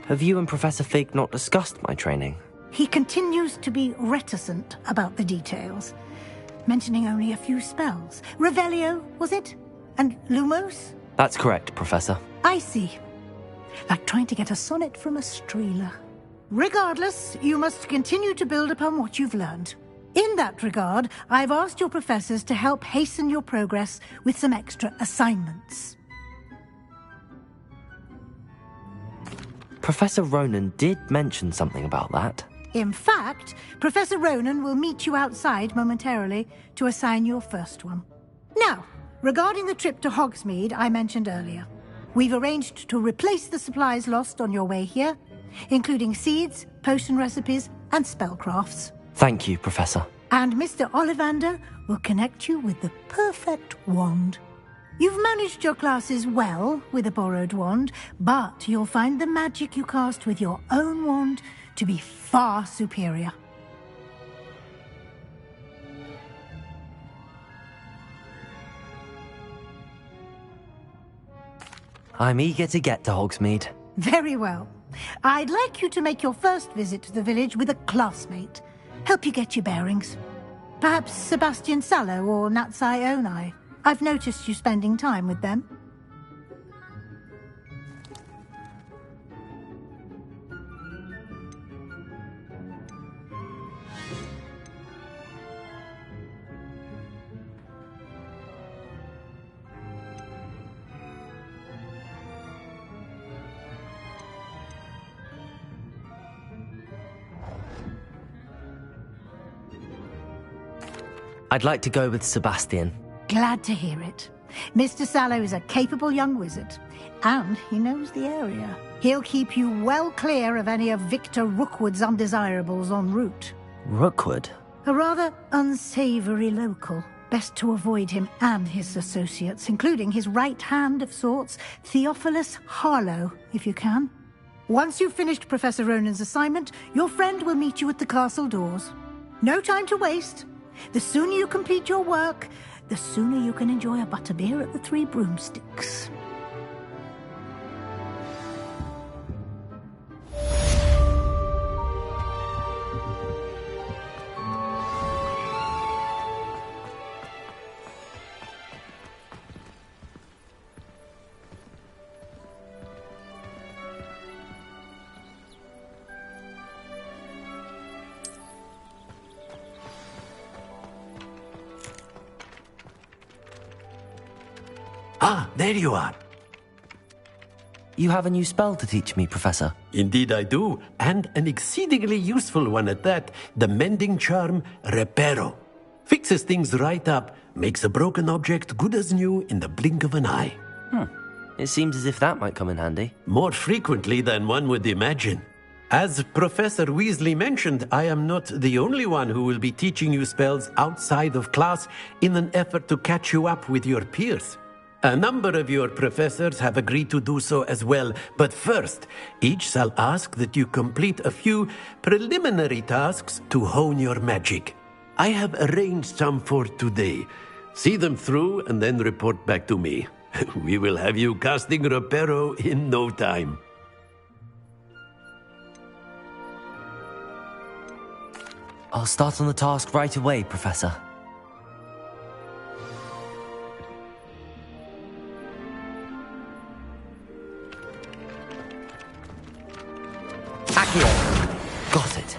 Have you and Professor Fig not discussed my training? He continues to be reticent about the details, mentioning only a few spells. Revelio, was it? And Lumos? That's correct, Professor. I see. Like trying to get a sonnet from a streeler. Regardless, you must continue to build upon what you've learned. In that regard, I've asked your professors to help hasten your progress with some extra assignments. Professor Ronan did mention something about that. In fact, Professor Ronan will meet you outside momentarily to assign your first one. Now, regarding the trip to Hogsmeade I mentioned earlier, we've arranged to replace the supplies lost on your way here, including seeds, potion recipes, and spellcrafts. Thank you, Professor. And Mr. Ollivander will connect you with the perfect wand. You've managed your classes well with a borrowed wand, but you'll find the magic you cast with your own wand to be far superior. I'm eager to get to Hogsmeade. Very well. I'd like you to make your first visit to the village with a classmate. Help you get your bearings. Perhaps Sebastian Sallow or Natsai Onai. I've noticed you spending time with them. I'd like to go with Sebastian. Glad to hear it. Mr. Sallow is a capable young wizard, and he knows the area. He'll keep you well clear of any of Victor Rookwood's undesirables en route. Rookwood? A rather unsavory local. Best to avoid him and his associates, including his right hand of sorts, Theophilus Harlow, if you can. Once you've finished Professor Ronan's assignment, your friend will meet you at the castle doors. No time to waste. The sooner you complete your work, the sooner you can enjoy a butterbeer at the Three Broomsticks. Ah, there you are. You have a new spell to teach me, Professor. Indeed I do, and an exceedingly useful one at that. The mending charm, Reparo. Fixes things right up, makes a broken object good as new in the blink of an eye. It seems as if that might come in handy. More frequently than one would imagine. As Professor Weasley mentioned, I am not the only one who will be teaching you spells outside of class in an effort to catch you up with your peers. A number of your professors have agreed to do so as well, but first, each shall ask that you complete a few preliminary tasks to hone your magic. I have arranged some for today. See them through and then report back to me. We will have you casting Reparo in no time. I'll start on the task right away, Professor. Accio! Got it.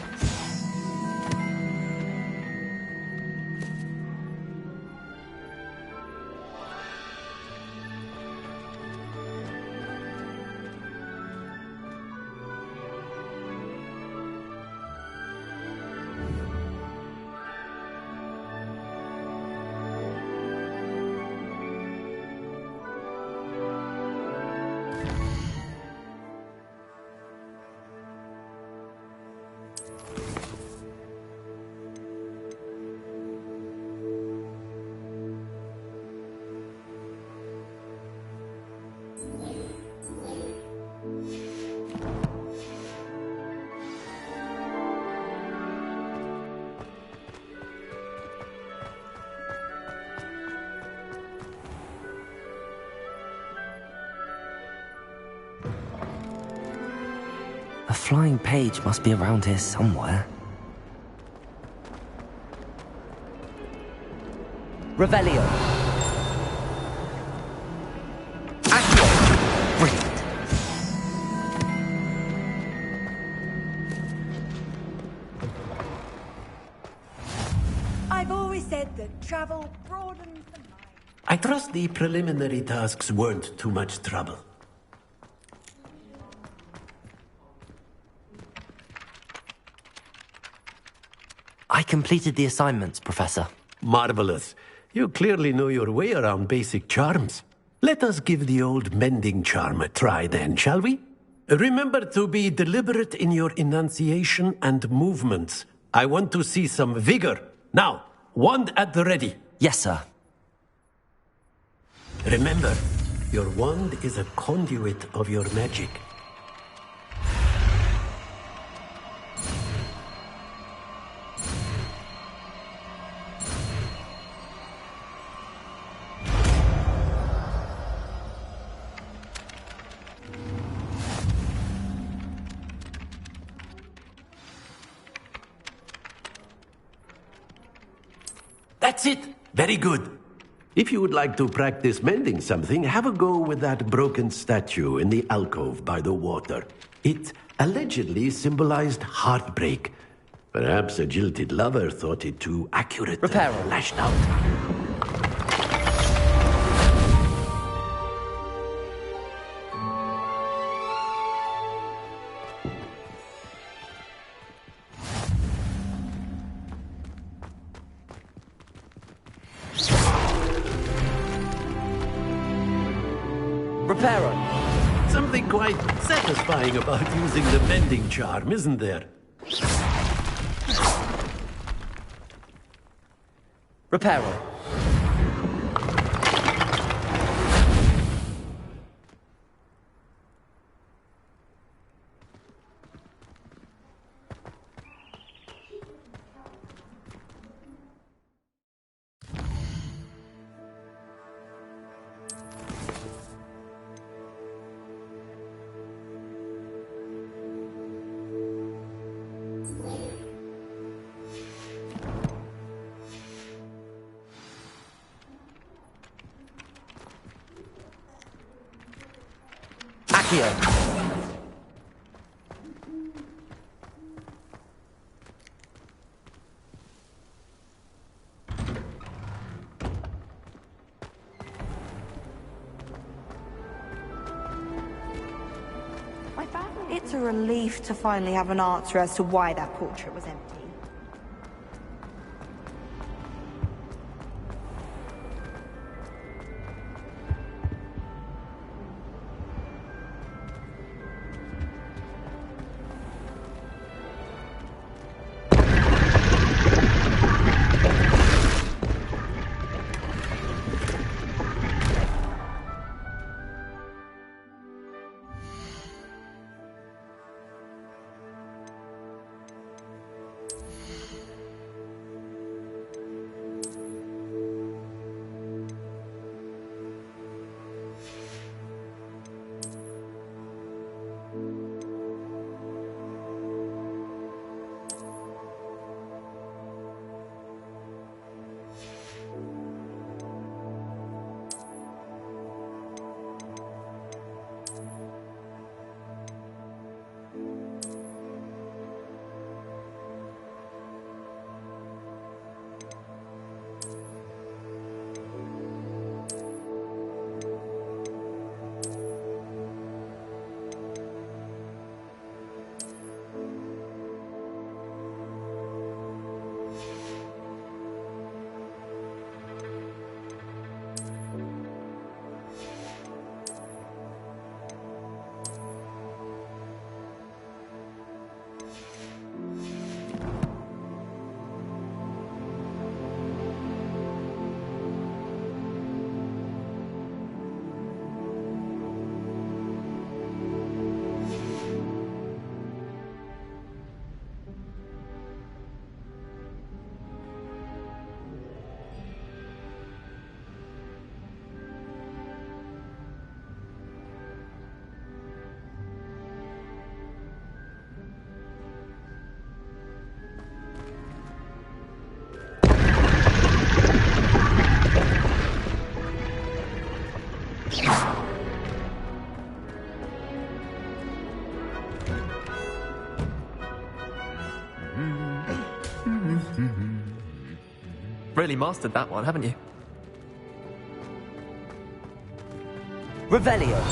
flying page must be around here somewhere. Revelio. Accio. Brilliant. I've always said that travel broadens the mind. I trust the preliminary tasks weren't too much trouble. I completed the assignments, Professor. Marvelous. You clearly know your way around basic charms. Let us give the old mending charm a try then, shall we? Remember to be deliberate in your enunciation and movements. I want to see some vigor. Now, wand at the ready. Yes, sir. Remember, your wand is a conduit of your magic. That's it! Very good. If you would like to practice mending something, have a go with that broken statue in the alcove by the water. It allegedly symbolized heartbreak. Perhaps a jilted lover thought it too accurate and lashed out. Reparo. Something quite satisfying about using the mending charm, isn't there? Reparo. It's a relief to finally have an answer as to why that portrait was empty. really mastered that one, haven't you? Revelio.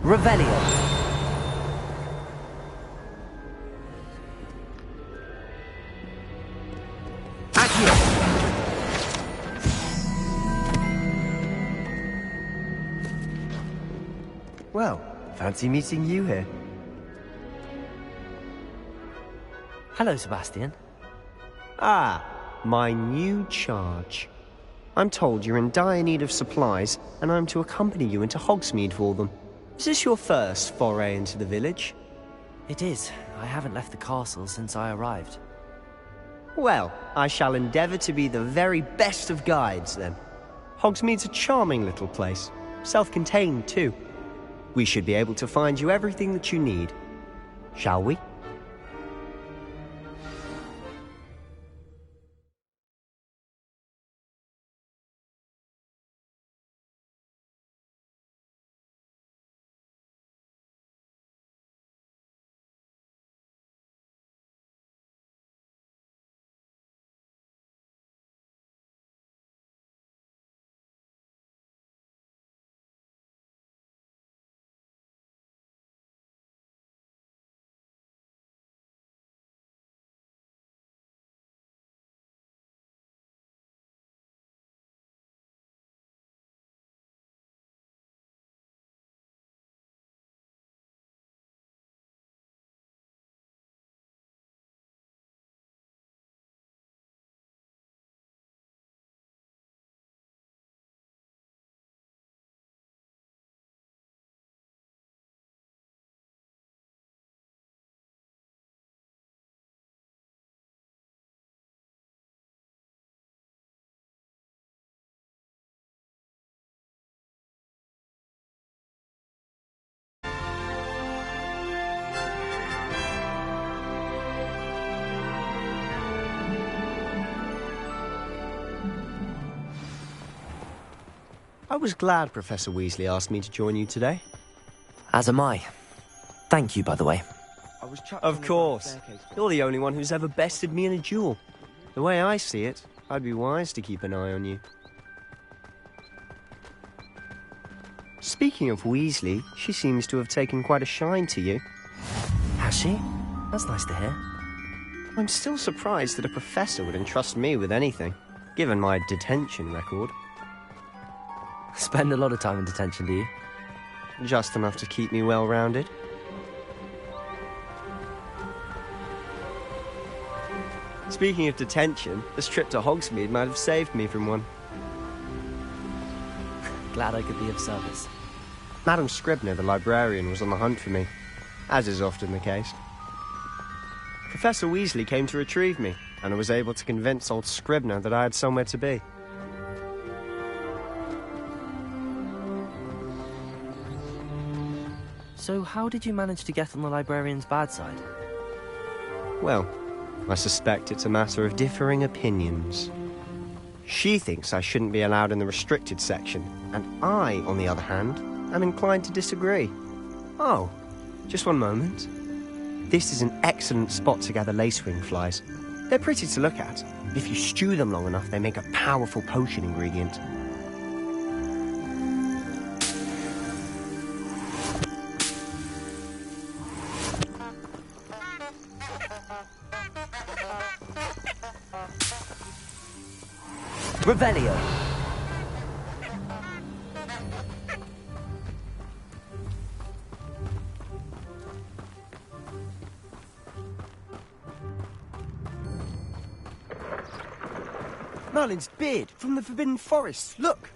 Revelio. Accio. Well, fancy meeting you here. Hello, Sebastian. Ah, my new charge. I'm told you're in dire need of supplies, and I'm to accompany you into Hogsmeade for them. Is this your first foray into the village? It is. I haven't left the castle since I arrived. Well, I shall endeavour to be the very best of guides, then. Hogsmeade's a charming little place. Self-contained, too. We should be able to find you everything that you need. Shall we? I was glad Professor Weasley asked me to join you today. As am I. Thank you, by the way. Of course. You're the only one who's ever bested me in a duel. The way I see it, I'd be wise to keep an eye on you. Speaking of Weasley, she seems to have taken quite a shine to you. Has she? That's nice to hear. I'm still surprised that a professor would entrust me with anything, given my detention record. Spend a lot of time in detention, do you? Just enough to keep me well-rounded. Speaking of detention, this trip to Hogsmeade might have saved me from one. Glad I could be of service. Madam Scribner, the librarian, was on the hunt for me, as is often the case. Professor Weasley came to retrieve me, and I was able to convince old Scribner that I had somewhere to be. So how did you manage to get on the librarian's bad side? Well, I suspect it's a matter of differing opinions. She thinks I shouldn't be allowed in the restricted section, and I, on the other hand, am inclined to disagree. Oh, just one moment. This is an excellent spot to gather lacewing flies. They're pretty to look at. If you stew them long enough, they make a powerful potion ingredient. Revelio. Merlin's beard from the Forbidden Forest. Look.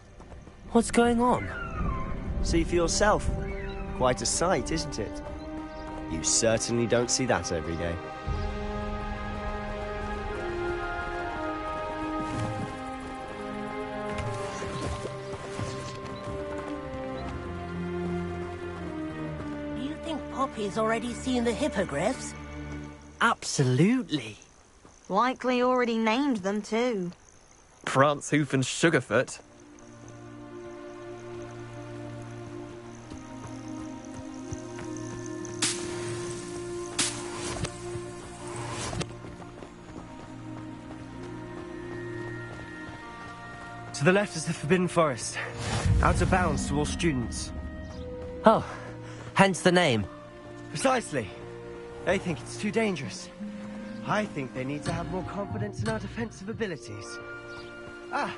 What's going on? See for yourself. Quite a sight, isn't it? You certainly don't see that every day. Do you think Poppy's already seen the hippogriffs? Absolutely. Likely already named them too. Prance, Hoof and Sugarfoot. To the left is the Forbidden Forest. Out of bounds to all students. Oh, hence the name. Precisely. They think it's too dangerous. I think they need to have more confidence in our defensive abilities. Ah,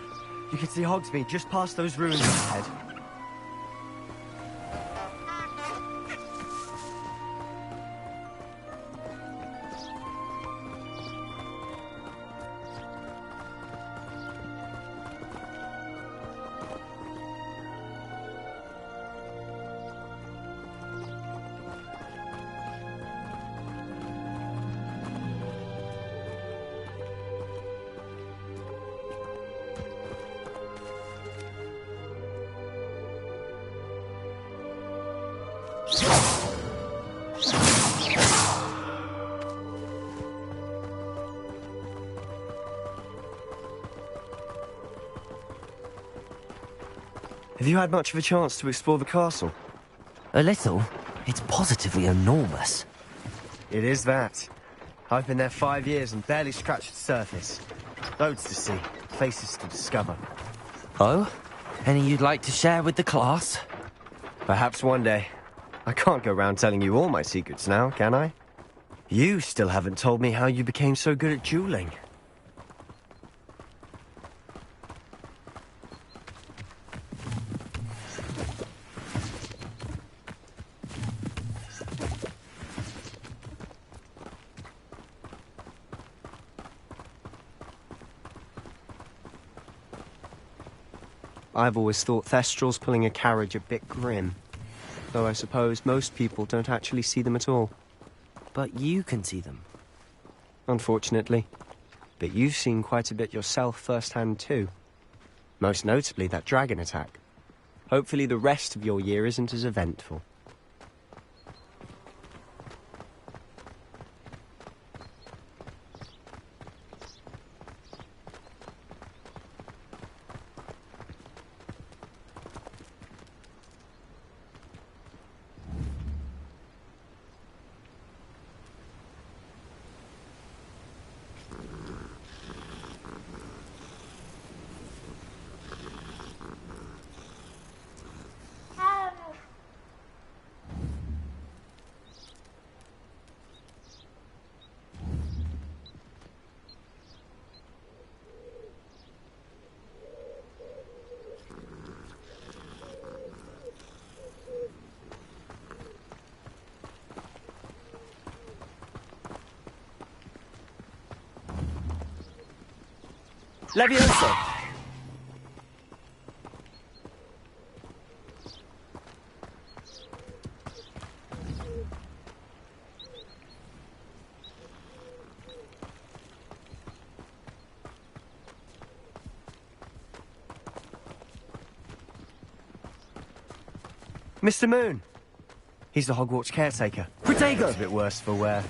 you can see Hogsmeade just past those ruins ahead. Have you had much of a chance to explore the castle? A little. It's positively enormous. It is that. I've been there 5 years and barely scratched the surface. Loads to see, places to discover. Oh? Any you'd like to share with the class? Perhaps one day. I can't go round telling you all my secrets now, can I? You still haven't told me how you became so good at dueling. I've always thought Thestrals pulling a carriage a bit grim. Though I suppose most people don't actually see them at all. But you can see them. Unfortunately. But you've seen quite a bit yourself firsthand too. Most notably that dragon attack. Hopefully the rest of your year isn't as eventful. Levioso! Mr. Moon! He's the Hogwarts caretaker. Protego! It's a bit worse for wear.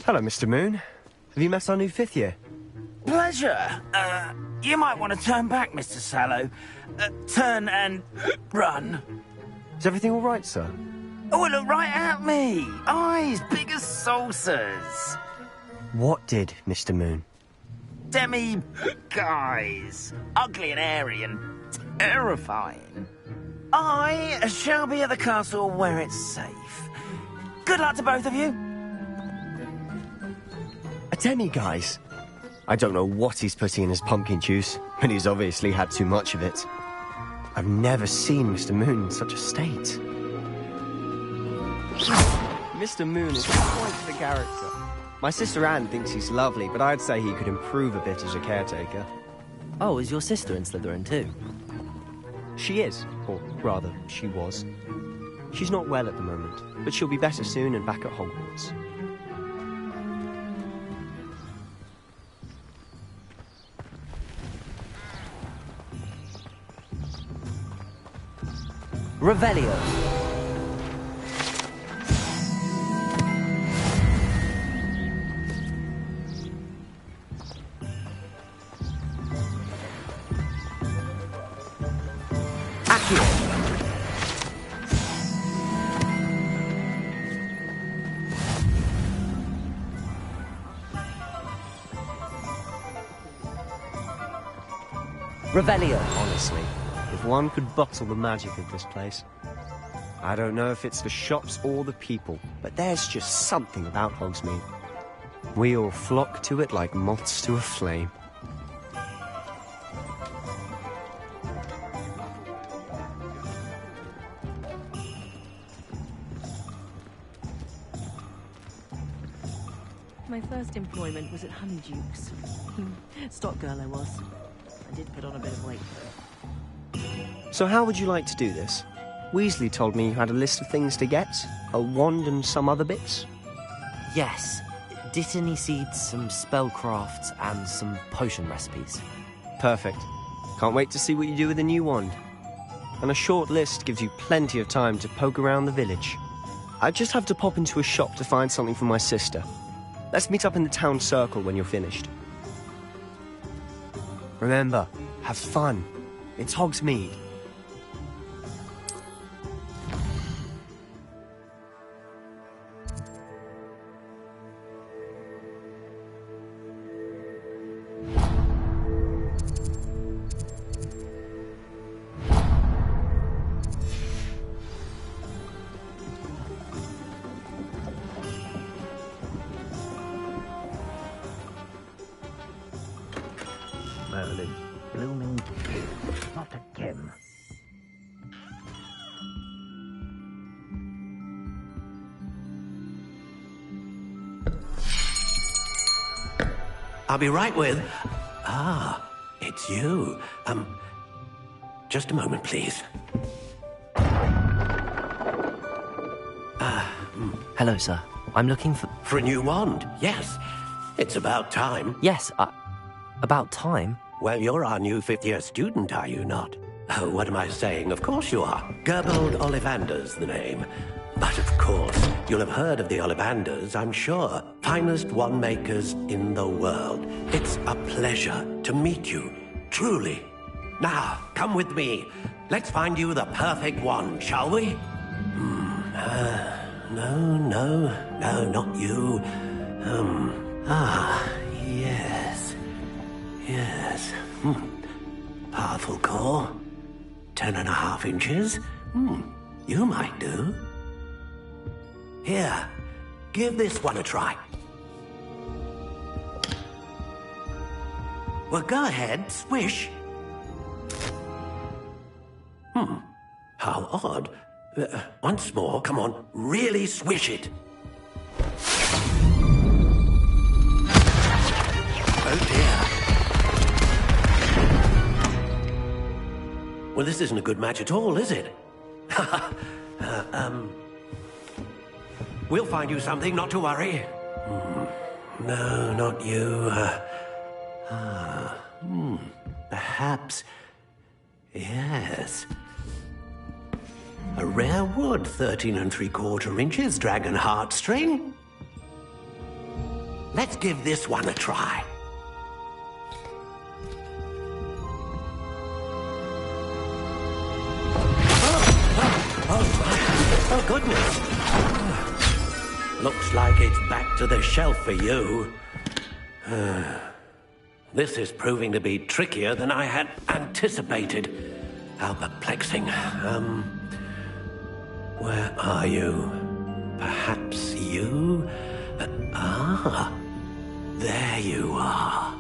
Hello, Mr. Moon. Have you met our new 5th year? Pleasure. You might want to turn back, Mr. Sallow. Turn and run. Is everything all right, sir? Oh, it looked right at me. Eyes big as saucers. What did, Mr. Moon? Guys. Ugly and hairy and terrifying. I shall be at the castle where it's safe. Good luck to both of you. A demi-guise? I don't know what he's putting in his pumpkin juice, but he's obviously had too much of it. I've never seen Mr. Moon in such a state. Mr. Moon is quite the character. My sister Anne thinks he's lovely, but I'd say he could improve a bit as a caretaker. Oh, is your sister in Slytherin too? She is, or rather, she was. She's not well at the moment, but she'll be better soon and back at Hogwarts. Revelio. Revelio. Honestly, if one could bottle the magic of this place. I don't know if it's the shops or the people, but there's just something about Hogsmeade. We all flock to it like moths to a flame. My first employment was at Honeydukes. Stock girl I was. I did put on a bit of weight, though. So how would you like to do this? Weasley told me you had a list of things to get, a wand and some other bits. Yes. Dittany seeds, some spellcrafts, and some potion recipes. Perfect. Can't wait to see what you do with the new wand. And a short list gives you plenty of time to poke around the village. I just have to pop into a shop to find something for my sister. Let's meet up in the town circle when you're finished. Remember, have fun. It's Hogsmeade. Merlin, blooming pig, not again. I'll be right with... Ah, it's you. Just a moment, please. Hello, sir. I'm looking for... For a new wand, yes. It's about time. Yes, about time? Well, you're our new fifth-year student, are you not? Oh, what am I saying? Of course you are. Gerbold Ollivander's the name. But of course, you'll have heard of the Ollivanders, I'm sure. Finest wand makers in the world. It's a pleasure to meet you, truly. Now, come with me. Let's find you the perfect wand, shall we? No, not you. Yes. Powerful core. 10.5 inches. You might do. Here, give this one a try. Well, go ahead, swish. How odd. Once more, come on, really swish it. Oh dear. Well, this isn't a good match at all, is it? We'll find you something, not to worry. No, not you. Perhaps... Yes. A rare wood, 13 3/4 inches, dragon heartstring. Let's give this one a try. Oh, my. Oh, goodness. Looks like it's back to the shelf for you. This is proving to be trickier than I had anticipated. How perplexing. Where are you? Perhaps you? There you are.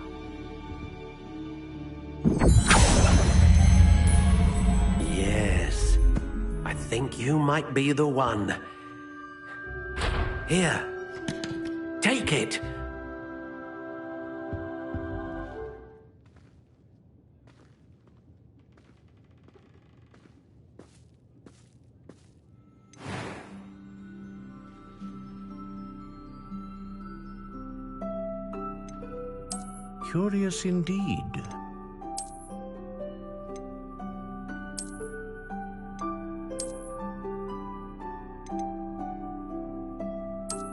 Yes, I think you might be the one. Here, take it. Curious indeed.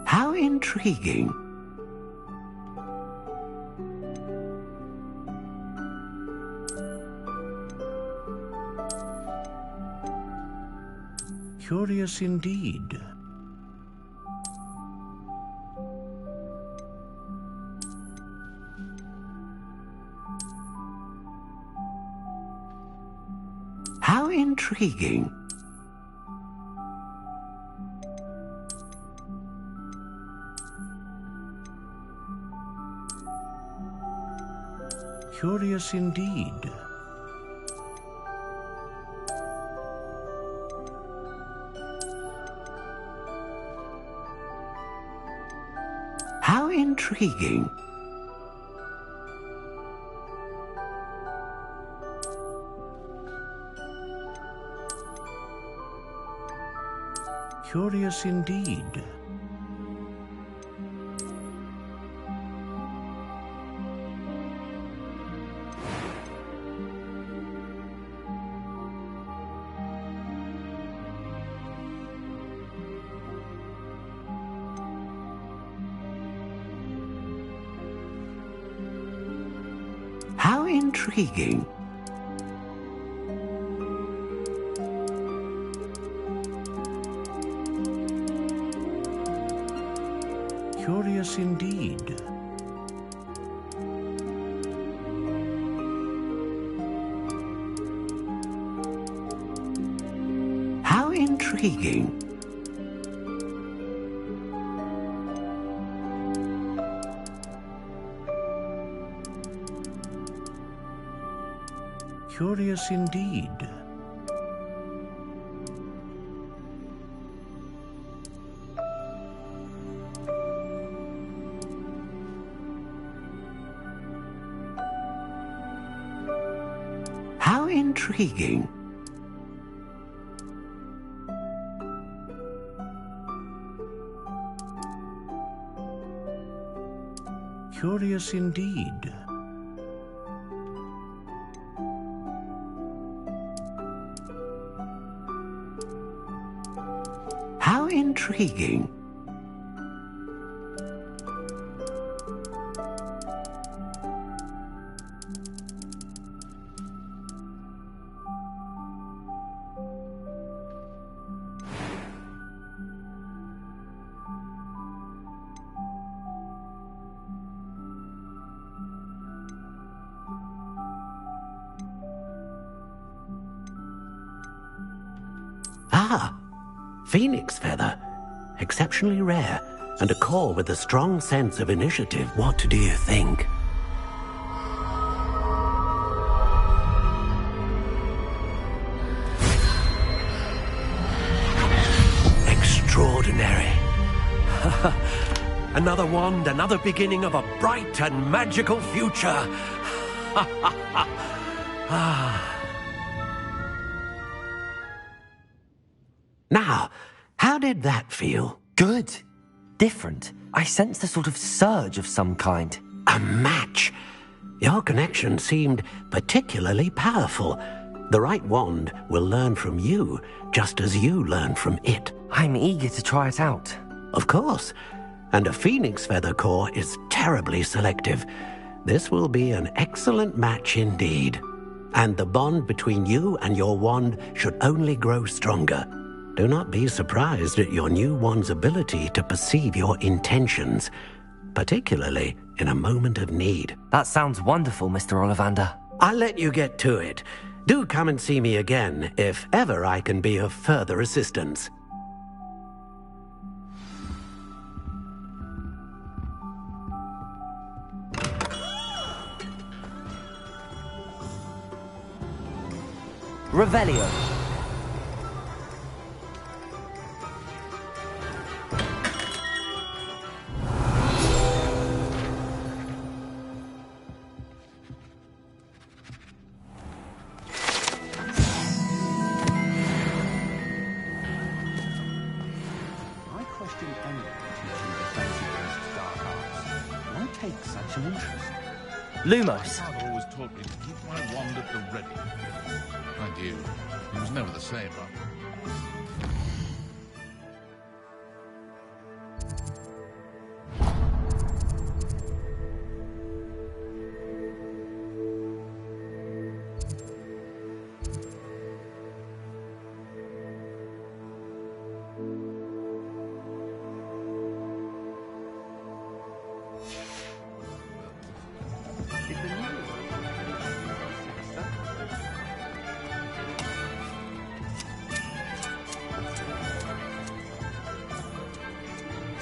How intriguing. Curious indeed. How intriguing. Curious indeed. How intriguing. Curious indeed. How intriguing. Curious indeed. How intriguing. Curious indeed. How intriguing. Curious indeed. How intriguing. Ah, phoenix feather. Exceptionally rare, and a core with a strong sense of initiative. What do you think? Extraordinary. Another wand, another beginning of a bright and magical future. Now, how did that feel? Good. Different. I sensed a sort of surge of some kind. A match. Your connection seemed particularly powerful. The right wand will learn from you, just as you learn from it. I'm eager to try it out. Of course. And a phoenix feather core is terribly selective. This will be an excellent match indeed. And the bond between you and your wand should only grow stronger. Do not be surprised at your new one's ability to perceive your intentions, particularly in a moment of need. That sounds wonderful, Mr. Ollivander. I'll let you get to it. Do come and see me again if ever I can be of further assistance. Revelio. Lumos. My father always taught me to keep my wand at the ready. Mind you, he was never the same after.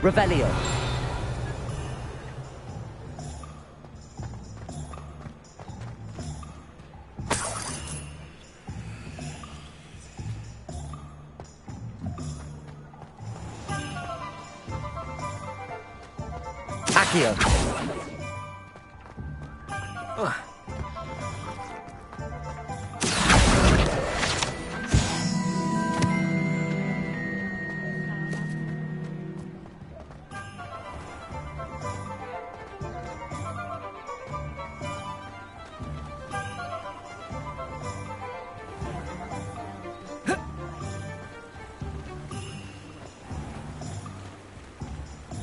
Revelio. Accio.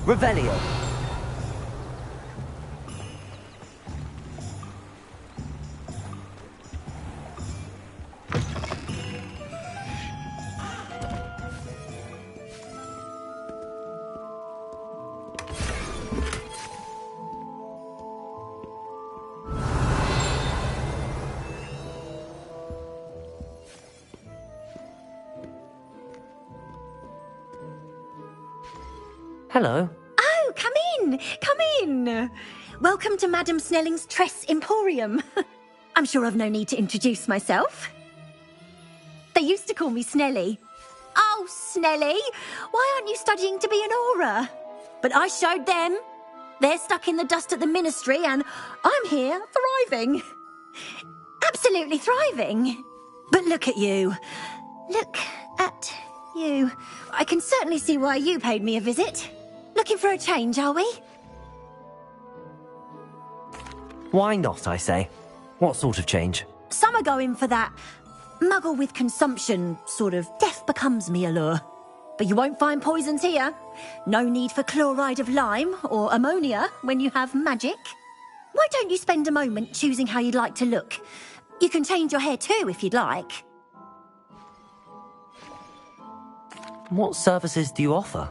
Revelio. Hello. Oh, come in! Come in! Welcome to Madame Snelling's Tress Emporium. I'm sure I've no need to introduce myself. They used to call me Snelly. Oh, Snelly, why aren't you studying to be an aura? But I showed them. They're stuck in the dust at the ministry and I'm here thriving. Absolutely thriving. But look at you. Look at you. I can certainly see why you paid me a visit. Looking for a change, are we? Why not, I say? What sort of change? Some are going for that muggle with consumption, sort of death becomes me allure. But you won't find poisons here. No need for chloride of lime or ammonia when you have magic. Why don't you spend a moment choosing how you'd like to look? You can change your hair too if you'd like. What services do you offer?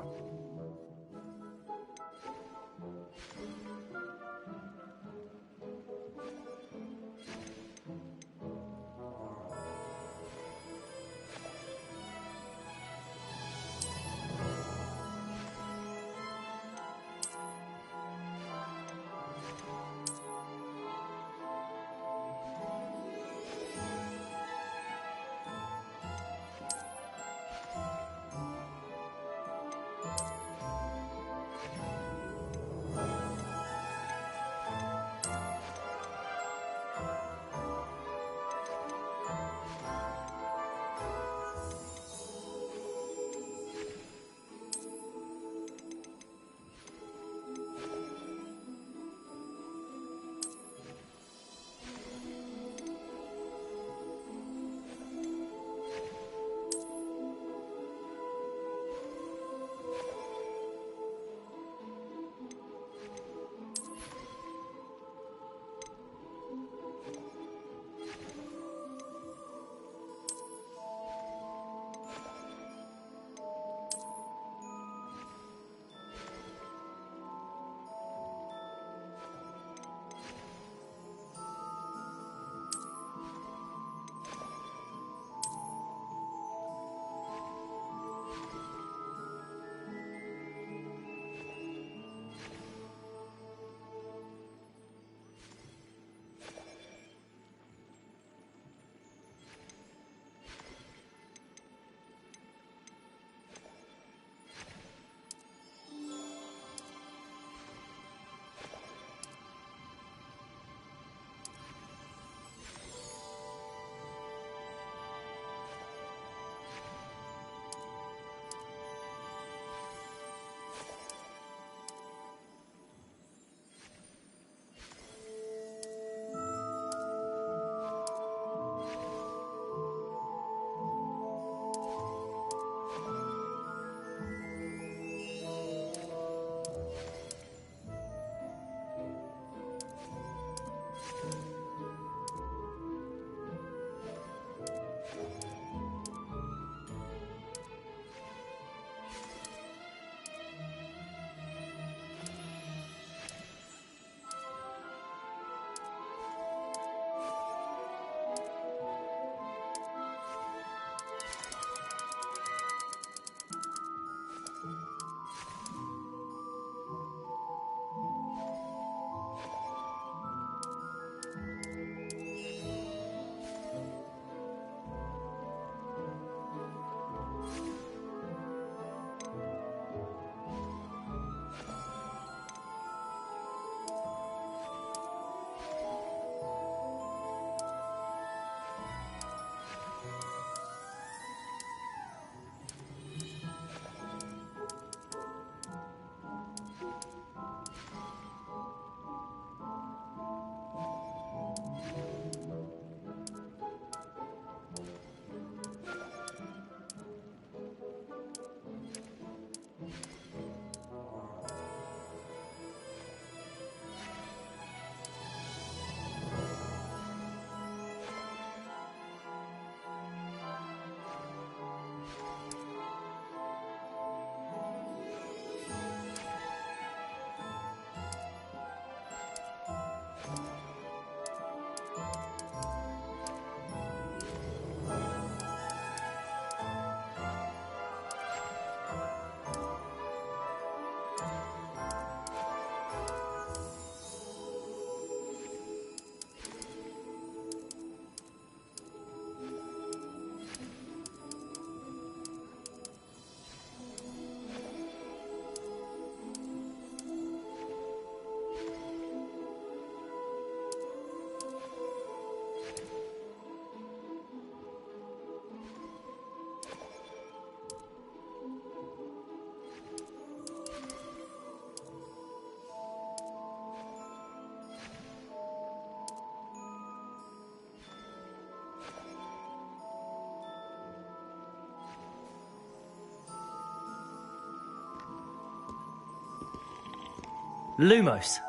Lumos.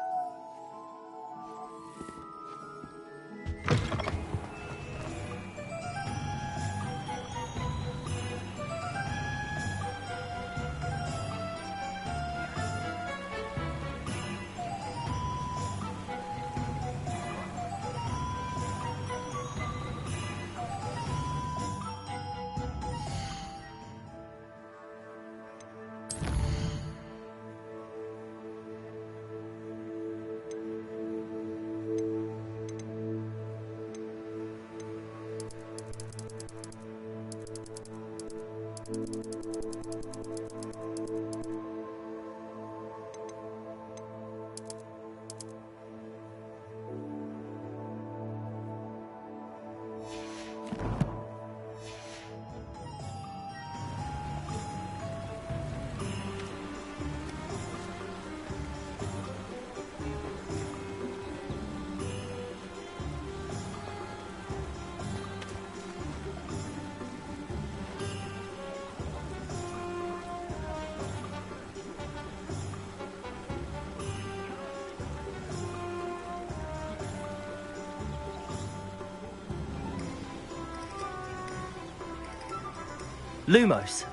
Lumos.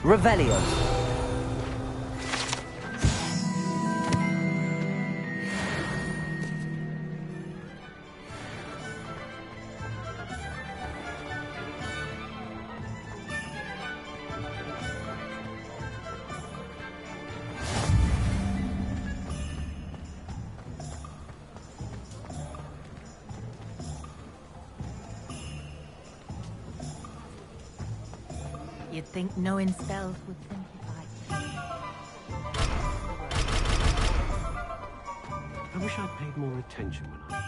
Revelio. You'd think knowing spells would simplify. I wish I'd paid more attention when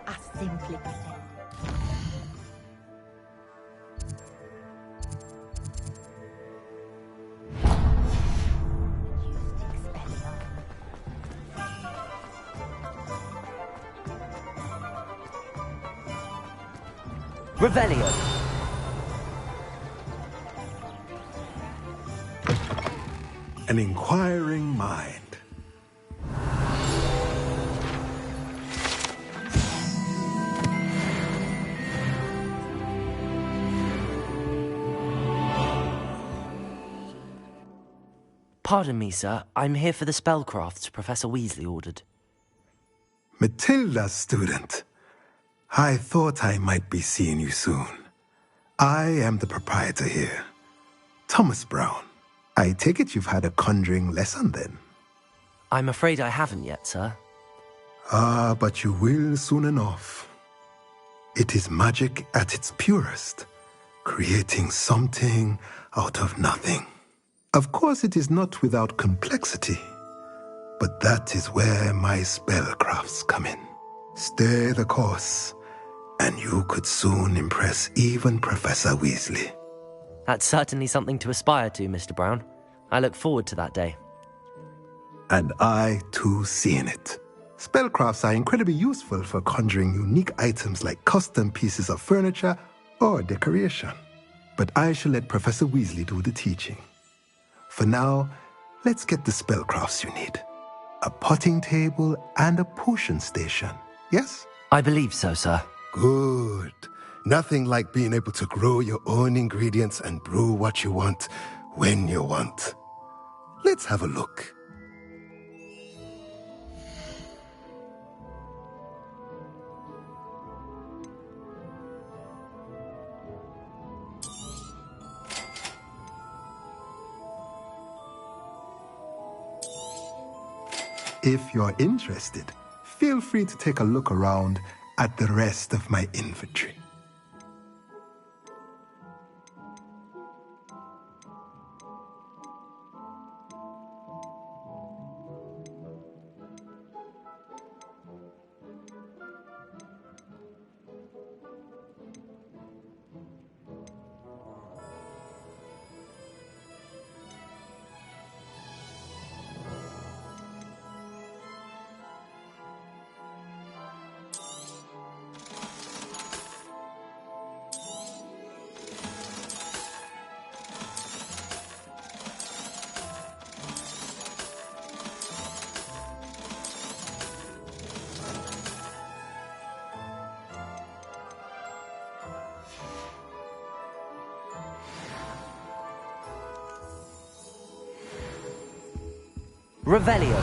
I simply pretend. Revelio. An inquiring mind. Pardon me, sir. I'm here for the spellcrafts Professor Weasley ordered. Matilda's student. I thought I might be seeing you soon. I am the proprietor here, Thomas Brown. I take it you've had a conjuring lesson then? I'm afraid I haven't yet, sir. Ah, but you will soon enough. It is magic at its purest, creating something out of nothing. Of course, it is not without complexity, but that is where my spellcrafts come in. Stay the course, and you could soon impress even Professor Weasley. That's certainly something to aspire to, Mr. Brown. I look forward to that day. And I, too, seeing it. Spellcrafts are incredibly useful for conjuring unique items like custom pieces of furniture or decoration. But I shall let Professor Weasley do the teaching. For now, let's get the spellcrafts you need. A potting table and a potion station, yes? I believe so, sir. Good. Nothing like being able to grow your own ingredients and brew what you want when you want. Let's have a look. If you're interested, feel free to take a look around at the rest of my inventory. Revelio.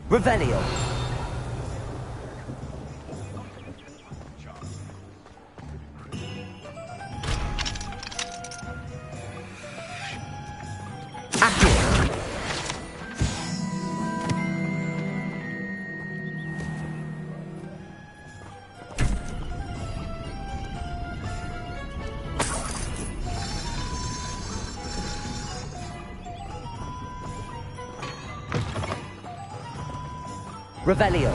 Revelio. Revelio.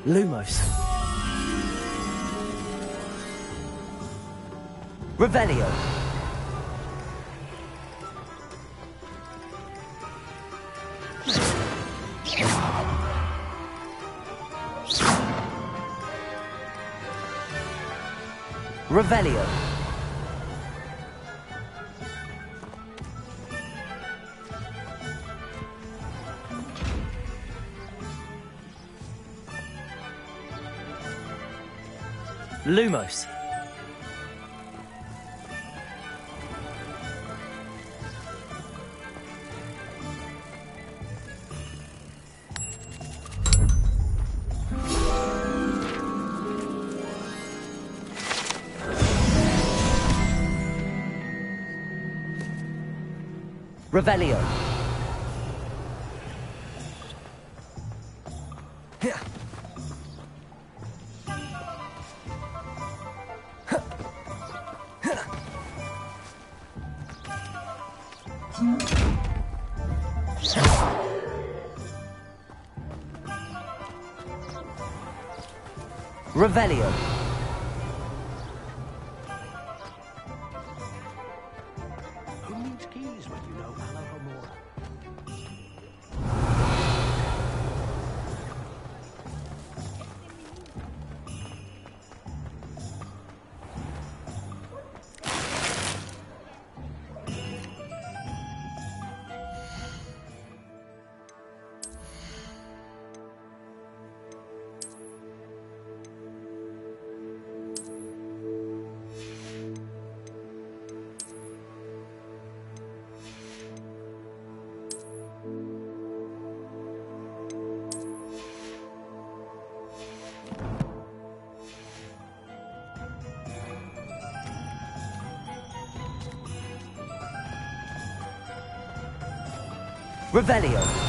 Lumos. Revelio. Revelio. Lumos. Revelio. Revelio. Who needs keys when you know Alohomora? Revelio.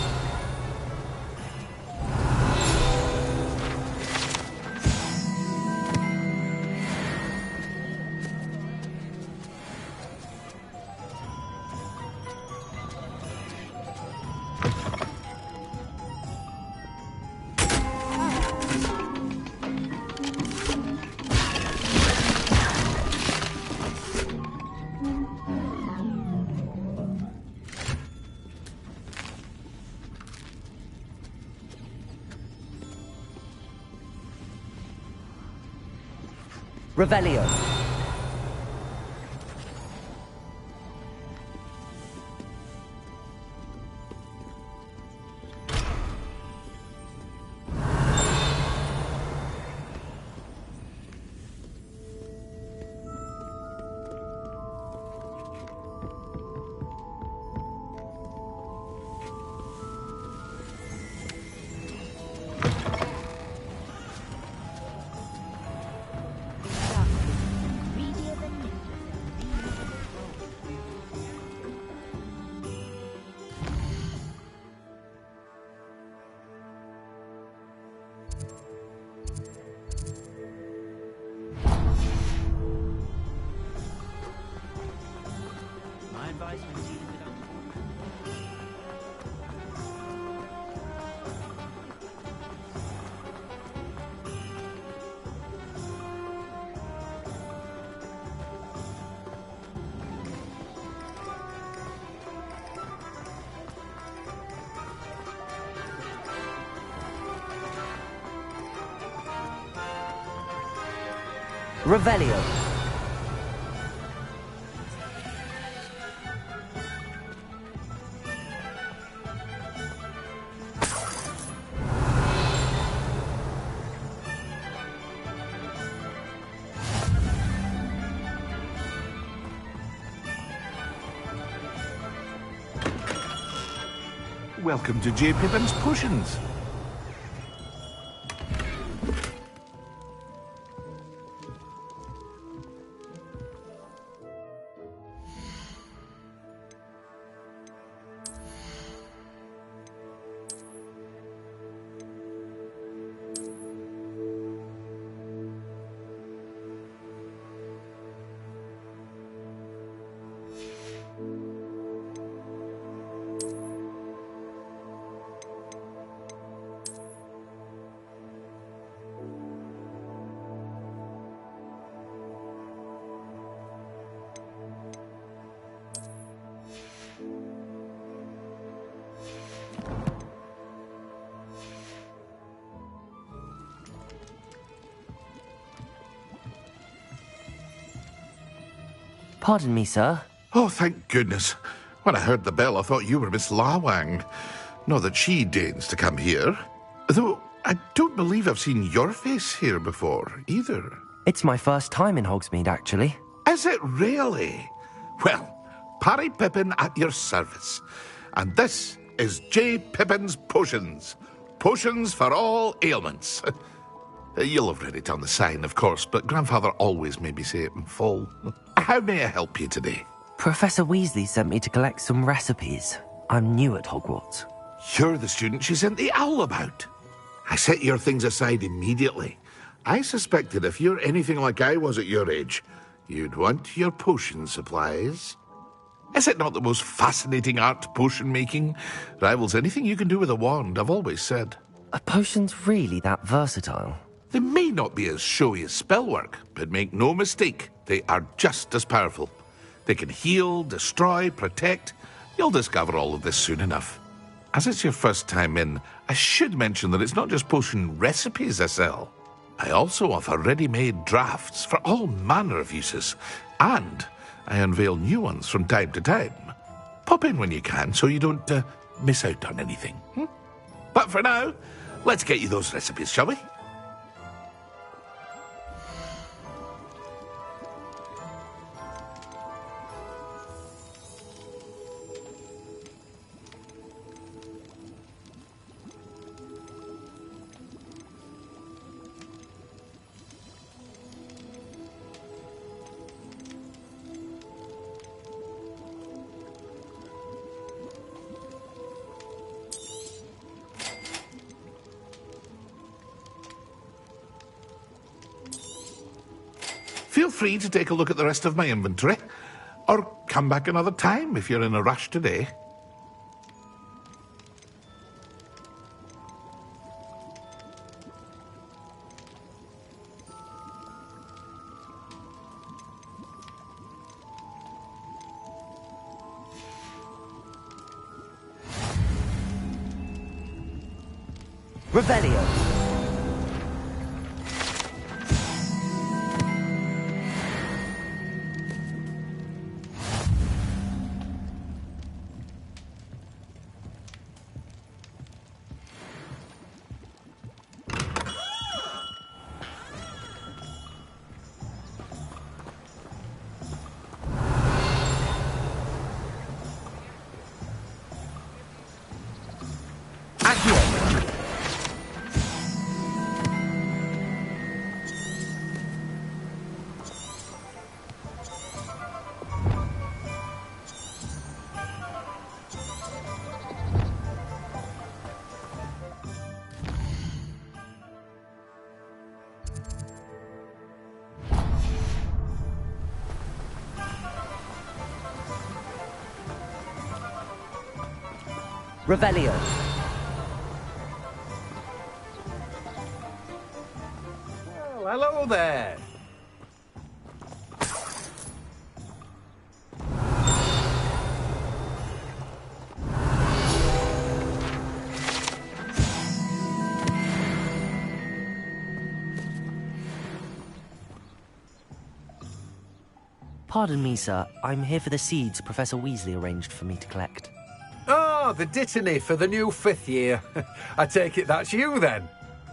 Revelio. Revelio. Welcome to J. Pippin's Potions. Pardon me, sir. Oh, thank goodness. When I heard the bell, I thought you were Miss Lawang. Not that she deigns to come here. Though I don't believe I've seen your face here before, either. It's my first time in Hogsmeade, actually. Is it really? Well, Parry Pippin at your service. And this is J. Pippin's Potions. Potions for all ailments. You'll have read it on the sign, of course, but Grandfather always made me say it in full. How may I help you today? Professor Weasley sent me to collect some recipes. I'm new at Hogwarts. You're the student she sent the owl about. I set your things aside immediately. I suspected if you're anything like I was at your age, you'd want your potion supplies. Is it not the most fascinating art, potion making? Rivals anything you can do with a wand, I've always said. Are potions really that versatile? They may not be as showy as spellwork, but make no mistake, they are just as powerful. They can heal, destroy, protect. You'll discover all of this soon enough. As it's your first time in, I should mention that it's not just potion recipes I sell. I also offer ready-made drafts for all manner of uses, and I unveil new ones from time to time. Pop in when you can so you don't miss out on anything. But for now, let's get you those recipes, shall we? Feel free to take a look at the rest of my inventory, or come back another time if you're in a rush today. Revelio. Revelio. Well, hello there. Pardon me, sir. I'm here for the seeds Professor Weasley arranged for me to collect. Oh, the dittany for the new 5th year. I take it that's you, then.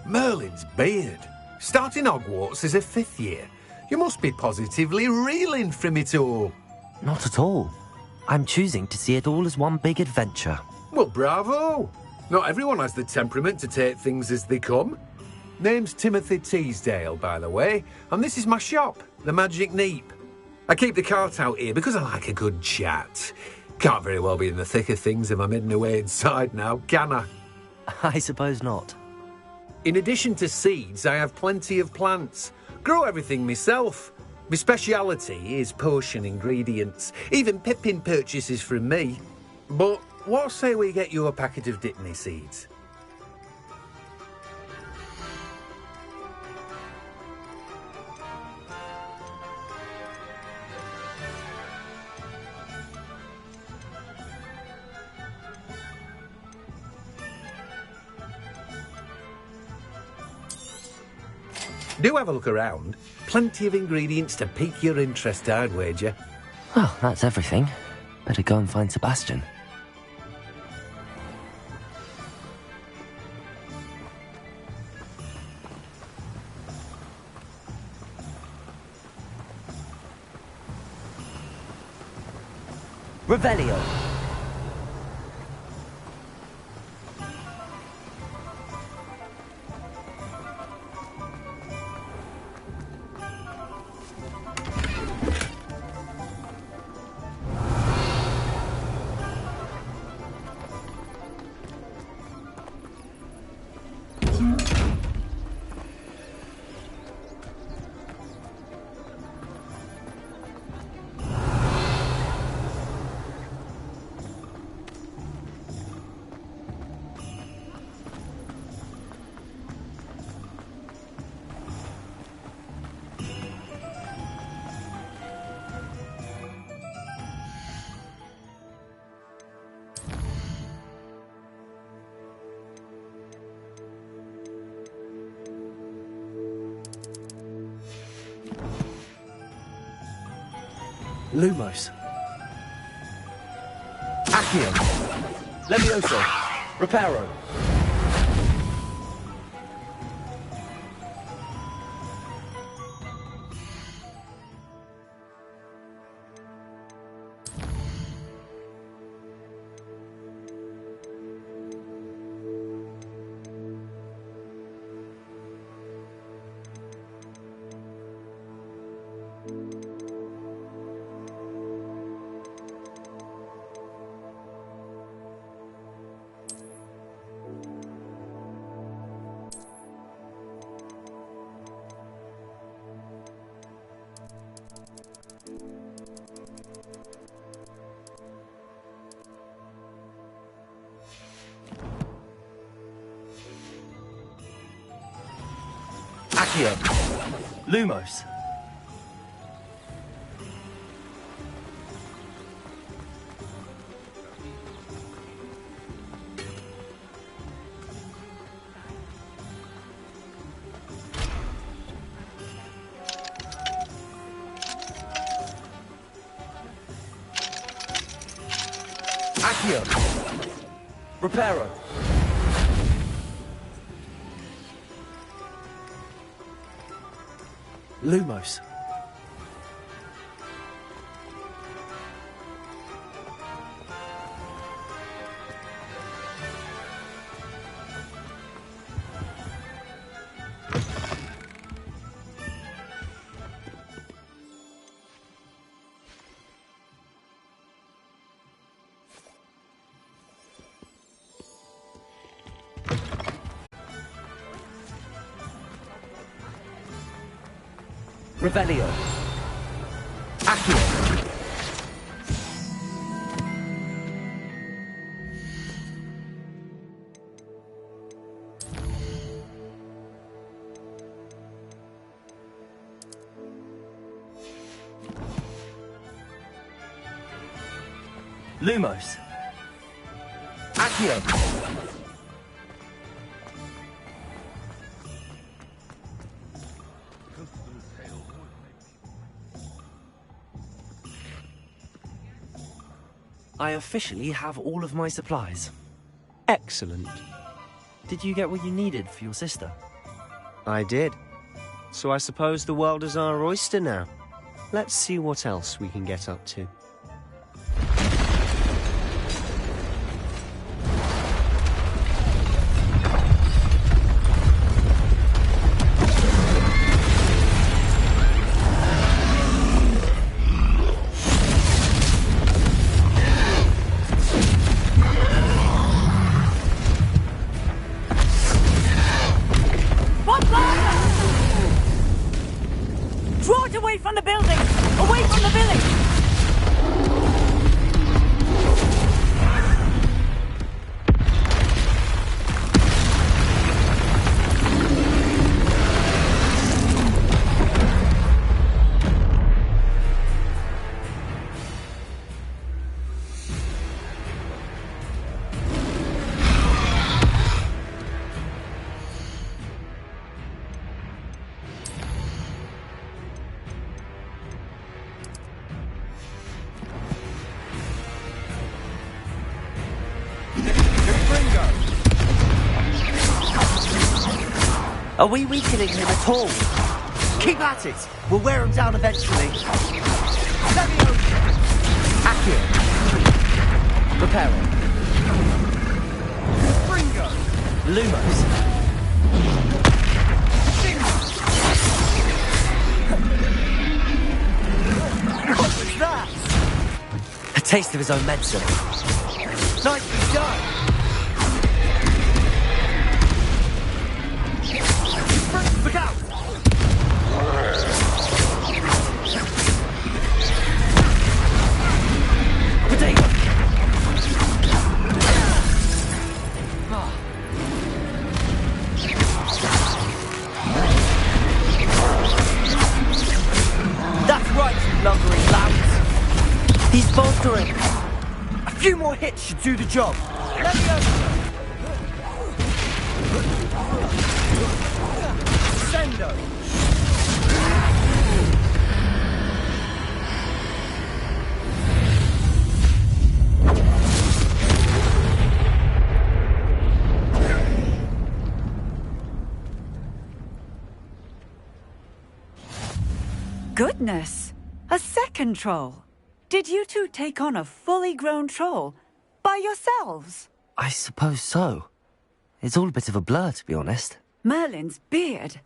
Merlin's beard. Starting Hogwarts as a 5th year. You must be positively reeling from it all. Not at all. I'm choosing to see it all as one big adventure. Well, bravo. Not everyone has the temperament to take things as they come. Name's Timothy Teasdale, by the way, and this is my shop, the Magic Neep. I keep the cart out here because I like a good chat. Can't very well be in the thick of things if I'm hidden away inside now, can I? I suppose not. In addition to seeds, I have plenty of plants. Grow everything myself. My speciality is potion ingredients. Even Pippin purchases from me. But what say we get you a packet of Dittany seeds? Do have a look around. Plenty of ingredients to pique your interest, I'd wager. Well, that's everything. Better go and find Sebastian. Revelio. Lumos. Accio. Levioso. Reparo. Accio. Lumos. Accio. Reparo. Lumos. Revelio. Accio. Lumos. Accio. I officially have all of my supplies. Excellent. Did you get what you needed for your sister? I did. So I suppose the world is our oyster now. Let's see what else we can get up to. Draw it away from the building! Away from the village! Are we weakening him at all? Keep at it! We'll wear him down eventually. Leviosa! Accio. Reparo. Fringo! Lumos. What was that? A taste of his own medicine. Nicely done! Look out! Potato! That's right, you lumbering louts! He's faltering! A few more hits should do the job! Let me over! Sendo! Goodness! A second troll! Did you two take on a fully grown troll? By yourselves? I suppose so. It's all a bit of a blur, to be honest. Merlin's beard.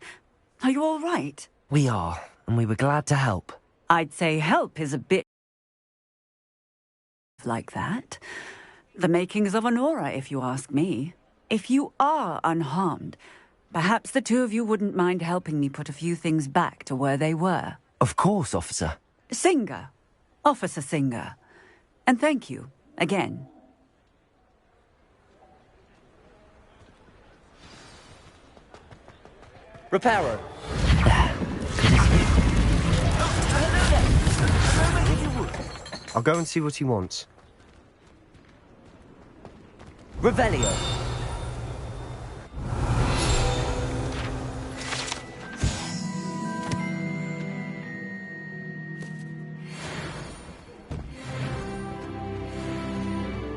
Are you all right? We are, and we were glad to help. I'd say help is a bit like that. The makings of an aura, if you ask me. If you are unharmed, perhaps the two of you wouldn't mind helping me put a few things back to where they were. Of course, officer. Singer. Officer Singer. And thank you, again. Reparo. I'll go and see what he wants. Revelio.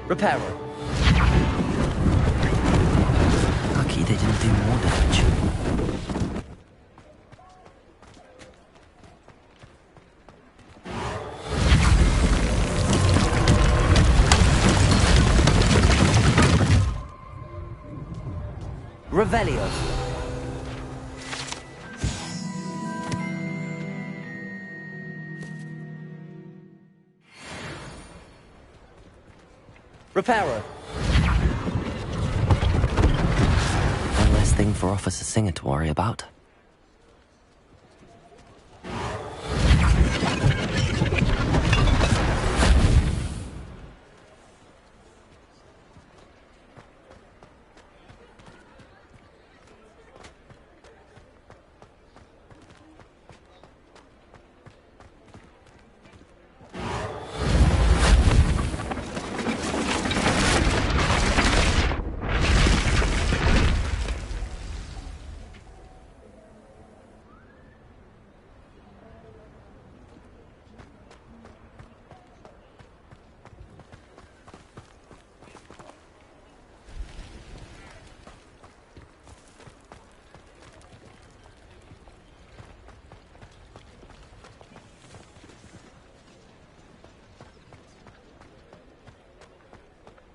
Reparo. Lucky they didn't do more damage. Revelio. Reparo. One less thing for Officer Singer to worry about.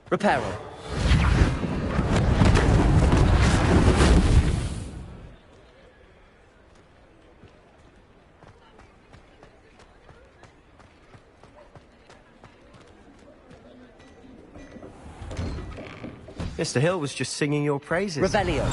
Reparo. Mr. Hill was just singing your praises. Revelio.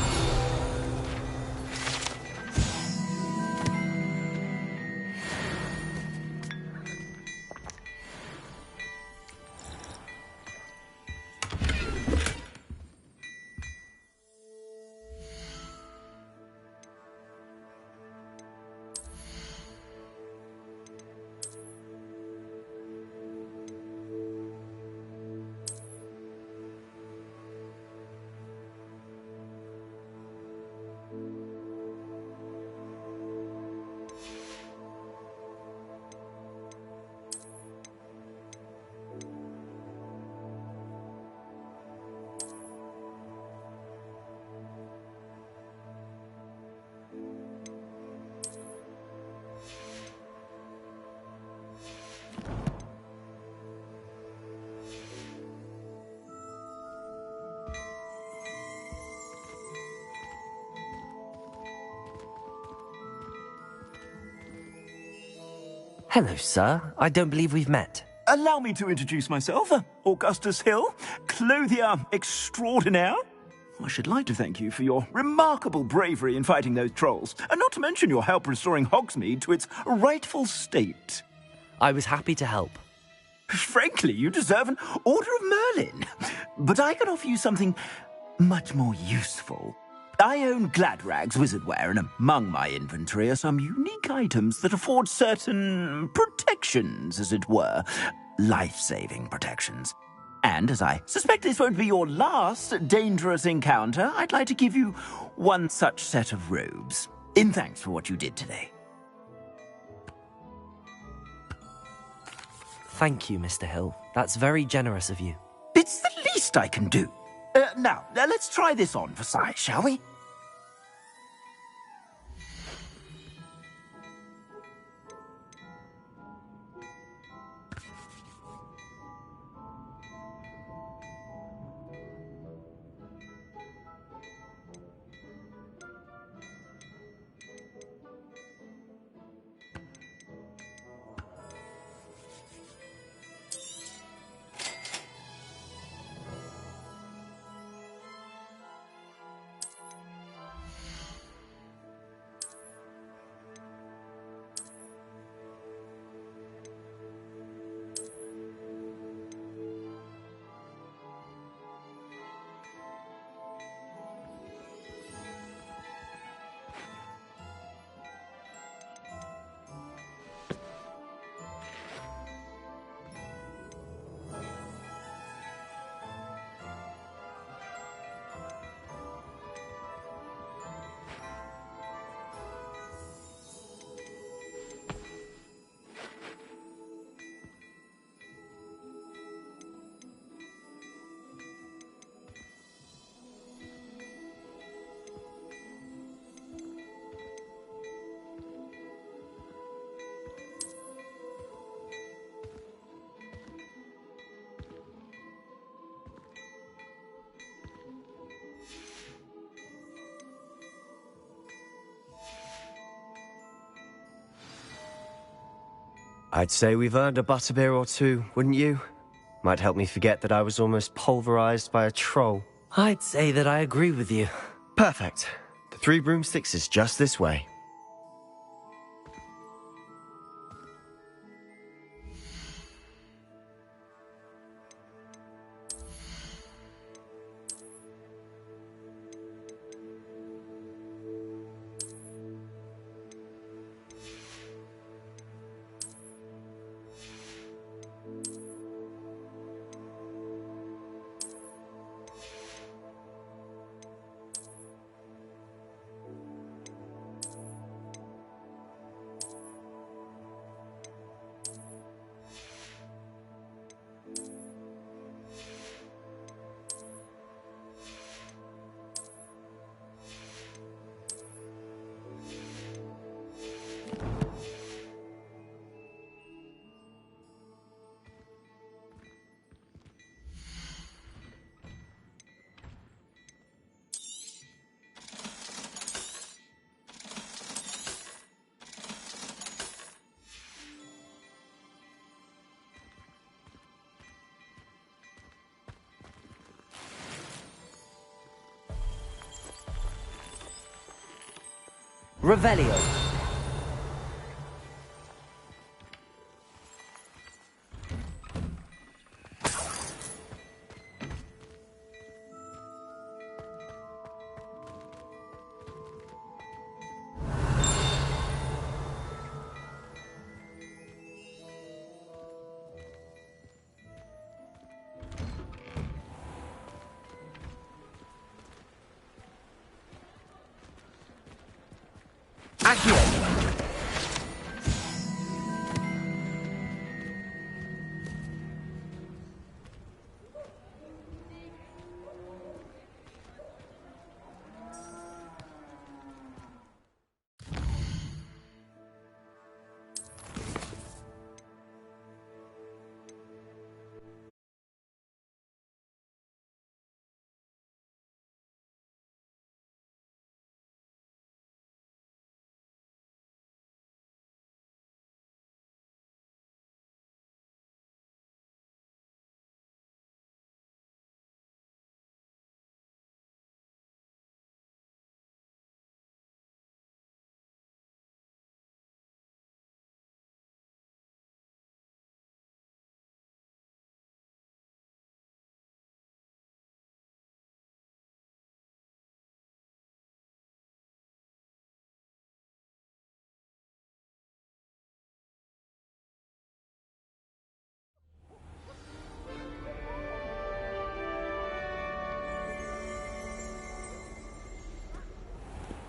Hello, sir. I don't believe we've met. Allow me to introduce myself, Augustus Hill, clothier extraordinaire. I should like to thank you for your remarkable bravery in fighting those trolls, and not to mention your help restoring Hogsmeade to its rightful state. I was happy to help. Frankly, you deserve an Order of Merlin. But I can offer you something much more useful. I own Gladrag's wizardware, and among my inventory are some unique items that afford certain protections, as it were. Life-saving protections. And as I suspect this won't be your last dangerous encounter, I'd like to give you one such set of robes, in thanks for what you did today. Thank you, Mr. Hill. That's very generous of you. It's the least I can do. Now, let's try this on for size, shall we? I'd say we've earned a butterbeer or two, wouldn't you? Might help me forget that I was almost pulverized by a troll. I'd say that I agree with you. Perfect. The Three Broomsticks is just this way. Revelio.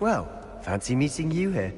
Well, fancy meeting you here.